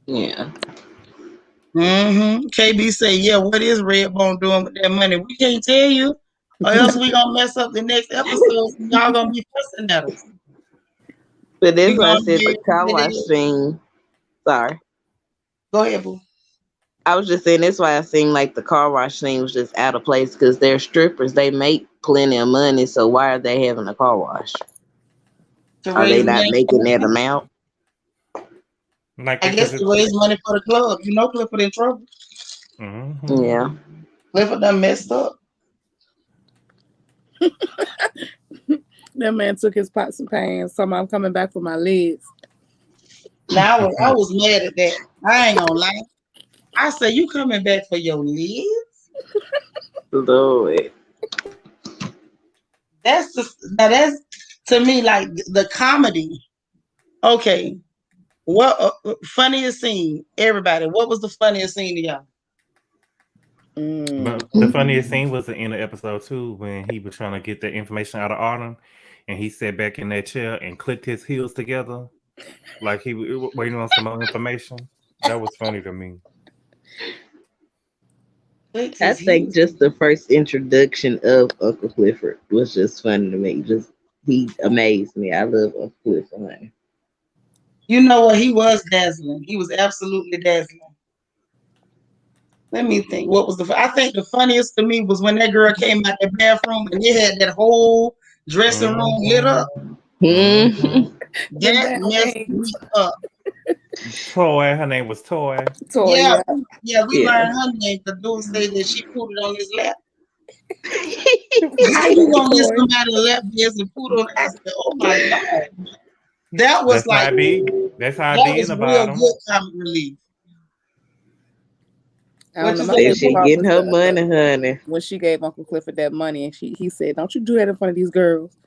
Speaker 2: Yeah.
Speaker 1: Mm-hmm. KB say, yeah, what is Redbone doing with that money? We can't tell you, or else we gonna mess up the next episode. Y'all gonna be fussing at us.
Speaker 2: But
Speaker 1: We
Speaker 2: that's why I
Speaker 1: gonna
Speaker 2: said the car wash
Speaker 1: be.
Speaker 2: scene. Sorry.
Speaker 1: Go ahead, boo.
Speaker 2: I was just saying that's why I seemed like the car wash scene was just out of place because they're strippers. They make plenty of money, so why are they having a car wash?
Speaker 1: To
Speaker 2: Are they
Speaker 1: raise
Speaker 2: not
Speaker 1: money.
Speaker 2: making that amount?
Speaker 4: Like
Speaker 1: I guess
Speaker 4: because
Speaker 1: to
Speaker 4: it's
Speaker 1: raise money for the club. You know, Clifford in trouble.
Speaker 2: Yeah.
Speaker 1: Clifford done messed up.
Speaker 5: That man took his pots and pans. So I'm coming back for my legs.
Speaker 1: Now I was mad at that. I ain't gonna lie. I said, you coming back for your legs?
Speaker 2: Lord.
Speaker 1: That's to me like the comedy. Okay, what funniest scene? Everybody, what was the funniest scene to y'all?
Speaker 4: But the funniest scene was the end of episode 2 when he was trying to get the information out of Autumn, and he sat back in that chair and clicked his heels together like he was waiting on some more information. That was funny to me.
Speaker 2: I think just the first introduction of Uncle Clifford was just funny to me. Just he amazed me. I love Uncle Clifford. Honey.
Speaker 1: You know what? He was dazzling. He was absolutely dazzling. Let me think. What was I think the funniest to me was when that girl came out the bathroom and they had that whole dressing room lit up. That messed me up.
Speaker 4: Toy, her name was Toy.
Speaker 1: Yeah,
Speaker 5: Yeah.
Speaker 1: yeah, we
Speaker 2: Yeah.
Speaker 1: learned her name. The dude say that she put it on his lap. How you gonna get somebody a lap dance and put on? I said, oh my god, that was
Speaker 4: That's how
Speaker 1: like
Speaker 4: I be. That's how I
Speaker 1: that
Speaker 4: be in
Speaker 1: was
Speaker 4: the
Speaker 1: real
Speaker 4: bottom.
Speaker 1: good comic relief.
Speaker 5: I
Speaker 1: What
Speaker 5: don't know.
Speaker 1: you
Speaker 5: My
Speaker 1: say?
Speaker 2: Said
Speaker 5: favorite
Speaker 2: she
Speaker 5: part
Speaker 2: getting
Speaker 5: was
Speaker 2: her money, honey.
Speaker 5: when she gave Uncle Clifford that money and he said, "Don't you do that in front of these girls."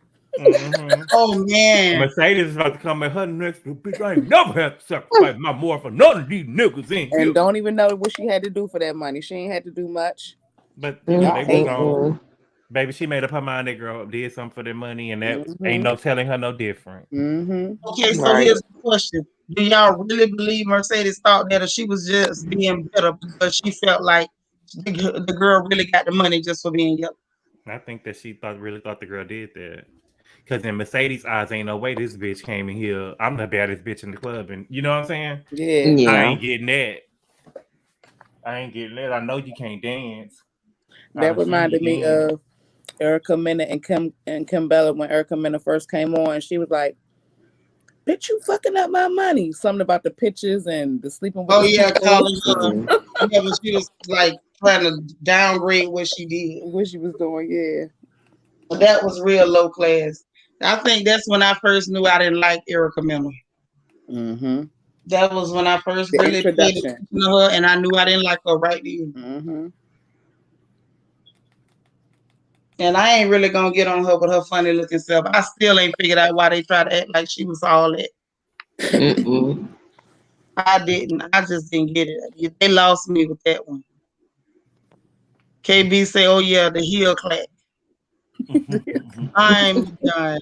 Speaker 1: Oh man,
Speaker 4: Mercedes is about to come at her next. Bitch, I ain't never have to sacrifice my more for none of these niggas in here.
Speaker 5: And don't even know what she had to do for that money. She ain't had to do much.
Speaker 4: But you know,
Speaker 5: Y'all
Speaker 4: they was
Speaker 5: hate.
Speaker 4: gone. Baby, she made up her mind that girl did something for their money, and that ain't no telling her no different.
Speaker 1: okay, so
Speaker 2: Right.
Speaker 1: here's the question: do y'all really believe Mercedes thought that, or she was just being bitter because she felt like the girl really got the money just for being yellow?
Speaker 4: I think that she really thought the girl did that. Because in Mercedes' eyes, ain't no way this bitch came in here. I'm the baddest bitch in the club, and you know what I'm saying?
Speaker 5: Yeah.
Speaker 4: I
Speaker 2: Yeah.
Speaker 4: ain't getting that. I ain't getting that. I know you can't dance. I
Speaker 5: That
Speaker 4: done seen you
Speaker 5: reminded me
Speaker 4: dance.
Speaker 5: of Erica Mena and Kim Bella when Erica Mena first came on. She was like, "Bitch, you fucking up my money." Something about the pictures and the sleeping with
Speaker 1: Oh
Speaker 5: the
Speaker 1: yeah,
Speaker 5: people.
Speaker 1: calling her. Yeah, but she was like trying to downgrade what she did.
Speaker 5: What she was doing, yeah.
Speaker 1: But that was real low class. I think that's when I first knew I didn't like Erica Mena. That was when I first
Speaker 5: The
Speaker 1: really paid
Speaker 5: introduction.
Speaker 1: attention to her, and I knew I didn't like her right then. And I ain't really gonna get on her with her funny looking self. I still ain't figured out why they try to act like she was all that. I didn't. I just didn't get it. They lost me with that one. KB say, "Oh yeah, the heel clap." I'm done.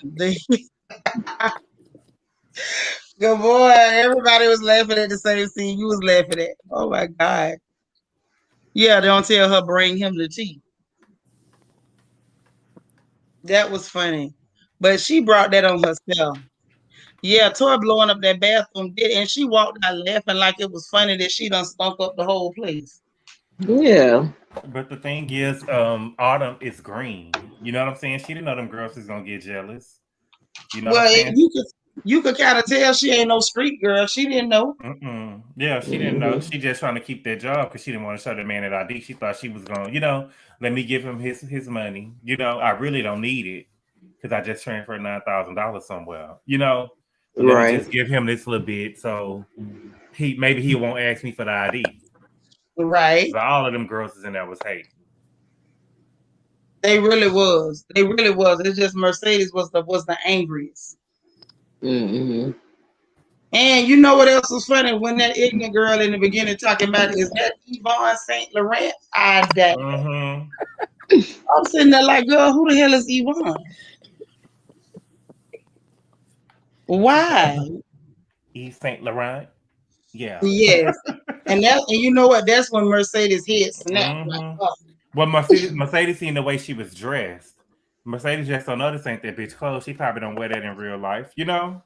Speaker 1: Good boy. Everybody was laughing at the same scene you was laughing at. Oh my god. Yeah, don't tell her bring him the tea. That was funny. But she brought that on herself. Yeah, Toy blowing up that bathroom did, and she walked out laughing like it was funny that she done stunk up the whole place.
Speaker 2: Yeah.
Speaker 4: But the thing is, Autumn is green. You know what I'm saying? She didn't know them girls is gonna get jealous. You know what I'm
Speaker 1: Well,
Speaker 4: saying?
Speaker 1: you could kind of tell she ain't no street girl. She didn't know.
Speaker 4: Yeah, she didn't know. She just trying to keep that job because she didn't want to show the man that ID. She thought she was going, let me give him his money. I really don't need it because I just transferred $9,000 somewhere. Let me
Speaker 2: Right.
Speaker 4: just give him this little bit, so he won't ask me for the ID.
Speaker 1: Right.
Speaker 4: But all of them girls is in there was hate.
Speaker 1: They really was. They really was. It's just Mercedes was the angriest.
Speaker 2: Mm-hmm.
Speaker 1: And you know what else was funny? When that ignorant girl in the beginning talking about is that Yvonne St. Laurent? I died.
Speaker 4: Mm-hmm.
Speaker 1: I'm sitting there like, girl, who the hell is Yvonne? Why?
Speaker 4: Yves Saint Laurent. Yeah.
Speaker 1: Yes. And you know what? That's when Mercedes head snapped like,
Speaker 4: Mm-hmm.
Speaker 1: oh.
Speaker 4: Well, Mercedes seen the way she was dressed. Mercedes just don't notice ain't that bitch clothes. She probably don't wear that in real life, you know?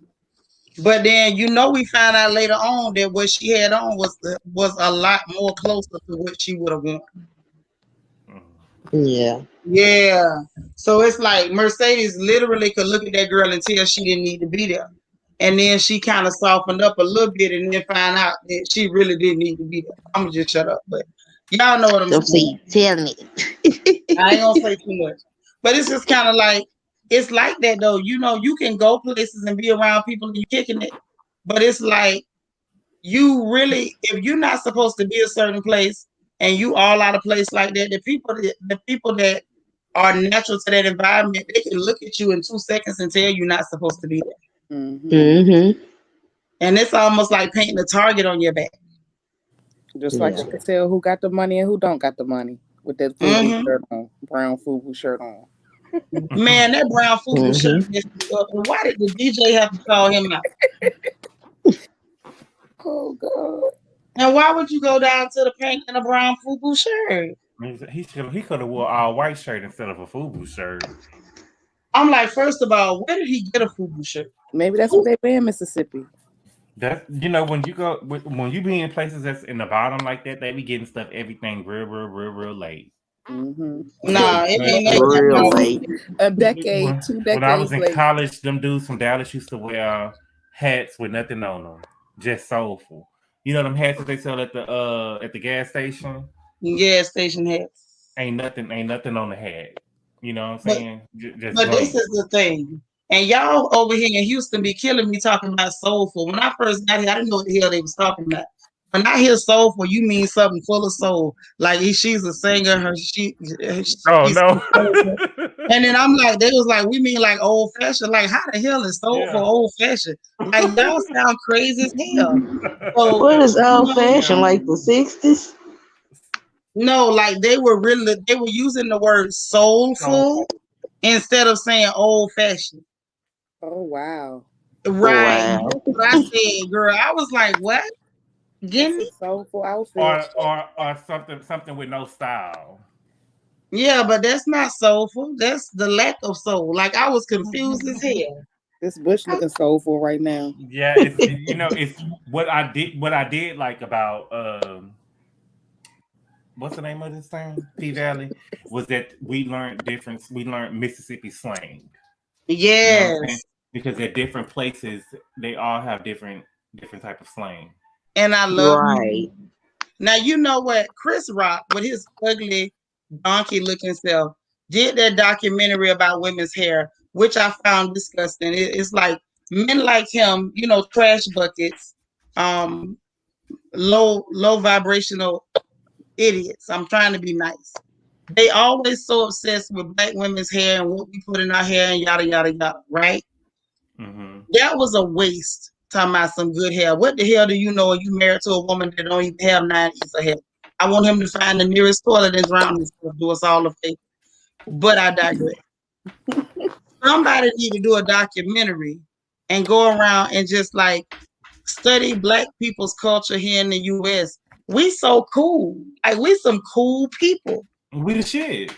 Speaker 1: But then we found out later on that what she had on was a lot more closer to what she would have worn.
Speaker 4: Mm.
Speaker 2: Yeah.
Speaker 1: Yeah. So it's like Mercedes literally could look at that girl and tell she didn't need to be there. And then she kind of softened up a little bit and then find out that she really didn't need to be there. I'm gonna just shut up. But y'all know what I'm
Speaker 2: So
Speaker 1: saying.
Speaker 2: see, tell me.
Speaker 1: I ain't gonna say too much. But it's just kind of like it's like that though. You can go places and be around people and you kicking it. But it's like you really, if you're not supposed to be a certain place and you all out of place like that, the people that are natural to that environment, they can look at you in 2 seconds and tell you're not supposed to be there.
Speaker 5: Mm-hmm.
Speaker 2: Mm-hmm.
Speaker 1: And it's almost like painting a target on your back.
Speaker 5: Just like
Speaker 2: Yeah.
Speaker 5: you can tell who got the money and who don't got the money with that FUBU
Speaker 1: Hmm
Speaker 5: shirt on, brown FUBU shirt on.
Speaker 1: Man, that brown FUBU shirt
Speaker 2: Mm-hmm.
Speaker 1: messed me up. And why did the DJ have to call him out?
Speaker 5: Oh God.
Speaker 1: And why would you go down to the pink in a brown FUBU shirt?
Speaker 4: He could have wore all white shirt instead of a FUBU shirt.
Speaker 1: I'm like, first of all, where did he get a FUBU shirt?
Speaker 5: Maybe that's what they wear in Mississippi.
Speaker 4: That when you be in places that's in the bottom like that, they be getting stuff everything real late.
Speaker 5: Mm-hmm.
Speaker 1: Nah, it
Speaker 4: But
Speaker 1: ain't that kind
Speaker 2: Real
Speaker 1: of
Speaker 2: late.
Speaker 5: A decade,
Speaker 4: when,
Speaker 5: two
Speaker 4: when I was
Speaker 5: decades
Speaker 4: in
Speaker 5: late.
Speaker 4: college, them dudes from Dallas used to wear hats with nothing on them, just soulful. You know them hats that they sell at the gas station.
Speaker 1: gas station hats.
Speaker 4: Ain't nothing on the hat. You know what I'm
Speaker 1: But
Speaker 4: saying? Just
Speaker 1: But this
Speaker 4: blank.
Speaker 1: is the thing. And y'all over here in Houston be killing me talking about soulful. When I first got here, I didn't know what the hell they was talking about. When I hear soulful, you mean something full of soul. Like she's a singer,
Speaker 4: Oh
Speaker 1: she's
Speaker 4: no.
Speaker 1: soulful. And then I'm like, they was like, we mean like old fashioned. Like, how the hell is soulful
Speaker 4: Yeah.
Speaker 1: old fashioned? Like y'all sound crazy as hell. So
Speaker 2: What is
Speaker 1: you
Speaker 2: old
Speaker 1: know,
Speaker 2: fashioned, like the 60s?
Speaker 1: no, like they were using the word
Speaker 4: So
Speaker 1: soulful instead of saying old fashioned.
Speaker 5: Oh wow.
Speaker 1: Right.
Speaker 2: Wow.
Speaker 1: That's what I said, girl. I was like, what?
Speaker 5: That's a
Speaker 1: Gimme?
Speaker 5: soulful outfit.
Speaker 4: or something with no style.
Speaker 1: Yeah, but that's not soulful. That's the lack of soul. Like I was confused as hell.
Speaker 5: This bush looking soulful right now.
Speaker 4: Yeah, it's what I did like about what's the name of this thing? P Valley was that we learned Mississippi slang. You know what I'm saying?
Speaker 1: Yes.
Speaker 4: Because at different places they all have different type of slang.
Speaker 1: And I love
Speaker 2: Right.
Speaker 1: now you know what? Chris Rock with his ugly donkey looking self did that documentary about women's hair, which I found disgusting. It's like men like him, trash buckets, um, low vibrational idiots. I'm trying to be nice. They always so obsessed with black women's hair and what we put in our hair and yada yada yada, right?
Speaker 4: Mm-hmm.
Speaker 1: That was a waste. Talking about some good hair. What the hell do you know? You married to a woman that don't even have 9 inches of hair. I want him to find the nearest toilet and drown himself. Do us all a favor. But I digress. Somebody need to do a documentary and go around and just like study black people's culture here in the US. We so cool. Like we some cool people.
Speaker 4: We the shit.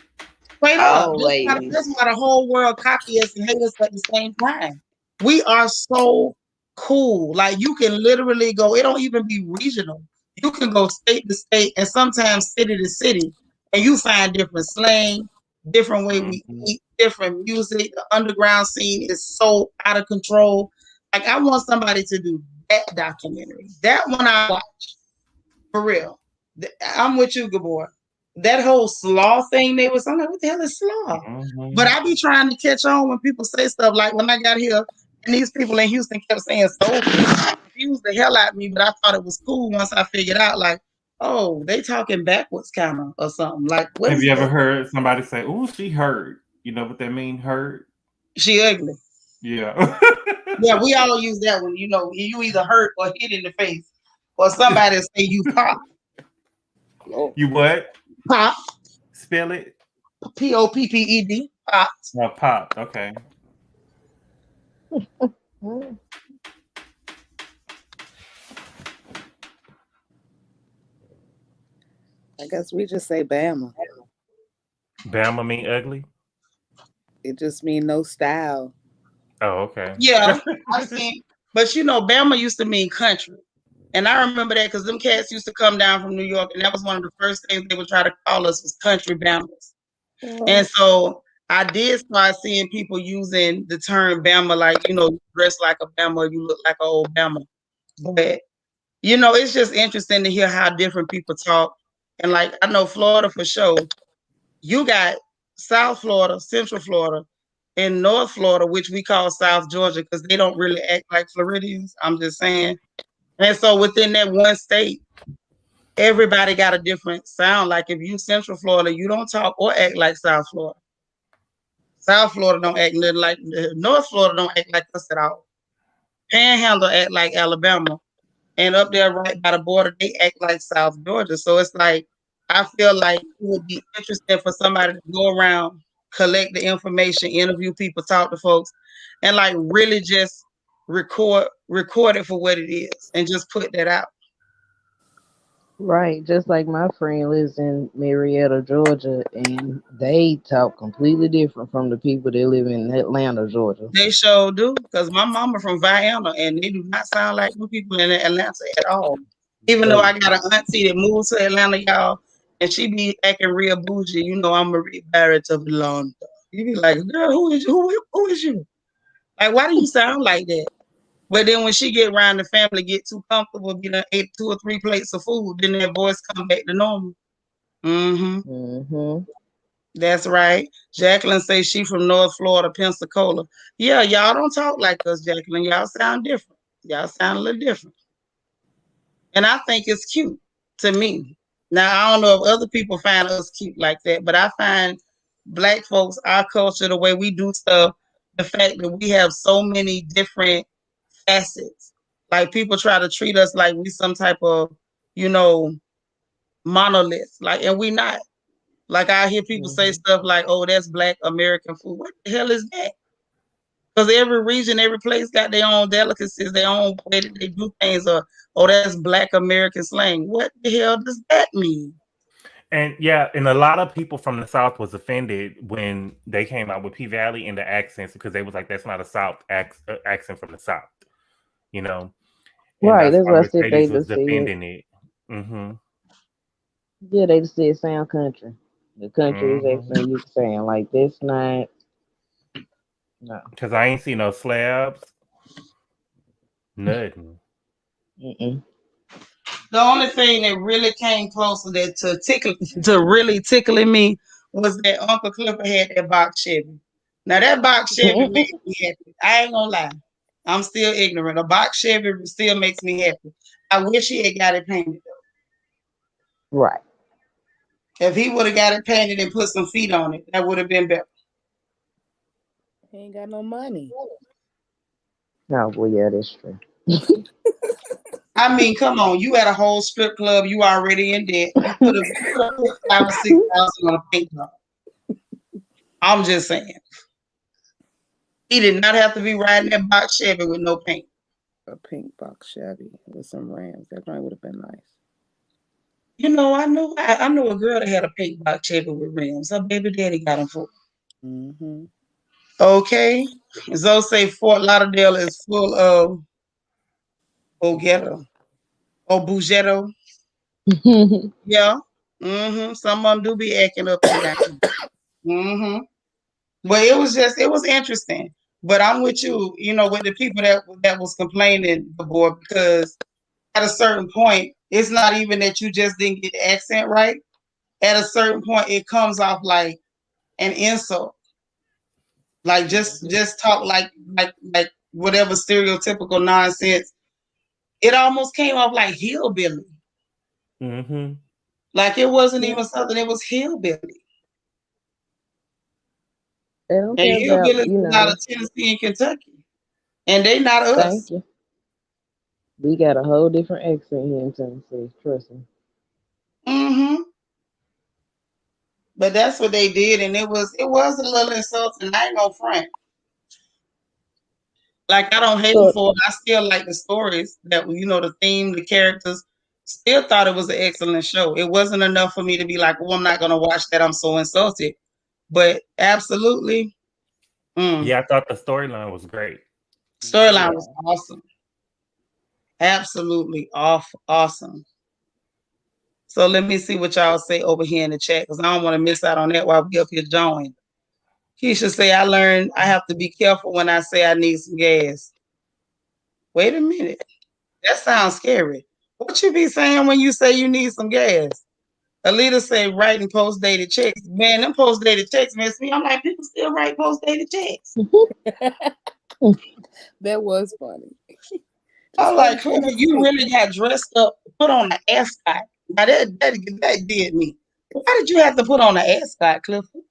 Speaker 1: Straight up. That's
Speaker 2: Always.
Speaker 1: why the whole world copy us and hate us at the same time. We are so cool. Like you can literally go, it don't even be regional. You can go state to state and sometimes city to city, and you find different slang, different way we
Speaker 4: Mm-hmm.
Speaker 1: eat, different music. The underground scene is so out of control. Like I want somebody to do that documentary. That one I watch. For real. I'm with you, Gabor. That whole slaw thing they was, I'm like, what the hell is slaw? But
Speaker 4: Mm-hmm.
Speaker 1: I be trying to catch on when people say stuff like when I got here, And these people in Houston kept saying soul food. It confused the hell out of me, but I thought it was cool once I figured out, like, oh, they talking backwards kind of or something. Like, what
Speaker 4: Have
Speaker 1: is
Speaker 4: you ever
Speaker 1: that?
Speaker 4: heard somebody say, "Oh, she hurt"? You know what that mean? Hurt?
Speaker 1: She ugly.
Speaker 4: Yeah.
Speaker 1: Yeah, we all use that one. You know, you either hurt or hit in the face, or somebody say you pop.
Speaker 5: Lord.
Speaker 4: You what?
Speaker 1: Pop.
Speaker 4: Spell it.
Speaker 1: Popped. Pop.
Speaker 4: Oh, popped. Okay.
Speaker 5: I guess we just say Bama.
Speaker 4: Bama mean ugly.
Speaker 5: It just mean no style.
Speaker 4: Oh, okay.
Speaker 1: Yeah, I seen. But you know, Bama used to mean country. And I remember that because them cats used to come down from New York, and that was one of the first things they would try to call us was country Bammers. And so I did start seeing people using the term Bama, like, you know, you dress like a Bama, you look like an old Bama. But, you know, it's just interesting to hear how different people talk. And like, I know Florida for sure, you got South Florida, Central Florida, and North Florida, which we call South Georgia because they don't really act like Floridians. I'm just saying. And so within that one state, everybody got a different sound. Like if you Central Florida, you don't talk or act like South Florida. South Florida don't act nothing like North Florida don't act like us at all. Panhandle act like Alabama, and up there right by the border, they act like South Georgia. So it's like I feel like it would be interesting for somebody to go around, collect the information, interview people, talk to folks, and like really just record it for what it is, and just put that out.
Speaker 2: Right, just like my friend lives in Marietta, Georgia, and they talk completely different from the people that live in Atlanta, Georgia.
Speaker 1: They sure do, because my mama from Vienna, and they do not sound like the people in Atlanta at all. Even though
Speaker 2: Hey,
Speaker 1: I got an auntie that moved to Atlanta, y'all, and she be acting real bougie. You know, I'm Marie Barrett of Atlanta. You be like, girl, who is you? Like, why do you sound like that? But then when she get around the family, get too comfortable, get her ate 2 or 3 plates of food, then that voice come back to normal. Mm-hmm.
Speaker 2: mm-hmm.
Speaker 1: That's right. Jacqueline says she from North Florida, Pensacola. Yeah, y'all don't talk like us, Jacqueline. Y'all sound different. Y'all sound a little different. And I think it's cute to me. Now, I don't know if other people find us cute like that, but I find Black folks, our culture, the way we do stuff, the fact that we have so many different facets. Like people try to treat us like we some type of, you know, monolith. Like, and we not. Like I hear people say
Speaker 2: Mm-hmm.
Speaker 1: stuff like, "Oh, that's Black American food." What the hell is that? Because every region, every place got their own delicacies, their own way that they do things. Or, "Oh, that's Black American slang." What the hell does that mean?
Speaker 4: And yeah, and a lot of people from the South was offended when they came out with P Valley and the accents because they was like, "That's not a South accent from the South," you know. And
Speaker 2: Right,
Speaker 4: that's
Speaker 2: that's
Speaker 4: why
Speaker 2: what I said. They
Speaker 4: Mercedes was
Speaker 2: just said,
Speaker 4: defending it. Mm-hmm.
Speaker 2: yeah, they just said sound country. The country is
Speaker 4: Mm-hmm.
Speaker 2: accent you saying like this not no.
Speaker 4: Because I ain't seen no slabs, nothing.
Speaker 2: Mm-mm.
Speaker 1: The only thing that really came close to that to really tickling me was that Uncle Clifford had that box Chevy. Now that box Chevy made me happy. I ain't gonna lie. I'm still ignorant. A box Chevy still makes me happy. I wish he had got it painted.
Speaker 2: Right.
Speaker 1: If he would have got it painted and put some feet on it, that would have been better.
Speaker 5: He ain't got no money.
Speaker 2: No, well, yeah, that's true.
Speaker 1: I mean, come on, you had a whole strip club, you already in debt. You could have put 5 or 6 thousand on a paint job. I'm just saying. He did not have to be riding that box Chevy with no paint.
Speaker 5: A pink box Chevy with some rims. That probably would have been nice.
Speaker 1: You know, I know a girl that had a pink box Chevy with rims. Her baby daddy got them for her.
Speaker 5: Mm-hmm.
Speaker 1: Okay. Zoe say Fort Lauderdale is full of Bogetto or Bugetto. Yeah. Some of them do be acting up and down. hmm But it was interesting. But I'm with you, with the people that was complaining, the boy, because at a certain point, it's not even that you just didn't get the accent right. At a certain point, it comes off like an insult. Like just talk like whatever stereotypical nonsense. It almost came off like hillbilly.
Speaker 4: Mm-hmm.
Speaker 1: Like it wasn't
Speaker 2: Yeah.
Speaker 1: even something. It was hillbilly.
Speaker 2: They don't
Speaker 1: And
Speaker 2: care about,
Speaker 1: hillbillies is out of Tennessee and Kentucky, and they not
Speaker 2: thank
Speaker 1: us.
Speaker 2: you. We got a whole different accent here in Tennessee. Trust me.
Speaker 1: Hmm. But that's what they did, and it was a little insulting. I ain't gonna front. Like I don't hate them
Speaker 2: So,
Speaker 1: for it. I still like the stories that the theme, the characters. Still thought it was an excellent show. It wasn't enough for me to be like, "Oh, I'm not gonna watch that. I'm so insulted." But absolutely,
Speaker 4: Yeah, I thought the storyline was great.
Speaker 1: storyline was
Speaker 2: yeah.
Speaker 1: awesome. Absolutely awesome. So let me see what y'all say over here in the chat because I don't want to miss out on that while we up here joining. Keisha say, I learned I have to be careful when I say I need some gas. Wait a minute. That sounds scary. What you be saying when you say you need some gas? Alita say writing post-dated checks. Man, them post-dated checks mess me. I'm like, people still write post-dated checks.
Speaker 5: That was funny.
Speaker 1: I'm
Speaker 5: Just wait
Speaker 1: like,
Speaker 5: until
Speaker 1: Clifford,
Speaker 5: next
Speaker 1: you
Speaker 5: week.
Speaker 1: really got dressed up, put on an ascot. Now that did me. Why did you have to put on an ascot, Clifford?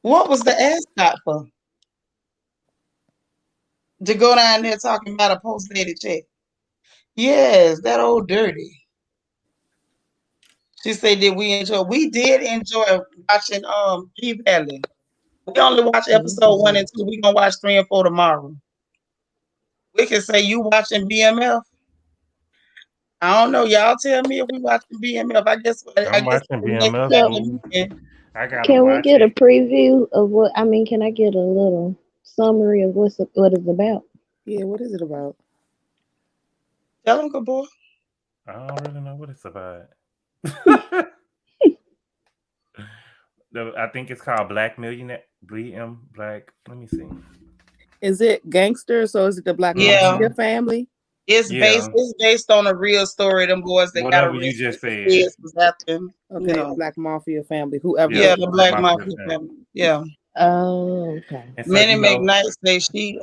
Speaker 1: What was the ascot for? To go down there talking about a post-dated check. Yes, that old dirty. She said, did we enjoy? We did enjoy watching P Valley. We only watch episode 1 and 2. We gonna watch 3 and 4 tomorrow. We can say you watching BMF. I don't know. Y'all tell me if we watching BMF. I
Speaker 4: I'm
Speaker 1: guess
Speaker 4: watching
Speaker 1: the next
Speaker 4: BMF,
Speaker 2: So,
Speaker 1: family
Speaker 4: boo.
Speaker 1: weekend.
Speaker 4: I gotta
Speaker 2: can we
Speaker 4: watch
Speaker 2: get a
Speaker 4: it.
Speaker 2: preview of what? I mean, can I get a little summary of what it's about?
Speaker 5: Yeah, what is it about?
Speaker 1: Tell them, good boy.
Speaker 4: I don't really know what it's about. I think it's called Black Millionaire. BM Black. Let me see.
Speaker 5: Is it gangster? So is it the Black
Speaker 1: Yeah,
Speaker 5: Mafia
Speaker 4: Mm-hmm.
Speaker 5: family?
Speaker 1: it's based.
Speaker 4: Yeah.
Speaker 1: It's based on a real story. Them boys that got
Speaker 4: Whatever you
Speaker 1: arrested
Speaker 4: just
Speaker 1: for
Speaker 4: said.
Speaker 1: kids was after him.
Speaker 5: Okay, the Black Mafia family. Whoever
Speaker 4: Yeah.
Speaker 1: Yeah,
Speaker 5: it
Speaker 1: the
Speaker 4: Black
Speaker 1: Black
Speaker 4: Mafia
Speaker 1: Mafia
Speaker 4: family.
Speaker 1: family. Yeah.
Speaker 2: Oh, okay.
Speaker 4: And so
Speaker 1: Minnie McKnight say she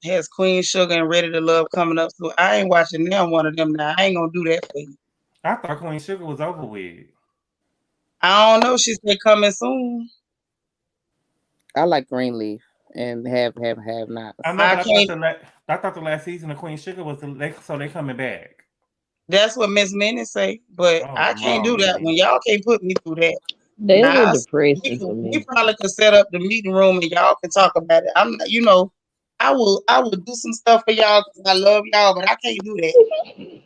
Speaker 1: has Queen Sugar and Ready to Love coming up. So I ain't watching them one of them now. I ain't gonna do that for you.
Speaker 4: I thought Queen Sugar was over with.
Speaker 1: I don't know. She said coming soon.
Speaker 5: I like Greenleaf and have
Speaker 4: I
Speaker 5: nots.
Speaker 4: know,
Speaker 1: I
Speaker 4: but
Speaker 1: can't.
Speaker 4: I thought the last season of Queen Sugar was so they coming back.
Speaker 1: That's what Miss Minnie say, but
Speaker 4: Oh
Speaker 1: I can't do that
Speaker 4: Lordy.
Speaker 1: one. Y'all can't put me through that.
Speaker 2: They were
Speaker 1: Now
Speaker 2: depressing for
Speaker 1: we
Speaker 2: me.
Speaker 1: probably could set up the meeting room and y'all can talk about it. I'm not, I will do some stuff for y'all because I love y'all, but I can't do that.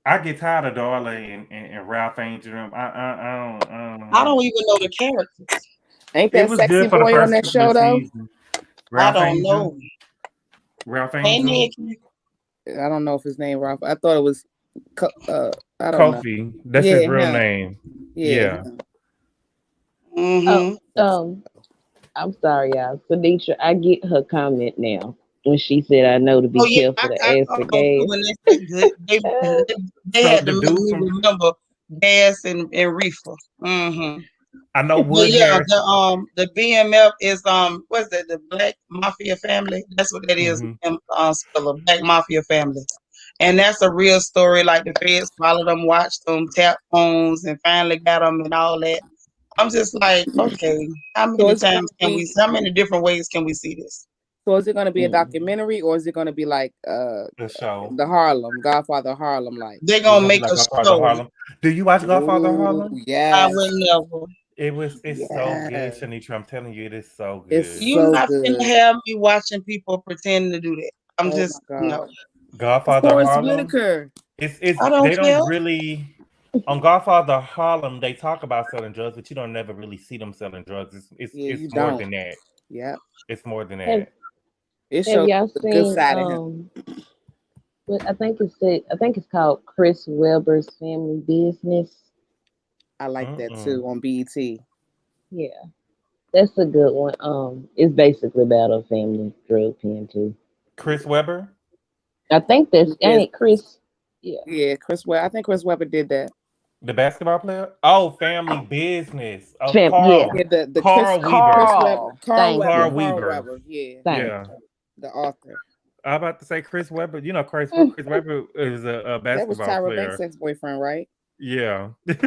Speaker 4: I get tired of Darla and Ralph Angel. I don't
Speaker 1: I
Speaker 4: know.
Speaker 1: don't even know the characters.
Speaker 5: Ain't
Speaker 4: It
Speaker 5: that
Speaker 4: was
Speaker 5: sexy
Speaker 4: good for the
Speaker 5: boy on
Speaker 4: first
Speaker 5: that
Speaker 4: couple of
Speaker 5: show though?
Speaker 4: seasons.
Speaker 1: I
Speaker 4: Ralph
Speaker 1: don't
Speaker 4: Angel.
Speaker 1: know.
Speaker 4: Ralph
Speaker 1: Hey
Speaker 4: Angel.
Speaker 1: Nikki.
Speaker 5: I don't know if his name Ralph. I thought it was. I don't know.
Speaker 4: Kofi. That's his
Speaker 5: Yeah,
Speaker 4: real
Speaker 5: him.
Speaker 4: name.
Speaker 5: Yeah,
Speaker 4: Yeah.
Speaker 5: him.
Speaker 2: Oh,
Speaker 1: Mm-hmm.
Speaker 2: I'm sorry, y'all. Seanitra, I get her comment now when she said, "I know to be
Speaker 1: Oh yeah,
Speaker 2: careful to
Speaker 1: I
Speaker 2: ask for
Speaker 1: caught on too
Speaker 2: gas."
Speaker 1: when they said good. They
Speaker 4: So
Speaker 1: had to
Speaker 4: the
Speaker 1: make
Speaker 4: dude
Speaker 1: me
Speaker 4: from
Speaker 1: remember gas and reefer. Mm-hmm.
Speaker 4: I know
Speaker 1: But
Speaker 4: Wood
Speaker 1: yeah,
Speaker 4: Harris.
Speaker 1: the BMF is what's that? The Black Mafia family. That's what that is.
Speaker 4: Hmm.
Speaker 1: Spell a Black Mafia family, and that's a real story. Like the feds followed them, watched them, tap phones, and finally got them and all that. I'm just like, okay, how
Speaker 5: So
Speaker 1: many
Speaker 5: is it gonna
Speaker 1: times can we?
Speaker 5: be?
Speaker 1: How many different ways can we see this?
Speaker 5: So is it gonna be a
Speaker 2: Mm.
Speaker 5: documentary or is it gonna be like
Speaker 4: The show.
Speaker 5: the Harlem Godfather Harlem like?
Speaker 1: They're
Speaker 4: It's
Speaker 1: gonna
Speaker 4: gonna be
Speaker 1: make
Speaker 4: like
Speaker 1: a
Speaker 4: Godfather
Speaker 1: show.
Speaker 4: Harlem. Do you watch Godfather
Speaker 5: Ooh,
Speaker 4: Harlem?
Speaker 1: I
Speaker 5: yes,
Speaker 1: will never.
Speaker 4: It's so good,
Speaker 5: yes.
Speaker 4: Seanitra. I'm telling you, it is so
Speaker 5: It's
Speaker 4: good.
Speaker 1: You're
Speaker 5: so
Speaker 1: not gonna
Speaker 5: good.
Speaker 1: have me watching people pretend to do that. I'm
Speaker 5: Oh my
Speaker 1: just
Speaker 5: god.
Speaker 1: no.
Speaker 5: It's
Speaker 4: Godfather
Speaker 5: Forrest
Speaker 4: Harlem.
Speaker 5: Whitaker.
Speaker 4: It's
Speaker 1: I don't
Speaker 4: they
Speaker 1: care.
Speaker 4: don't really on Godfather Harlem. They talk about selling drugs, but you don't never really see them selling drugs.
Speaker 5: Yeah, you
Speaker 4: It's more
Speaker 5: don't.
Speaker 4: than that.
Speaker 5: Yep.
Speaker 4: It's more than
Speaker 2: Have
Speaker 4: that.
Speaker 5: It
Speaker 2: Have
Speaker 5: shows
Speaker 2: y'all
Speaker 5: the good
Speaker 2: seen
Speaker 5: side of him.
Speaker 2: What I think it's called Chris Webber's Family Business.
Speaker 5: I like that
Speaker 4: Mm-mm.
Speaker 5: too on BET.
Speaker 2: Yeah, that's a good one. It's basically about a family drug pen too.
Speaker 4: Chris Webber.
Speaker 2: I think that's ain't
Speaker 5: Yes.
Speaker 2: it Chris? Yeah.
Speaker 5: Yeah, Chris Webber. I think Chris Webber did that.
Speaker 4: The basketball player? Oh, Family Business. Oh,
Speaker 2: Yeah.
Speaker 5: Yeah, the
Speaker 4: Carl Weber.
Speaker 2: Thank
Speaker 4: Carl
Speaker 2: you.
Speaker 4: Weber.
Speaker 5: Yeah,
Speaker 2: Thank
Speaker 4: Yeah.
Speaker 5: the author.
Speaker 4: I'm about to say Chris Webber. You know,
Speaker 2: you.
Speaker 4: Chris Webber is a
Speaker 5: That was
Speaker 4: basketball
Speaker 5: Tyra Banks'
Speaker 4: player.
Speaker 5: ex-boyfriend, right?
Speaker 4: Yeah. That's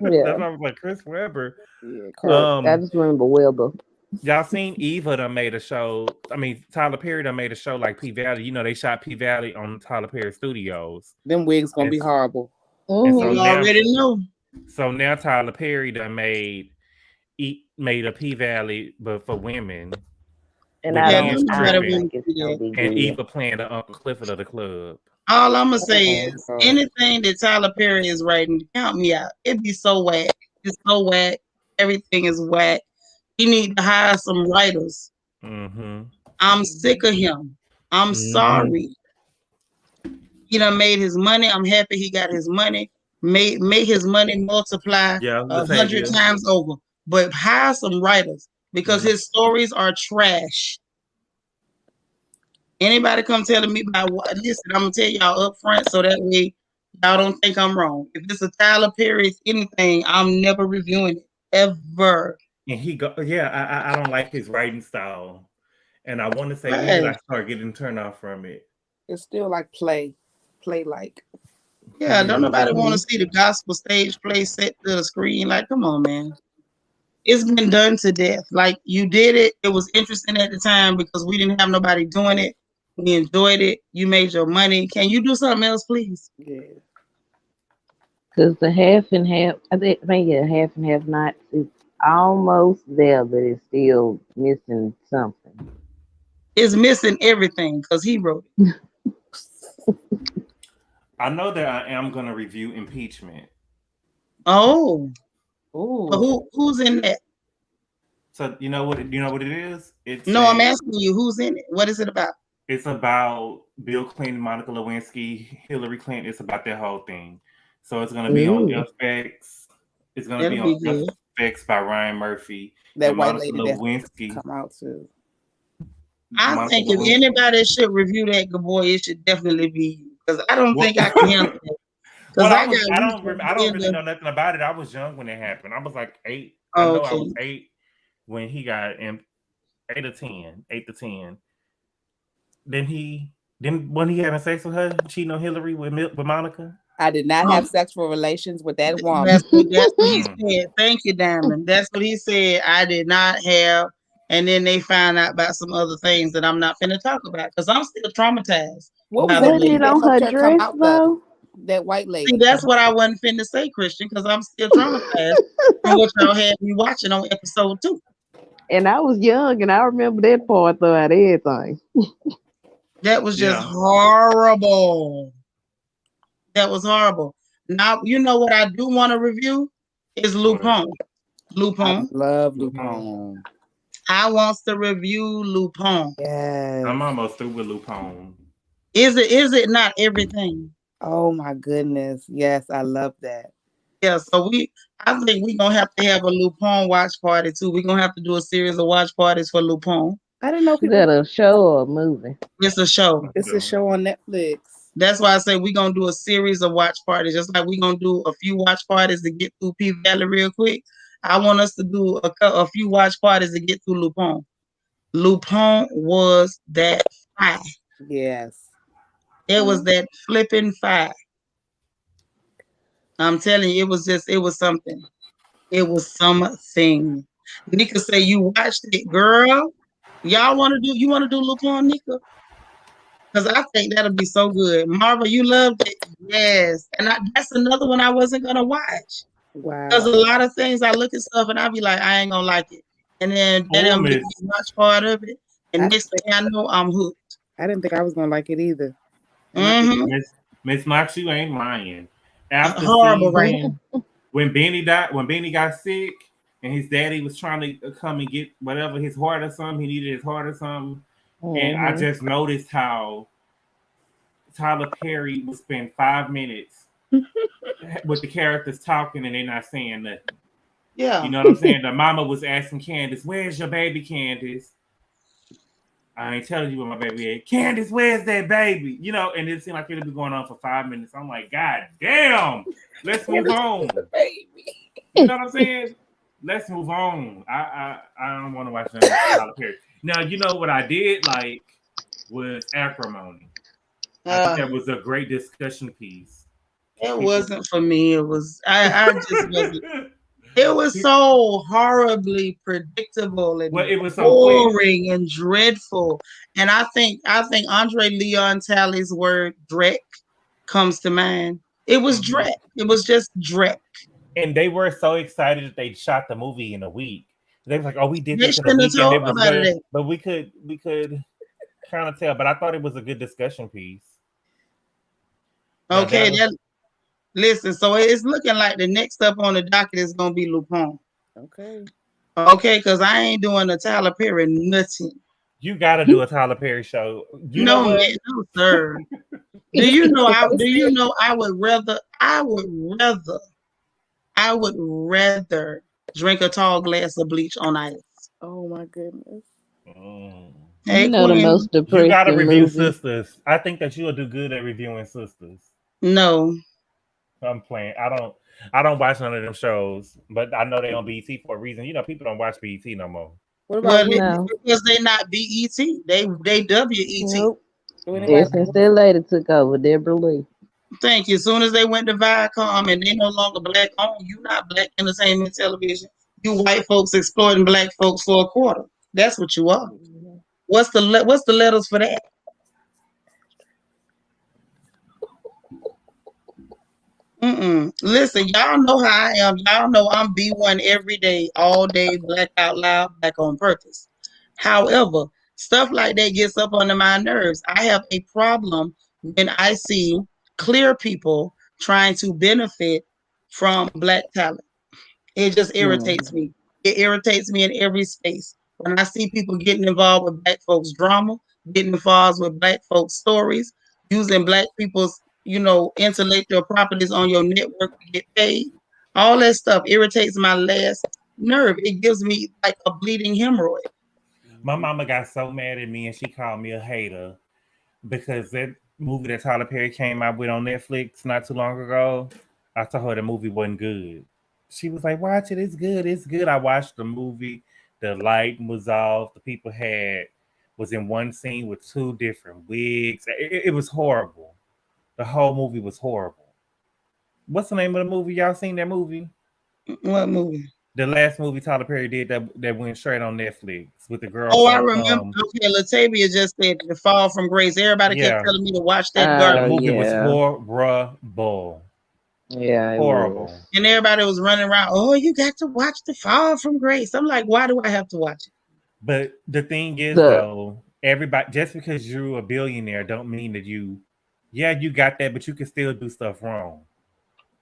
Speaker 2: Yeah.
Speaker 4: why I was like, Chris Webber.
Speaker 5: Yeah,
Speaker 2: I
Speaker 4: Um,
Speaker 2: just remember Wilbur.
Speaker 4: y'all seen Eva done made a show. I mean, Tyler Perry done made a show like P Valley. You know, they shot P Valley on Tyler Perry Studios.
Speaker 5: them wigs gonna
Speaker 4: And,
Speaker 5: be horrible.
Speaker 4: and so
Speaker 1: You
Speaker 2: Mm-hmm.
Speaker 4: now
Speaker 1: already know.
Speaker 4: Tyler Perry done made a P Valley, but for women
Speaker 2: And
Speaker 4: with
Speaker 2: I
Speaker 1: Yeah,
Speaker 2: don't,
Speaker 4: men's
Speaker 1: don't
Speaker 2: I
Speaker 1: nobody
Speaker 2: don't
Speaker 4: tripping
Speaker 1: want
Speaker 2: think
Speaker 1: to
Speaker 2: it's
Speaker 1: see
Speaker 2: gonna
Speaker 1: that.
Speaker 2: be
Speaker 4: and
Speaker 2: good.
Speaker 4: Eva playing the Uncle Clifford of the club.
Speaker 1: All I'm gonna say
Speaker 5: Oh
Speaker 1: is
Speaker 5: God.
Speaker 1: anything that Tyler Perry is writing, count me out. It be so whack. It's so whack. Everything is whack. He need to hire some writers.
Speaker 4: Mm-hmm.
Speaker 1: I'm sick of him. I'm
Speaker 4: Mm-hmm.
Speaker 1: sorry. He done made his money. I'm happy he got his money. Make his money multiply
Speaker 4: Yeah,
Speaker 1: 100
Speaker 4: Latavia.
Speaker 1: times over. But hire some writers because
Speaker 4: Mm.
Speaker 1: his stories are trash. Anybody come telling me about what? Listen, I'm gonna tell y'all up front so that way y'all don't think I'm wrong. If it's a Tyler Perry anything, I'm never reviewing it ever.
Speaker 4: And he go, yeah, I don't like his writing style. And I want to say, when did
Speaker 1: Trash.
Speaker 4: I start getting turned off from it?
Speaker 5: It's still like play like.
Speaker 1: Yeah, don't
Speaker 4: Yeah.
Speaker 1: nobody want to
Speaker 2: Mhm.
Speaker 1: see the gospel stage play set to the screen. Like, come on, man. It's been done to death. Like you did it. It was interesting at the time because we didn't have nobody doing it. We enjoyed it. You made your money. Can you do something else, please?
Speaker 5: Yeah.
Speaker 2: Cause the half and half, I think yeah, half and half nots is almost there, but it's still missing something.
Speaker 1: It's missing everything because he wrote it.
Speaker 4: I know that I am going to review impeachment.
Speaker 1: Oh, but
Speaker 5: Ooh.
Speaker 1: who's in that?
Speaker 4: So you know what it is?
Speaker 1: No, I'm asking you, who's in it? What is it about?
Speaker 4: It's about Bill Clinton, Monica Lewinsky, Hillary Clinton. It's about that whole thing. So it's gonna be on
Speaker 2: Ooh.
Speaker 4: FX. It's gonna be
Speaker 1: That'll
Speaker 4: on
Speaker 1: be good.
Speaker 4: FX by Ryan Murphy
Speaker 5: That
Speaker 4: and
Speaker 5: white
Speaker 4: Monica
Speaker 5: lady that
Speaker 4: Lewinsky.
Speaker 5: come out too.
Speaker 1: I
Speaker 4: Monica
Speaker 1: think if
Speaker 4: Lewinsky.
Speaker 1: anybody should review that, good boy, it should definitely be you. Because I don't
Speaker 4: Well,
Speaker 1: think I can handle it. Because
Speaker 4: well,
Speaker 1: I got used to
Speaker 4: I don't
Speaker 1: being
Speaker 4: really
Speaker 1: the.
Speaker 4: know nothing about it. I was young when it happened. I was like 8. I
Speaker 1: Oh,
Speaker 4: know I
Speaker 1: okay.
Speaker 4: was 8 when he got in 8 to 10. Then when he having sex with her, cheating on Hillary with Monica.
Speaker 5: I did not have
Speaker 1: Um,
Speaker 5: sexual relations with that woman.
Speaker 1: that's what he
Speaker 4: Mm.
Speaker 1: said. Thank you, Diamond. That's what he said. I did not have. And then they find out about some other things that I'm not finna talk about because I'm still traumatized.
Speaker 5: What was
Speaker 1: By the
Speaker 5: that
Speaker 2: Was
Speaker 1: way,
Speaker 5: lady
Speaker 2: it
Speaker 5: that
Speaker 2: on her
Speaker 5: helped her come
Speaker 2: dress
Speaker 5: out though?
Speaker 2: though?
Speaker 5: That white
Speaker 1: see,
Speaker 5: lady.
Speaker 1: that's what I wasn't finna say, Christian, because I'm still traumatized from what y'all had me watching on episode 2.
Speaker 2: And I was young, and I remember that part throughout everything.
Speaker 1: That was just
Speaker 4: Yeah.
Speaker 1: horrible. That was horrible. Now, you know what I do want to review is
Speaker 4: What?
Speaker 1: Lupin.
Speaker 5: I
Speaker 1: Lupin.
Speaker 5: love
Speaker 4: Lupin.
Speaker 5: Lupin.
Speaker 1: I wants to review Lupin.
Speaker 4: I'm
Speaker 5: Yes.
Speaker 4: almost through with Lupin.
Speaker 1: Is it not everything?
Speaker 5: Oh my goodness. Yes, I love that.
Speaker 1: Yeah, so I think we're gonna have to have a Lupin watch party too. We're gonna have to do a series of watch parties for Lupin.
Speaker 5: I didn't know
Speaker 2: Is
Speaker 5: people.
Speaker 2: that a show or a movie?
Speaker 1: It's a show.
Speaker 5: It's a
Speaker 4: Yeah.
Speaker 5: show on Netflix.
Speaker 1: That's why I say we're gonna do a series of watch parties, just like we're gonna do a few watch parties to get through P Valley real quick. I want us to do a few watch parties to get through Lupin. Lupin was that fire.
Speaker 5: Yes.
Speaker 1: It was that flipping fire. I'm telling you, it was something. It was something. Nika say you watched it, girl. You want to do Lupin, Nika? Because I think that'll be so good. Marva, you loved it? Yes. And that's another one I wasn't going to watch. Because
Speaker 5: Wow.
Speaker 1: a lot of things I look at stuff and I be like, I ain't going to like it. And then
Speaker 4: Oh,
Speaker 1: that'll make
Speaker 4: Miss
Speaker 1: me watch part of it.
Speaker 5: I
Speaker 1: And
Speaker 5: didn't
Speaker 1: next
Speaker 5: think
Speaker 1: thing I know, I'm hooked.
Speaker 5: I didn't think I was gonna like it either. And I
Speaker 1: Mm-hmm.
Speaker 4: Miss Mox, you ain't lying. After
Speaker 1: Horrible, right?
Speaker 4: seeing when Benny got sick and his daddy was trying to come and get whatever his heart or something, he needed his heart or something. And I
Speaker 2: Mm-hmm.
Speaker 4: just noticed how Tyler Perry would spend 5 minutes with the characters talking and they're not saying nothing. You
Speaker 1: Yeah.
Speaker 4: know what I'm saying? The mama was asking Candace, "Where's your baby, Candace?" I ain't telling you where my baby is. Candace, where's that baby? You know, and it seemed like it'd be going on for 5 minutes. I'm like, God damn. Let's move on.
Speaker 5: Baby.
Speaker 4: You know what I'm saying? Let's move on. I don't want to watch none of Tyler Perry. Now, you know what I did like was acrimony. I think
Speaker 1: Uh,
Speaker 4: that was a great discussion piece.
Speaker 1: it
Speaker 4: People,
Speaker 1: wasn't for me. It was I just wasn't. It was so horribly predictable
Speaker 4: well,
Speaker 1: and
Speaker 4: it was so quick.
Speaker 1: boring and dreadful. And I think Andre Leon Talley's word "dreck" comes to mind. It was
Speaker 4: Mhm.
Speaker 1: dreck. It was just dreck.
Speaker 4: And they were so excited that they shot the movie in a week. They was like, "Oh, we did
Speaker 1: They
Speaker 4: this in a
Speaker 1: shouldn't have
Speaker 4: week, and
Speaker 1: told
Speaker 4: it was
Speaker 1: nobody
Speaker 4: good."
Speaker 1: that.
Speaker 4: But we could kind of tell. But I thought it was a good discussion piece. Now that
Speaker 1: Okay,
Speaker 4: was
Speaker 1: that listen. So it's looking like the next up on the docket is gonna be Lupin.
Speaker 5: Okay.
Speaker 1: Okay, because I ain't doing a Tyler Perry nothing.
Speaker 4: you got to do a Tyler Perry show. You know
Speaker 1: No, man,
Speaker 4: what?
Speaker 1: no, sir. Do you know I would rather drink a tall glass of bleach on ice.
Speaker 5: Oh my goodness.
Speaker 4: Mm.
Speaker 2: You
Speaker 1: Hey,
Speaker 2: know the
Speaker 1: Queen.
Speaker 2: most
Speaker 4: You got to
Speaker 2: depressing
Speaker 4: review
Speaker 2: movie.
Speaker 4: Sisters. I think that you'll do good at reviewing Sisters.
Speaker 1: No.
Speaker 4: I'm playing. I don't watch none of them shows, but I know they on BET for a reason. You know, people don't watch BET no more.
Speaker 5: What
Speaker 1: Well,
Speaker 5: about
Speaker 2: No,
Speaker 1: because they not BET. They WET.
Speaker 2: nope.
Speaker 5: anybody?
Speaker 2: Ever since that lady took over, Deborah Lee.
Speaker 1: Thank you. As soon as they went to Viacom and they no longer black owned, you not black entertainment television. You white folks exploiting black folks for a quarter. That's what you are. What's the letters for that? Listen, y'all know how I am. Y'all know I'm B1 every day, all day, black out loud, black on purpose. However, stuff like that gets up under my nerves. I have a problem when I see clear people trying to benefit from black talent. It just irritates
Speaker 2: Mm.
Speaker 1: me. It irritates me in every space. When I see people getting involved with black folks' drama, getting involved with black folks' stories, using black people's, intellectual properties on your network to get paid, all that stuff irritates my last nerve. It gives me like a bleeding hemorrhoid.
Speaker 4: My mama got so mad at me and she called me a hater because that movie that Tyler Perry came out with on Netflix not too long ago, I told her the movie wasn't good. She was like, "Watch it, it's good, it's good." I watched the movie. The light was off. The people had was in one scene with two different wigs. It was horrible. The whole movie was horrible. What's the name of the movie? Y'all seen that movie?
Speaker 1: What movie?
Speaker 4: The last movie Tyler Perry did that went straight on Netflix with the girl
Speaker 1: Oh, I
Speaker 4: from
Speaker 1: remember. Okay, Latavia just said the fall from grace. Everybody kept
Speaker 4: yeah.
Speaker 1: telling me to watch that
Speaker 4: The
Speaker 2: Oh
Speaker 1: garbage.
Speaker 4: movie was
Speaker 2: yeah,
Speaker 4: horrible.
Speaker 2: yeah, it was.
Speaker 4: Horrible.
Speaker 1: And everybody was running around, oh, you got to watch The Fall from Grace. I'm like, why do I have to watch it?
Speaker 4: But the thing is
Speaker 2: Look,
Speaker 4: though, everybody just because you're a billionaire don't mean that you got that, but you can still do stuff wrong.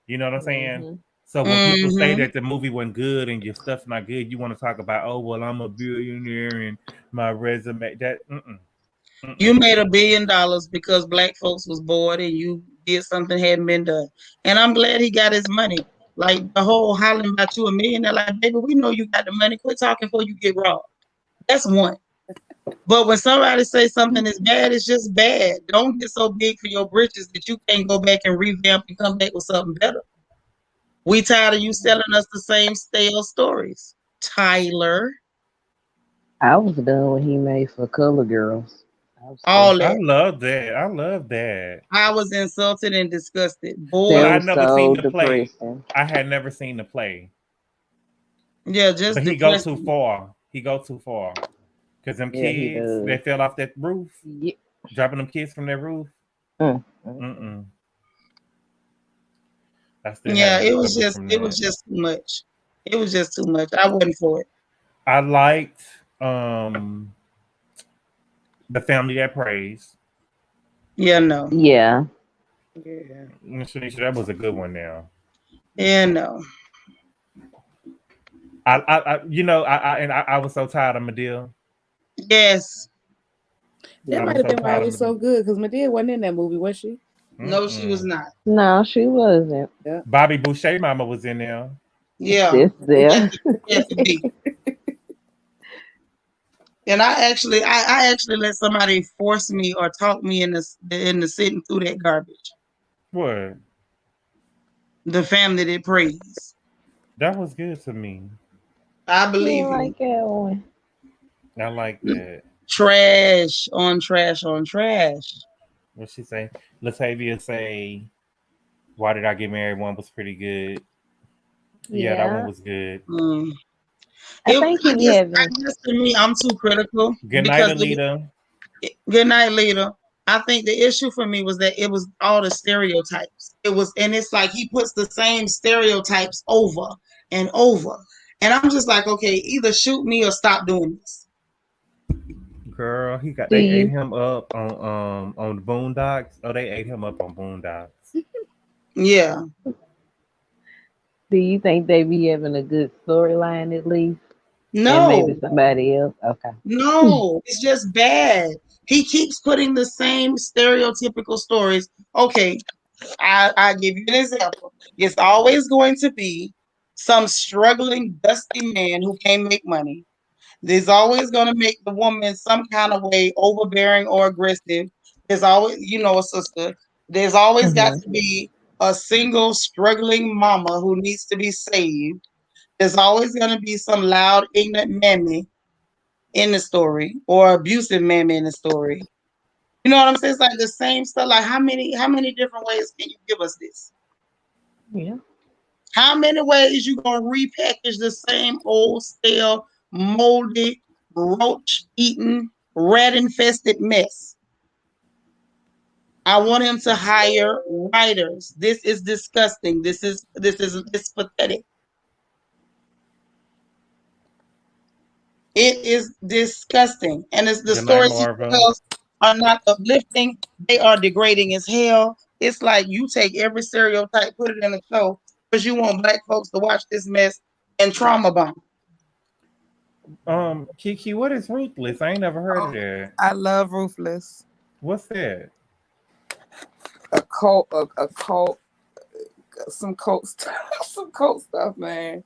Speaker 4: You know what I'm saying?
Speaker 2: hmm
Speaker 4: So when people say
Speaker 1: Mm-hmm.
Speaker 4: that the movie wasn't good and your stuff not good, you want to talk about, oh well, I'm a billionaire and my resume that
Speaker 1: You
Speaker 4: mm-mm.
Speaker 1: made $1 billion because black folks was bored and you did something hadn't been done. And I'm glad he got his money. Like the whole hollering about you $1 million, they're like, baby, we know you got the money. Quit talking before you get robbed. That's one. But when somebody says something is bad, it's just bad. Don't get so big for your britches that you can't go back and revamp and come back with something better. We tired of you selling us the same stale stories. Tyler,
Speaker 2: I was done when he made for Color Girls. I was
Speaker 1: all
Speaker 2: through.
Speaker 4: I
Speaker 1: that.
Speaker 4: love that. I love that.
Speaker 1: I was insulted and disgusted.
Speaker 4: But
Speaker 2: That
Speaker 1: Boy,
Speaker 4: I
Speaker 2: was
Speaker 4: never seen
Speaker 2: so
Speaker 4: the play.
Speaker 2: depressing.
Speaker 4: I had never seen the play.
Speaker 1: yeah,
Speaker 4: But
Speaker 1: just
Speaker 4: he go too
Speaker 1: depressing.
Speaker 4: far. He go too far. Cause them
Speaker 2: Yeah, he
Speaker 4: kids, they
Speaker 2: does.
Speaker 4: fell off that roof,
Speaker 2: Yeah.
Speaker 4: dropping them kids from that roof.
Speaker 2: Mm.
Speaker 4: Mm-mm. I still
Speaker 1: Yeah,
Speaker 4: haven't recovered from
Speaker 1: it was
Speaker 4: that.
Speaker 1: just too much. It was just too much. I wasn't for it.
Speaker 4: I liked um the family that prays.
Speaker 1: Yeah, no.
Speaker 2: Yeah.
Speaker 5: Yeah.
Speaker 4: Shanisha, that was a good one. Now,
Speaker 1: Yeah, no.
Speaker 4: I was so tired of Medea.
Speaker 1: Yes.
Speaker 5: That
Speaker 4: I
Speaker 2: Yeah.
Speaker 5: might
Speaker 4: was
Speaker 5: have
Speaker 4: so
Speaker 5: been why it
Speaker 4: tired of
Speaker 5: was so
Speaker 4: Medea.
Speaker 5: good because Medea wasn't in that movie, was she?
Speaker 1: No, she was
Speaker 4: Mm-mm.
Speaker 1: not.
Speaker 2: No, she wasn't.
Speaker 5: Yeah.
Speaker 4: Bobby Boucher mama was in there.
Speaker 1: Yeah.
Speaker 2: This there.
Speaker 1: He had to be. And I actually let somebody force me or talk me into sitting through that garbage.
Speaker 4: What?
Speaker 1: The family that prays.
Speaker 4: That was good to me.
Speaker 1: I
Speaker 3: You
Speaker 1: believe you.
Speaker 3: like that one?
Speaker 4: I like that.
Speaker 1: Trash on trash on trash.
Speaker 4: What she say? Latavia say, "Why did I get married?" One was pretty good. Yeah, that one
Speaker 3: Yeah,
Speaker 4: was good.
Speaker 1: Mm.
Speaker 3: I think he be
Speaker 1: I
Speaker 3: having.
Speaker 1: guess to me, I'm too critical
Speaker 4: Good night,
Speaker 1: because
Speaker 4: Alita.
Speaker 1: good night, leader. I think the issue for me was that it was all the stereotypes. And it's like he puts the same stereotypes over and over. And I'm just like, okay, either shoot me or stop doing this.
Speaker 4: Girl, he got
Speaker 3: Do
Speaker 4: they ate
Speaker 3: you
Speaker 4: him up on the Boondocks. Oh, they ate him up on Boondocks.
Speaker 1: Yeah.
Speaker 3: do you think they be having a good storyline at least, and maybe
Speaker 1: No,
Speaker 3: somebody else? Okay.
Speaker 1: no, it's just bad. He keeps putting the same stereotypical stories. Okay, I give you an example. It's always going to be some struggling, dusty man who can't make money. There's always going to make the woman some kind of way overbearing or aggressive. There's always, a sister. There's always got
Speaker 3: Hmm.
Speaker 1: to be a single struggling mama who needs to be saved. There's always going to be some loud, ignorant mammy in the story or abusive mammy in the story. You know what I'm saying? It's like the same stuff. Like how many different ways can you give us this?
Speaker 3: Yeah.
Speaker 1: How many ways you gonna repackage the same old stale, moldy, roach-eaten, rat-infested mess? I want him to hire writers. This is disgusting. This is pathetic. It is disgusting. And it's the
Speaker 4: Good night,
Speaker 1: stories he
Speaker 4: Marva.
Speaker 1: tells are not uplifting. They are degrading as hell. It's like you take every stereotype, put it in a show, because you want black folks to watch this mess and trauma bond.
Speaker 4: Kiki, what is Ruthless? I ain't never heard of
Speaker 5: Oh,
Speaker 4: that.
Speaker 5: I love Ruthless.
Speaker 4: What's that?
Speaker 5: A cult, some cult stuff, some cult stuff, man.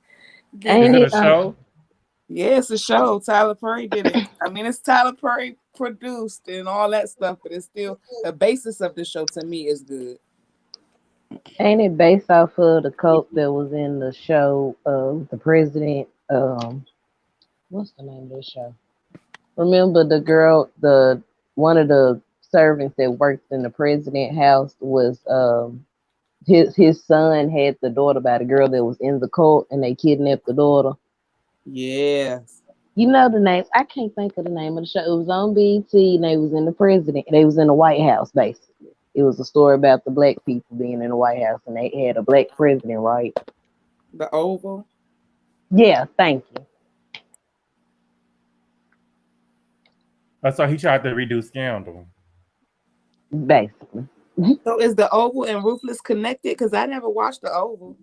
Speaker 5: Get
Speaker 4: Is
Speaker 3: Ain't
Speaker 5: it?
Speaker 4: it a
Speaker 3: it?
Speaker 4: show?
Speaker 5: Yeah, it's a show. Tyler Perry did it. I mean, it's Tyler Perry produced and all that stuff, but it's still the basis of the show to me is good.
Speaker 3: Ain't it based off of the cult that was in the show of the president? What's the name of the show? Remember the girl, the one of the servants that worked in the president house was his son had the daughter by the girl that was in the cult, and they kidnapped the daughter.
Speaker 5: Yes.
Speaker 3: You know the name? I can't think of the name of the show. It was on BT, and they was in the president. They was in the White House, basically. It was a story about the black people being in the White House, and they had a black president, right?
Speaker 5: The Oval.
Speaker 3: Yeah, thank you.
Speaker 4: I saw he tried to redo Scandal.
Speaker 3: Basically.
Speaker 5: So is the Oval and Ruthless connected? Because I never watched the Oval.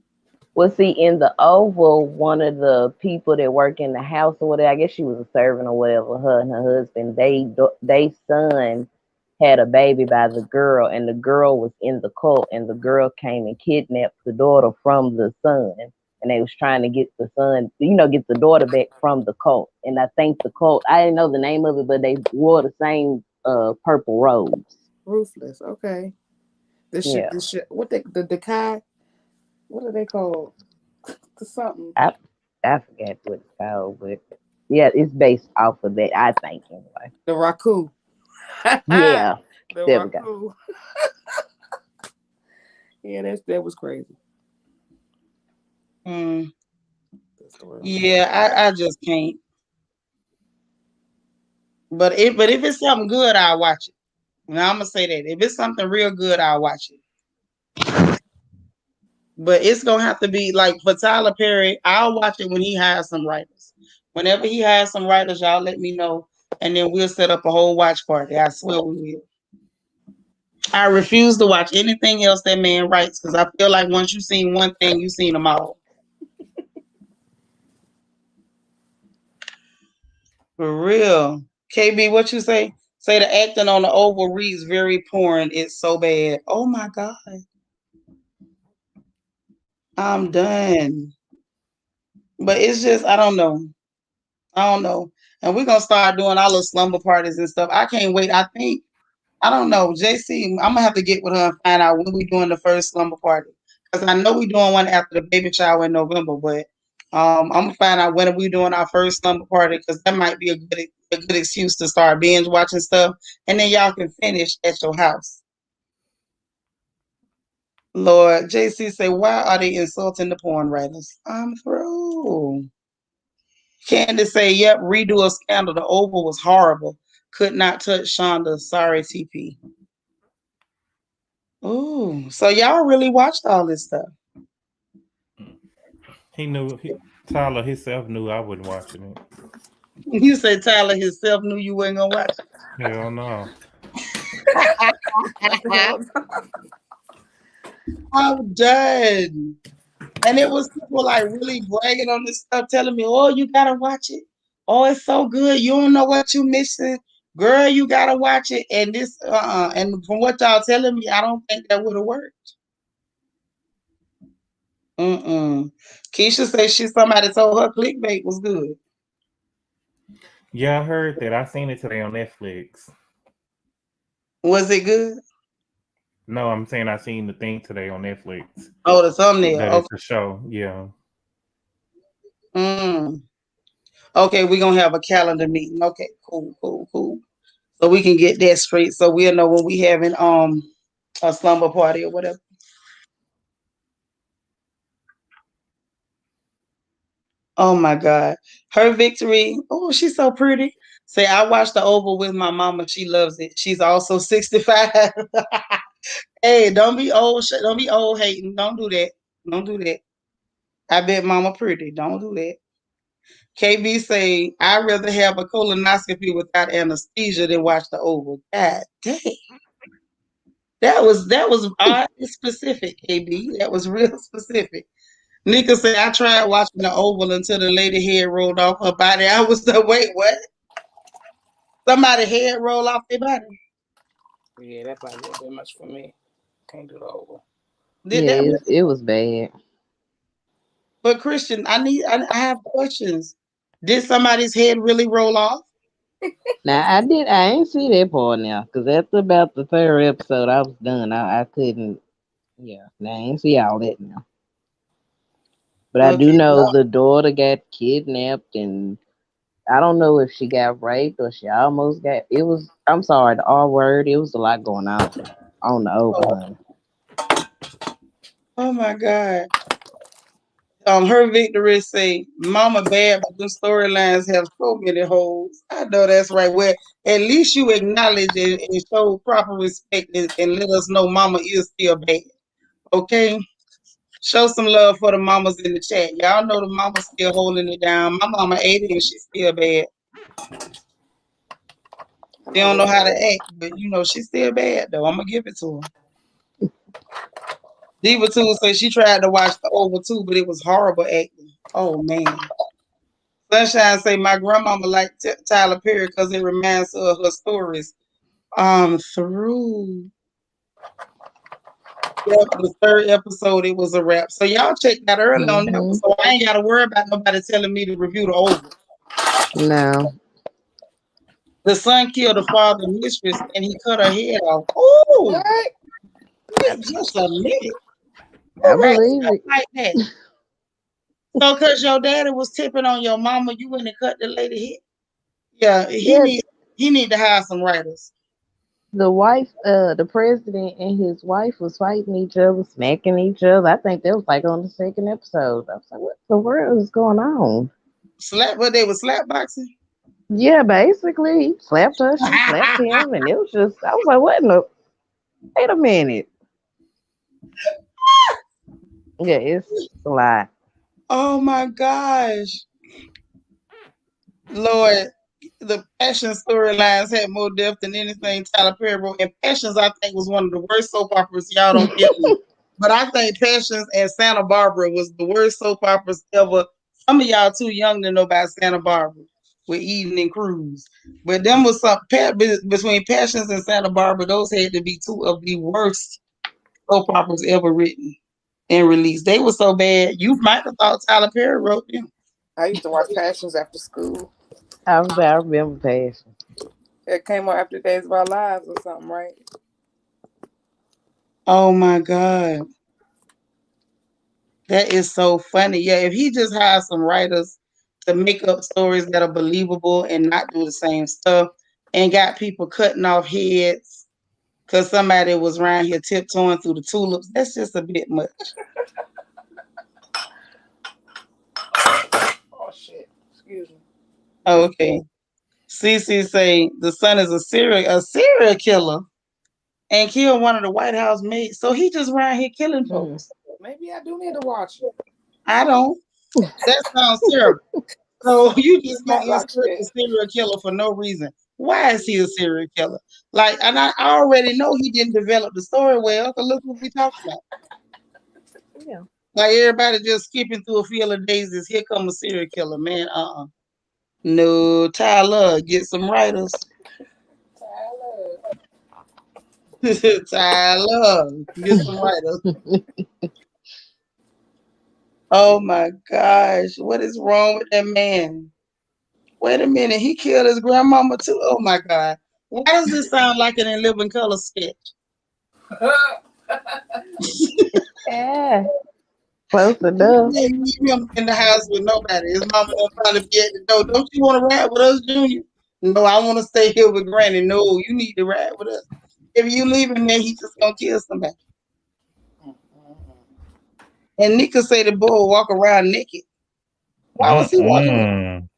Speaker 3: Well, see, in the Oval, one of the people that work in the house or whatever, I guess she was a servant or whatever, her and her husband, they son had a baby by the girl, and the girl was in the cult, and the girl came and kidnapped the daughter from the son, and they was trying to get the son, get the daughter back from the cult. And I think the cult, I didn't know the name of it, but they wore the same purple robes.
Speaker 5: Ruthless. Okay.
Speaker 3: Yeah,
Speaker 5: The shit. What the Decai? What are they called? The something.
Speaker 3: I I forget what it's called, but yeah, it's based off of that. I think anyway.
Speaker 5: The Raku.
Speaker 3: Yeah,
Speaker 5: The
Speaker 3: there we go.
Speaker 5: Raku. Yeah, that was crazy.
Speaker 1: Mm,
Speaker 5: That story on that.
Speaker 1: yeah, I just can't. But if it's something good, I'll watch it. Now I'm gonna say that if it's something real good, I'll watch it. But it's gonna have to be like for Tyler Perry. I'll watch it when he has some writers. Whenever he has some writers, y'all let me know, and then we'll set up a whole watch party. I swear we will. I refuse to watch anything else that man writes because I feel like once you've seen one thing, you've seen them all. For real. KB, what you say? Say the acting on the Oval reads very porn. It's so bad. Oh my God. I'm done. But it's just, I don't know. I don't know. And we're gonna start doing our little slumber parties and stuff. I can't wait. I don't know. JC, I'm gonna have to get with her and find out when we doing the first slumber party. Because I know we're doing one after the baby shower in November, but I'm gonna find out when we doing our first slumber party because that might be a good excuse to start binge watching stuff, and then y'all can finish at your house. Lord, JC say, why are they insulting the porn writers? I'm through. Candace say, yep, redo a scandal. The Oval was horrible. Could not touch Shonda. Sorry, TP. Ooh, so y'all really watched all this stuff.
Speaker 4: He knew Tyler himself knew I wasn't watching it.
Speaker 1: You say Tyler himself knew you weren't gonna watch
Speaker 4: Hell no.
Speaker 1: it. I'm done. And it was people like really bragging on this stuff, telling me, "Oh, you gotta watch it. Oh, it's so good. You don't know what you missing, girl. You gotta watch it." And this, and from what y'all telling me, I don't think that would have worked. Keisha says somebody told her clickbait was good.
Speaker 4: Yeah, I heard that. I seen it today on Netflix.
Speaker 1: Was it good?
Speaker 4: No, I'm saying I seen the thing today on Netflix.
Speaker 1: Oh, the thumbnail.
Speaker 4: That
Speaker 1: Okay.
Speaker 4: it's a show. Yeah.
Speaker 1: Mm. Okay, we're gonna have a calendar meeting. Okay, cool. So we can get that straight. So we'll know when we having a slumber party or whatever. Oh my God. Her victory. Oh, she's so pretty. Say, I watched the Oval with my mama. She loves it. She's also 65. Hey, don't be old. Don't be old hating. Don't do that. Don't do that. I bet mama pretty. Don't do that. KB say, I'd rather have a colonoscopy without anesthesia than watch the Oval. God dang. That was oddly specific, KB. That was real specific. Nika said, I tried watching the Oval until the lady head rolled off her body. I was like, wait, what? Somebody head roll off their body.
Speaker 5: Yeah, that probably a bit much for me. Can't do the Oval.
Speaker 1: Did
Speaker 2: Yeah,
Speaker 1: that really?
Speaker 2: it was bad.
Speaker 1: But Christian, I have questions. Did somebody's head really roll off?
Speaker 2: Now I ain't see that part now, cause after about the third episode, I was done. I couldn't. Yeah, now I ain't see all that now. But I do
Speaker 1: Okay,
Speaker 2: know
Speaker 1: well,
Speaker 2: the daughter got kidnapped, and I don't know if she got raped or she almost got. It was. I'm sorry, the R word. It was a lot going on the
Speaker 1: oh,
Speaker 2: overhang.
Speaker 1: oh my God. Her victory say, Mama bad, but the storylines have so many holes. I know that's right. Well, at least you acknowledge and show proper respect and let us know Mama is still bad. Okay? Show some love for the mamas in the chat. Y'all know the mama's still holding it down. My mama 80 and she's still bad.
Speaker 5: I
Speaker 1: She
Speaker 5: know
Speaker 1: don't know
Speaker 5: that's
Speaker 1: how to
Speaker 5: right.
Speaker 1: act, but she's still bad though. I'm gonna give it to her. Diva too said she tried to watch the Over too, but it was horrible acting. Oh man. Sunshine say my grandmama liked Tyler Perry because it reminds her of her stories. Through the third episode, it was a wrap. So y'all checked that early on that one,
Speaker 2: Hmm.
Speaker 1: so I ain't gotta worry about nobody telling me to review the Over.
Speaker 2: No,
Speaker 1: The son killed the father mistress and he cut her head off. Oh,
Speaker 5: What?
Speaker 1: wait just a minute.
Speaker 2: I
Speaker 1: Who writes
Speaker 2: believe
Speaker 1: stuff
Speaker 2: it.
Speaker 1: like that? So, cause your daddy was tipping on your mama, you went and cut the lady head. Yeah,
Speaker 2: Yeah,
Speaker 1: he need to hire some writers.
Speaker 2: the wife, the president and his wife was fighting each other, smacking each other. I think that was like on the second episode. I was like, what the world is going on?
Speaker 1: Slap, but they was slap boxing.
Speaker 2: Yeah, basically, he slapped her, she slapped him, and it was just, I was like, what in the, wait a minute. Yeah, it's a lot.
Speaker 1: Oh my gosh, Lord, the Passion storylines had more depth than anything Tyler Perry wrote. And Passions, I think, was one of the worst soap operas. Y'all don't get me, but I think Passions and Santa Barbara was the worst soap operas ever. Some of y'all too young to know about Santa Barbara with Eden and Cruz, but them was some between Passions and Santa Barbara. Those had to be two of the worst soap operas ever written and released. They were so bad. You might have thought Tyler Perry wrote them.
Speaker 5: I used to watch Passions after school.
Speaker 2: I remember Passion.
Speaker 5: It came on after Days of Our Lives or something, right?
Speaker 1: Oh my God. That is so funny. Yeah, if he just hired some writers to make up stories that are believable and not do the same stuff, and got people cutting off heads because somebody was around here tiptoeing through the tulips, that's just a bit much.
Speaker 5: Oh shit. Excuse me.
Speaker 1: Okay. Cece say the son is a serial killer and killed one of the White House maids. So he just around here killing folks.
Speaker 5: Maybe I do need to watch it.
Speaker 1: I don't. That sounds terrible. So you just gonna
Speaker 5: Like
Speaker 1: insert
Speaker 5: that.
Speaker 1: a serial killer for no reason. Why is he a serial killer? Like, and I already know he didn't develop the story well. Cause look what we talking about.
Speaker 2: Yeah.
Speaker 1: Like everybody just skipping through a field of daisies. Here come a serial killer, man. No, Tyler, get some writers. Tyler, get some writers. Oh my gosh, what is wrong with that man? Wait a minute, he killed his grandmama too. Oh my God. Why does this sound like an In Living Color sketch?
Speaker 2: Yeah. Close enough.
Speaker 1: They leave him in the house with nobody. His mama gonna probably be at the door. Don't you want to ride with us, Junior? No, I want to stay here with Granny. No, you need to ride with us. If you leave him there, he just gonna kill somebody. And Nika say the boy will walk around naked. Why was he walking around?
Speaker 4: Mm-mm.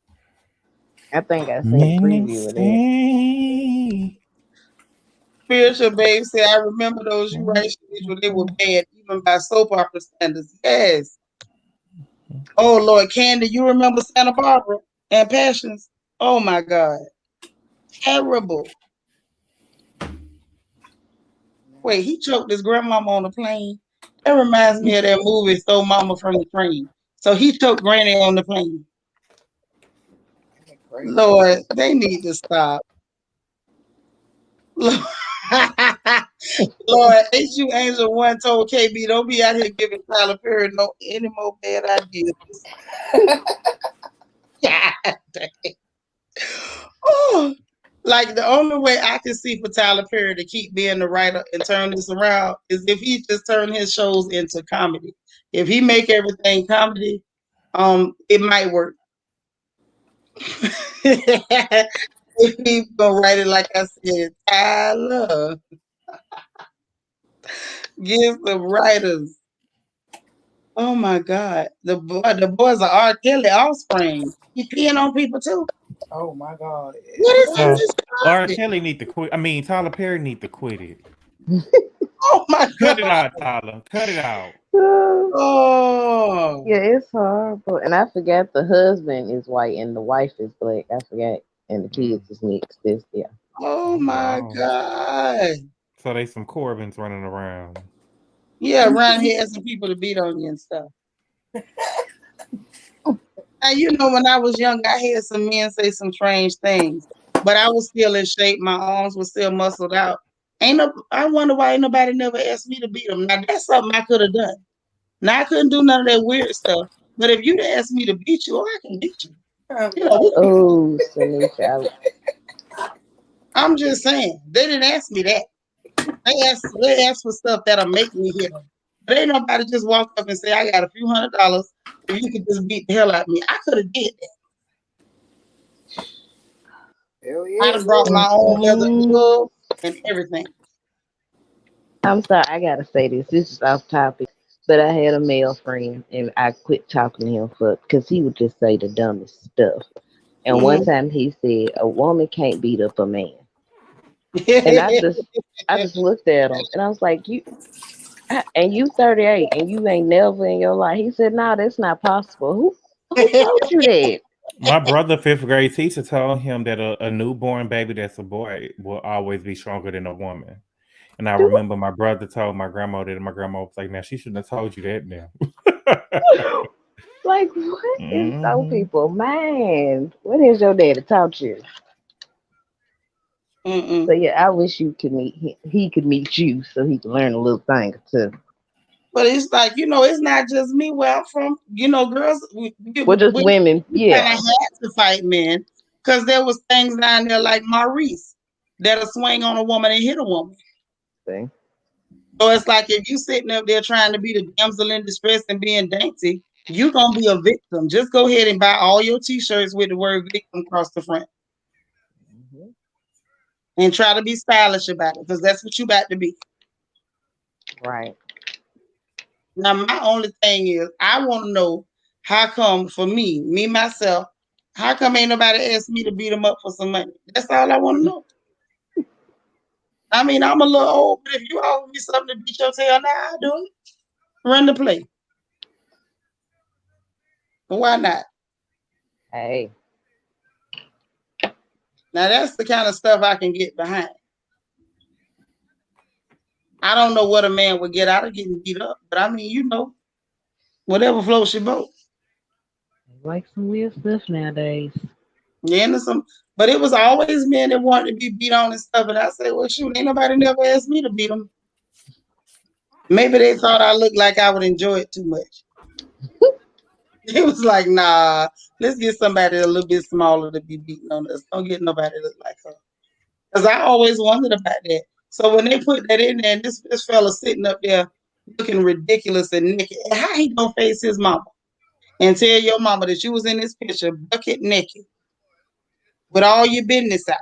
Speaker 2: I think I seen a preview of that.
Speaker 4: Menacing.
Speaker 1: Spiritual babe said, I remember those you right when they were bad, even by soap opera standards. Yes. Oh Lord, Candy, you remember Santa Barbara and Passions? Oh my God. Terrible. Wait, he choked his grandmama on the plane. That reminds me of that movie Stole Mama from the Train. So he choked Granny on the plane. Lord, they need to stop. Lord, Lord, HU Angel One told KB, don't be out here giving Tyler Perry no any more bad ideas. God dang. Oh, like the only way I can see for Tyler Perry to keep being the writer and turn this around is if he just turn his shows into comedy. If he make everything comedy, it might work. If he gonna write it like I said, Tyler, give the writers. Oh my God, the boys are R. Kelly offspring. He peeing on people too.
Speaker 5: Oh my God.
Speaker 1: What is he? Just
Speaker 4: R.
Speaker 1: stop it.
Speaker 4: Kelly need to quit. I mean, Tyler Perry need to quit it.
Speaker 1: Oh my
Speaker 4: Cut it
Speaker 1: God.
Speaker 4: out, Tyler. Cut it out.
Speaker 1: Oh.
Speaker 2: Yeah, it's horrible. And I forgot the husband is white and the wife is black. I forgot. And the kids is mixed. This, yeah.
Speaker 1: Oh
Speaker 4: Oh,
Speaker 1: my
Speaker 4: wow.
Speaker 1: God.
Speaker 4: So they some Corbins running around.
Speaker 1: Yeah, around here asking people to beat on you and stuff. Now, you know, when I was young, I had some men say some strange things, but I was still in shape. My arms were still muscled out. I wonder why ain't nobody never asked me to beat them. Now, that's something I could have done. Now, I couldn't do none of that weird stuff. But if you'd asked me to beat you, oh, I can beat you. You know,
Speaker 2: Oh, Seanitra.
Speaker 1: I'm just saying. They didn't ask me that. They asked for stuff that'll make me hit them. But ain't nobody just walk up and say, I got a few $100 if you could just beat the hell out of me. I could have did that.
Speaker 5: Hell
Speaker 1: I'd
Speaker 5: yeah.
Speaker 1: have brought my own leather glove and everything.
Speaker 2: I'm sorry, I gotta say this. This is off topic. But I had a male friend and I quit talking to him for because he would just say the dumbest stuff. And one
Speaker 1: Mhm.
Speaker 2: time he said, a woman can't beat up a man. And I just looked at him and I was like, and you 38 and you ain't never in your life. He said, no, that's not possible. Who told you that?
Speaker 4: My brother, fifth grade teacher, told him that a newborn baby that's a boy will always be stronger than a woman. And I
Speaker 2: Do
Speaker 4: remember my brother told my grandma that, and my grandma was like, "Now she shouldn't have told you that." Now,
Speaker 2: Like, what is so
Speaker 4: hmm
Speaker 2: people? Man, what is your daddy taught you? So
Speaker 1: Mm-mm.
Speaker 2: yeah, I wish you could meet him. He could meet you so he could learn a little thing or two.
Speaker 1: But it's like, it's not just me where I'm from. Girls,
Speaker 2: Well, just women,
Speaker 1: we kind of
Speaker 2: yeah.
Speaker 1: had to fight men because there was things down there like Maurice that'll swing on a woman and hit a woman.
Speaker 2: See?
Speaker 1: So it's like if you sitting up there trying to be the damsel in distress and being dainty, you're gonna be a victim. Just go ahead and buy all your t-shirts with the word victim across the front and try to be stylish about it, because that's what you about to be.
Speaker 2: Right.
Speaker 1: Now, my only thing is I want to know how come for me myself, how come ain't nobody asked me to beat them up for some money? That's all I want to know. I mean, I'm a little old, but if you offer me something to beat your tail, now I'll do it. Run the play. Why not?
Speaker 2: Hey.
Speaker 1: Now that's the kind of stuff I can get behind. I don't know what a man would get out of getting beat up, but I mean, whatever floats your boat.
Speaker 2: Like some weird stuff nowadays.
Speaker 1: Yeah, and but it was always men that wanted to be beat on and stuff. And I said, well, shoot, ain't nobody never asked me to beat them. Maybe they thought I looked like I would enjoy it too much. It was like, nah, let's get somebody a little bit smaller to be beating on us. Don't get nobody that look like her. Because I always wondered about that. So when they put that in there, and this fella sitting up there looking ridiculous and naked, how he gonna face his mama and tell your mama that you was in this picture bucket naked with all your business out,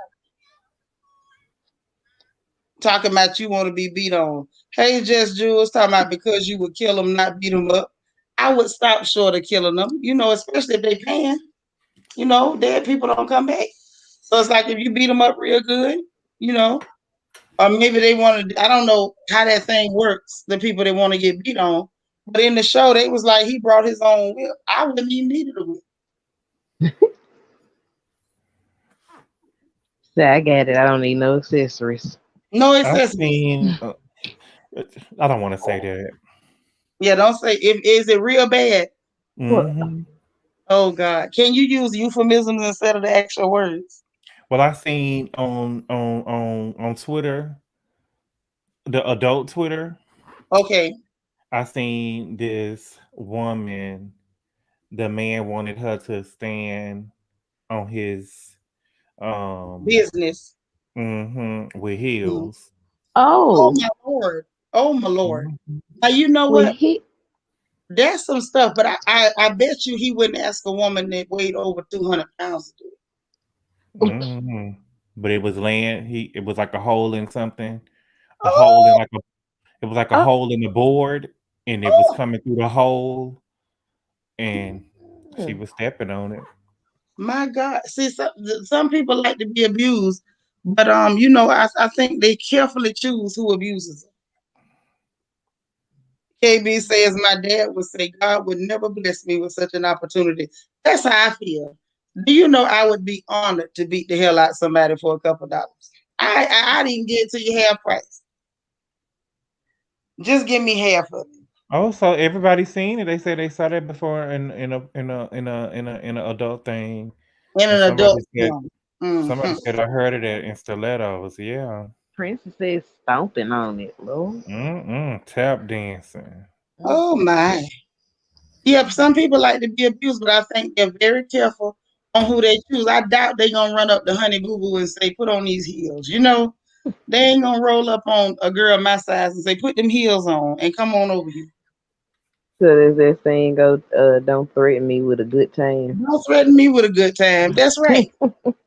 Speaker 1: talking about you want to be beat on? Hey, Just Jules, talking about because you would kill them, not beat them up. I would stop short of killing them, especially if they paying. Dead people don't come back. So it's like if you beat them up real good, or maybe they want to, I don't know how that thing works, the people that want to get beat on. But in the show, they was like, he brought his own whip. I wouldn't even need a whip.
Speaker 2: So I got it. I don't need no accessories.
Speaker 1: No
Speaker 4: I've
Speaker 1: accessories.
Speaker 4: seen. I don't want to say that.
Speaker 1: Yeah, don't say. Is it real bad?
Speaker 4: Mm-hmm.
Speaker 1: Oh God! Can you use euphemisms instead of the actual words?
Speaker 4: Well, I seen on Twitter, the adult Twitter.
Speaker 1: Okay.
Speaker 4: I seen this woman. The man wanted her to stand on his
Speaker 1: Business.
Speaker 4: with
Speaker 1: Mm.
Speaker 4: heels.
Speaker 1: Oh
Speaker 2: Oh,
Speaker 1: my Lord! Oh my Lord!
Speaker 4: Mhm.
Speaker 1: Now you know
Speaker 2: well,
Speaker 1: what? That's some stuff, but I bet you he wouldn't ask a woman that weighed over 200 pounds to do it.
Speaker 4: But it was land. It was like a hole in something, a hole in
Speaker 1: Oh,
Speaker 4: like a it was like a
Speaker 2: oh,
Speaker 4: hole in the board, and it was
Speaker 1: oh
Speaker 4: coming through the hole, and she
Speaker 2: hmm.
Speaker 4: was stepping on it.
Speaker 1: my God! See, some people like to be abused, but I think they carefully choose who abuses them. KB says my dad would say God would never bless me with such an opportunity. That's how I feel. Do you know I would be honored to beat the hell out of somebody for a couple dollars? I didn't get to you half price. Just give me half of it.
Speaker 4: Oh, so everybody seen it. They said they saw that before in a adult thing,
Speaker 1: In
Speaker 4: and
Speaker 1: an adult film.
Speaker 4: somebody
Speaker 1: Hmm.
Speaker 4: said I heard it in stilettos. Yeah,
Speaker 2: Princess says stomping on it, Lord.
Speaker 4: tap dancing.
Speaker 1: Oh my. Yeah, some people like to be abused, but I think they're very careful on who they choose. I doubt they're gonna run up to Honey Boo Boo and say, put on these heels. They ain't gonna roll up on a girl my size and say, put them heels on and come on over here.
Speaker 2: So there's that saying go, don't threaten me with a good time.
Speaker 1: Don't threaten me with a good time. That's right.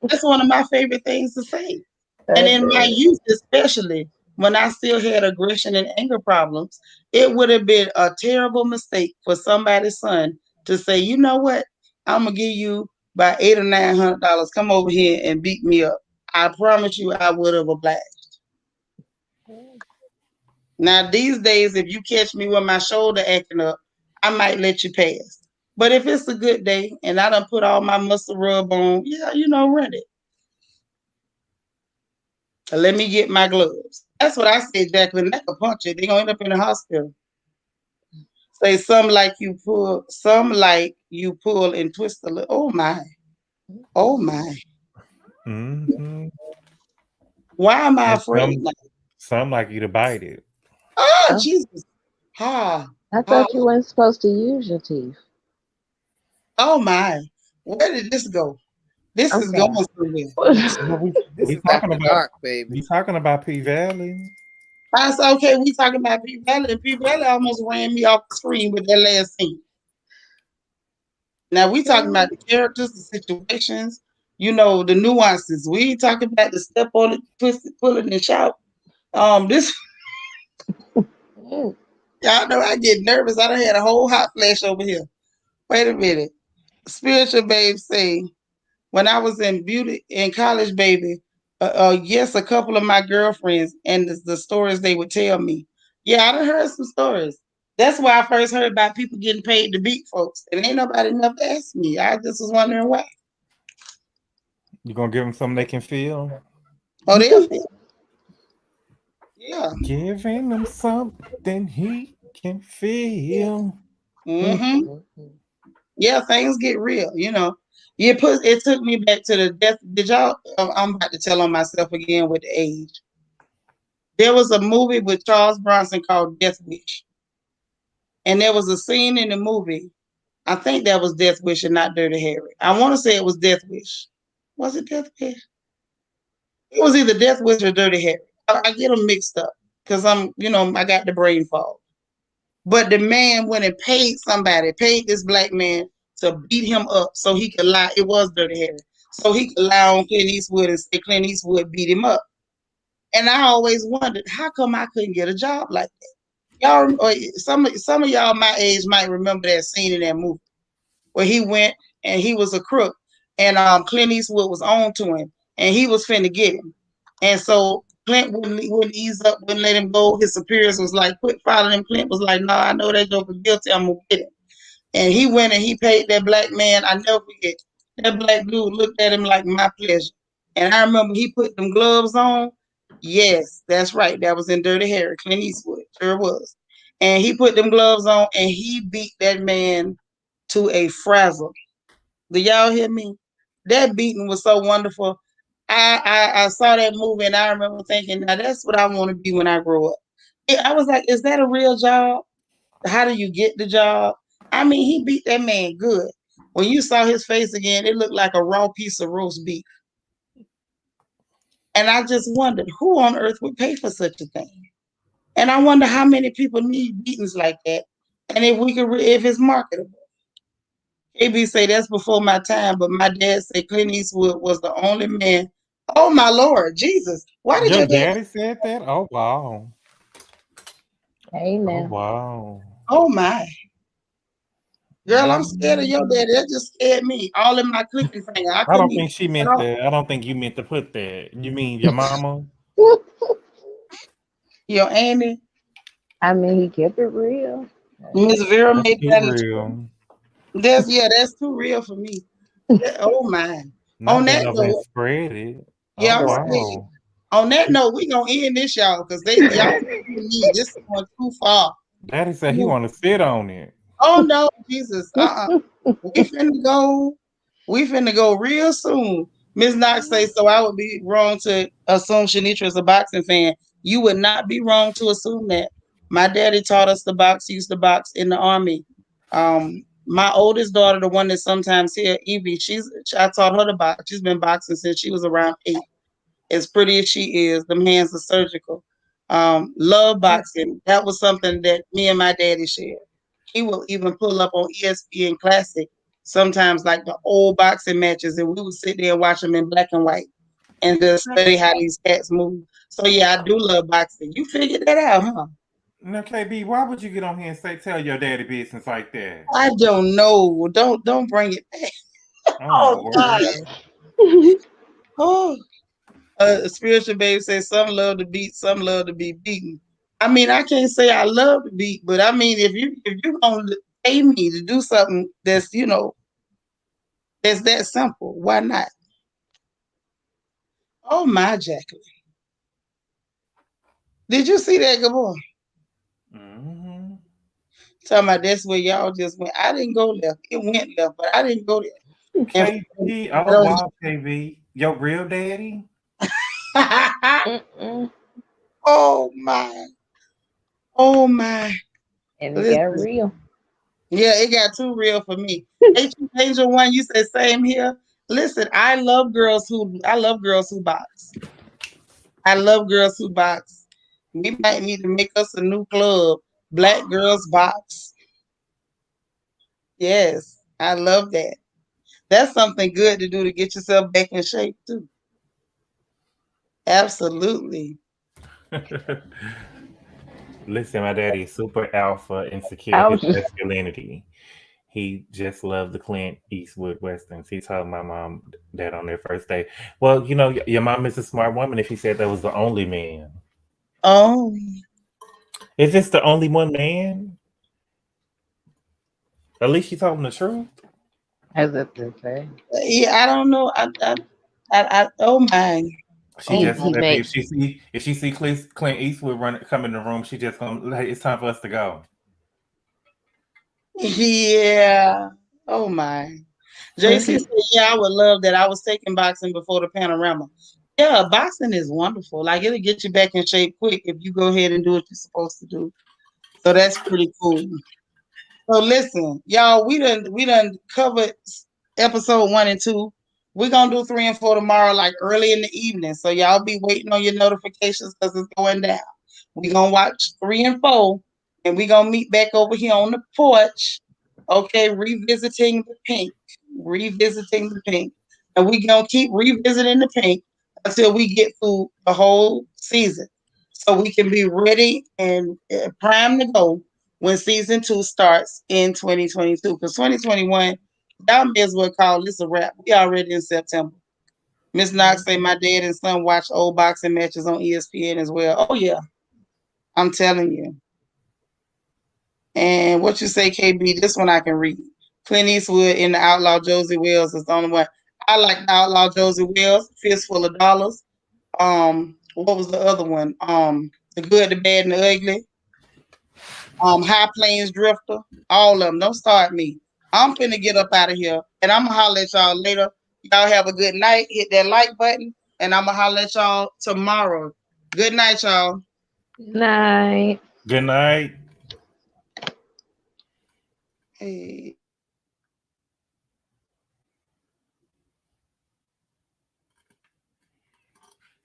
Speaker 1: That's one of my favorite things to say. And
Speaker 2: I
Speaker 1: in my
Speaker 2: bet.
Speaker 1: youth, especially when I still had aggression and anger problems, it would have been a terrible mistake for somebody's son to say, you know what? I'm gonna give you about $800 or $900. Come over here and beat me up. I promise you, I would have obliged. Now these days, if you catch me with my shoulder acting up, I might let you pass. But if it's a good day and I done put all my muscle rub on, yeah, run it. Let me get my gloves. That's what I said, Jacqueline. That could punch it. They gonna end up in the hospital. Say some like you pull and twist a little. Oh my. Oh my.
Speaker 4: hmm
Speaker 1: Why am I
Speaker 4: And
Speaker 1: afraid now?
Speaker 4: some like you to bite it.
Speaker 1: Oh
Speaker 2: Oh,
Speaker 1: Jesus. Ha.
Speaker 2: I
Speaker 1: Ha.
Speaker 2: thought you weren't supposed to use your teeth.
Speaker 1: Oh my. Where did this go? This
Speaker 2: I'm
Speaker 1: is going
Speaker 2: sorry.
Speaker 1: somewhere.
Speaker 4: Well,
Speaker 5: This
Speaker 4: we
Speaker 5: is
Speaker 4: talking
Speaker 5: after
Speaker 4: about
Speaker 5: dark, baby.
Speaker 4: P Valley.
Speaker 1: I said, okay, we talking about P Valley, and P Valley almost ran me off the screen with that last scene. Now we talking about the characters, the situations, the nuances. We ain't talking about the step on it, twist it, pull it, and shout. This y'all know I get nervous. I done had a whole hot flash over here. Wait a minute. Spiritual babe say, when I was in college, baby, yes, a couple of my girlfriends and the stories they would tell me. Yeah, I done heard some stories. That's why I first heard about people getting paid to beat folks. And ain't nobody never asked me. I just was wondering why.
Speaker 4: You gonna give them something they can feel?
Speaker 1: Oh, they'll feel. Yeah.
Speaker 4: Giving them something he can feel.
Speaker 1: Mm-hmm. Yeah, things get real. It took me back to the death. Did y'all I'm about to tell on myself again with the age. There was a movie with Charles Bronson called Death Wish. And there was a scene in the movie. I think that was Death Wish and not Dirty Harry. I want to say it was Death Wish. Was it Death Wish? It was either Death Wish or Dirty Harry. I get them mixed up because I got the brain fog. But the man went and paid this black man to beat him up so he could lie. It was Dirty Harry. So he could lie on Clint Eastwood and say Clint Eastwood beat him up. And I always wondered, how come I couldn't get a job like that? Y'all, or some of y'all my age might remember that scene in that movie where he went and he was a crook, and Clint Eastwood was on to him, and he was finna get him, and so Clint wouldn't ease up, wouldn't let him go. His superiors was like, quit following him. Clint was like, no, I know that joker guilty. I'm gonna get him. And he went and he paid that black man. I never forget. That black dude looked at him like my pleasure. And I remember he put them gloves on. Yes, that's right. That was in Dirty Harry, Clint Eastwood. Sure was. And he put them gloves on and he beat that man to a frazzle. Do y'all hear me? That beating was so wonderful. I saw that movie and I remember thinking, now that's what I want to be when I grow up. I was like, is that a real job? How do you get the job? I mean, he beat that man good. When you saw his face again, it looked like a raw piece of roast beef. And I just wondered who on earth would pay for such a thing. And I wonder how many people need beatings like that, and if it's marketable. KB say that's before my time, but my dad said Clint Eastwood was the only man. Oh my Lord, Jesus! Why did
Speaker 4: Your
Speaker 1: your dad?
Speaker 4: daddy said that? Oh wow.
Speaker 3: Hey
Speaker 4: Oh
Speaker 3: now.
Speaker 4: wow.
Speaker 1: Oh my girl, I'm scared of your
Speaker 4: Mm.
Speaker 1: daddy. That just scared me. All in my clicking finger. I
Speaker 4: I
Speaker 1: couldn't
Speaker 4: don't
Speaker 1: even
Speaker 4: think she
Speaker 1: get
Speaker 4: meant
Speaker 1: off.
Speaker 4: that. I don't think you meant to put that. You mean your mama?
Speaker 1: Your Annie,
Speaker 3: I mean, he kept it real.
Speaker 1: Miss Vera
Speaker 4: That's
Speaker 1: made
Speaker 4: too
Speaker 1: that in the chat.
Speaker 4: real.
Speaker 1: That's too real for me. Oh my. On
Speaker 4: Not
Speaker 1: that
Speaker 4: been over and
Speaker 1: note,
Speaker 4: spread it. Oh
Speaker 1: yeah, right.
Speaker 4: wow.
Speaker 1: On that note, we gonna end this, y'all, because y'all me. This is going too far.
Speaker 4: Daddy said he want to sit on it.
Speaker 1: Oh no, Jesus. We finna go. We finna go real soon. Miss Knox say so. I would be wrong to assume Seanitra is a boxing fan. You would not be wrong to assume that. My daddy taught us to box. Used to box in the army. My oldest daughter, the one that sometimes here, Evie, I taught her to box. She's been boxing since she was around 8. As pretty as she is, them hands are surgical. Love boxing. That was something that me and my daddy shared. He will even pull up on ESPN Classic sometimes, like the old boxing matches, and we would sit there and watch them in black and white and just study how these cats move. So yeah, I do love boxing. You figured that out, huh?
Speaker 4: Now, KB, why would you get on here and tell your daddy business like that?
Speaker 1: I don't know. Don't bring it back.
Speaker 4: Oh
Speaker 1: Oh
Speaker 4: Lord.
Speaker 1: God. Oh, spiritual babe says some love to beat, some love to be beaten. I mean, I can't say I love to beat, but I mean, if you're gonna pay me to do something that's that simple, why not? Oh my Jacqueline, did you see that? Good boy.
Speaker 4: Mm-hmm.
Speaker 1: Talking about that's where y'all just went. I didn't go left. It went left, but I didn't go there. And
Speaker 4: KB, oh wow, KB, your real daddy?
Speaker 3: Mm-mm.
Speaker 1: oh my, oh my.
Speaker 3: And it got
Speaker 1: Listen,
Speaker 3: real.
Speaker 1: yeah, it got too real for me. Angel One, you said same here. Listen, I love girls who box. I love girls who box. We might need to make us a new club, Black Girls Box. Yes, I love that. That's something good to do to get yourself back in shape too. Absolutely.
Speaker 4: Listen, my daddy is super alpha and secure
Speaker 3: I
Speaker 4: in his
Speaker 3: was just
Speaker 4: masculinity. He just loved the Clint Eastwood westerns. He told my mom that on their first day. Well, your mom is a smart woman if she said that was the only man.
Speaker 1: Oh,
Speaker 4: Is this the only one man? At least she told him the truth.
Speaker 3: as if to say.
Speaker 1: yeah. I don't know. Oh my.
Speaker 4: She
Speaker 1: Oh
Speaker 5: He
Speaker 4: just
Speaker 1: my.
Speaker 5: he
Speaker 4: if
Speaker 5: made
Speaker 4: she see Clint Eastwood come in the room, she just gonna like it's time for us to go.
Speaker 1: Yeah. Oh my.
Speaker 3: But
Speaker 1: JC said,
Speaker 3: he,
Speaker 1: "Yeah, I would love that. I was taking boxing before the panorama. Yeah, boxing is wonderful. Like it'll get you back in shape quick if you go ahead and do what you're supposed to do. So that's pretty cool. So listen, y'all, we done covered episode 1 and 2. We're gonna do 3 and 4 tomorrow, like early in the evening. So y'all be waiting on your notifications because it's going down. We're gonna watch 3 and 4, and we're gonna meet back over here on the porch. Okay, revisiting the pink. Revisiting the pink. And we're gonna keep revisiting the pink until we get through the whole season. So we can be ready and primed to go when season 2 starts in 2022. Because 2021, y'all may as well call this a wrap. We already in September. Miss Knox say my dad and son watch old boxing matches on ESPN as well. Oh yeah, I'm telling you. And what you say, KB? This one I can read. Clint Eastwood in the Outlaw Josie Wells is the only one. I like the Outlaw Josie Wells, Fistful of Dollars. What was the other one? The Good, the Bad, and the Ugly. High Plains Drifter, all of them. Don't start me. I'm finna get up out of here, and I'm gonna holler at y'all later. Y'all have a good night. Hit that like button, and I'm gonna holler at y'all tomorrow. Good night, y'all.
Speaker 3: night.
Speaker 4: Good night.
Speaker 1: Hey.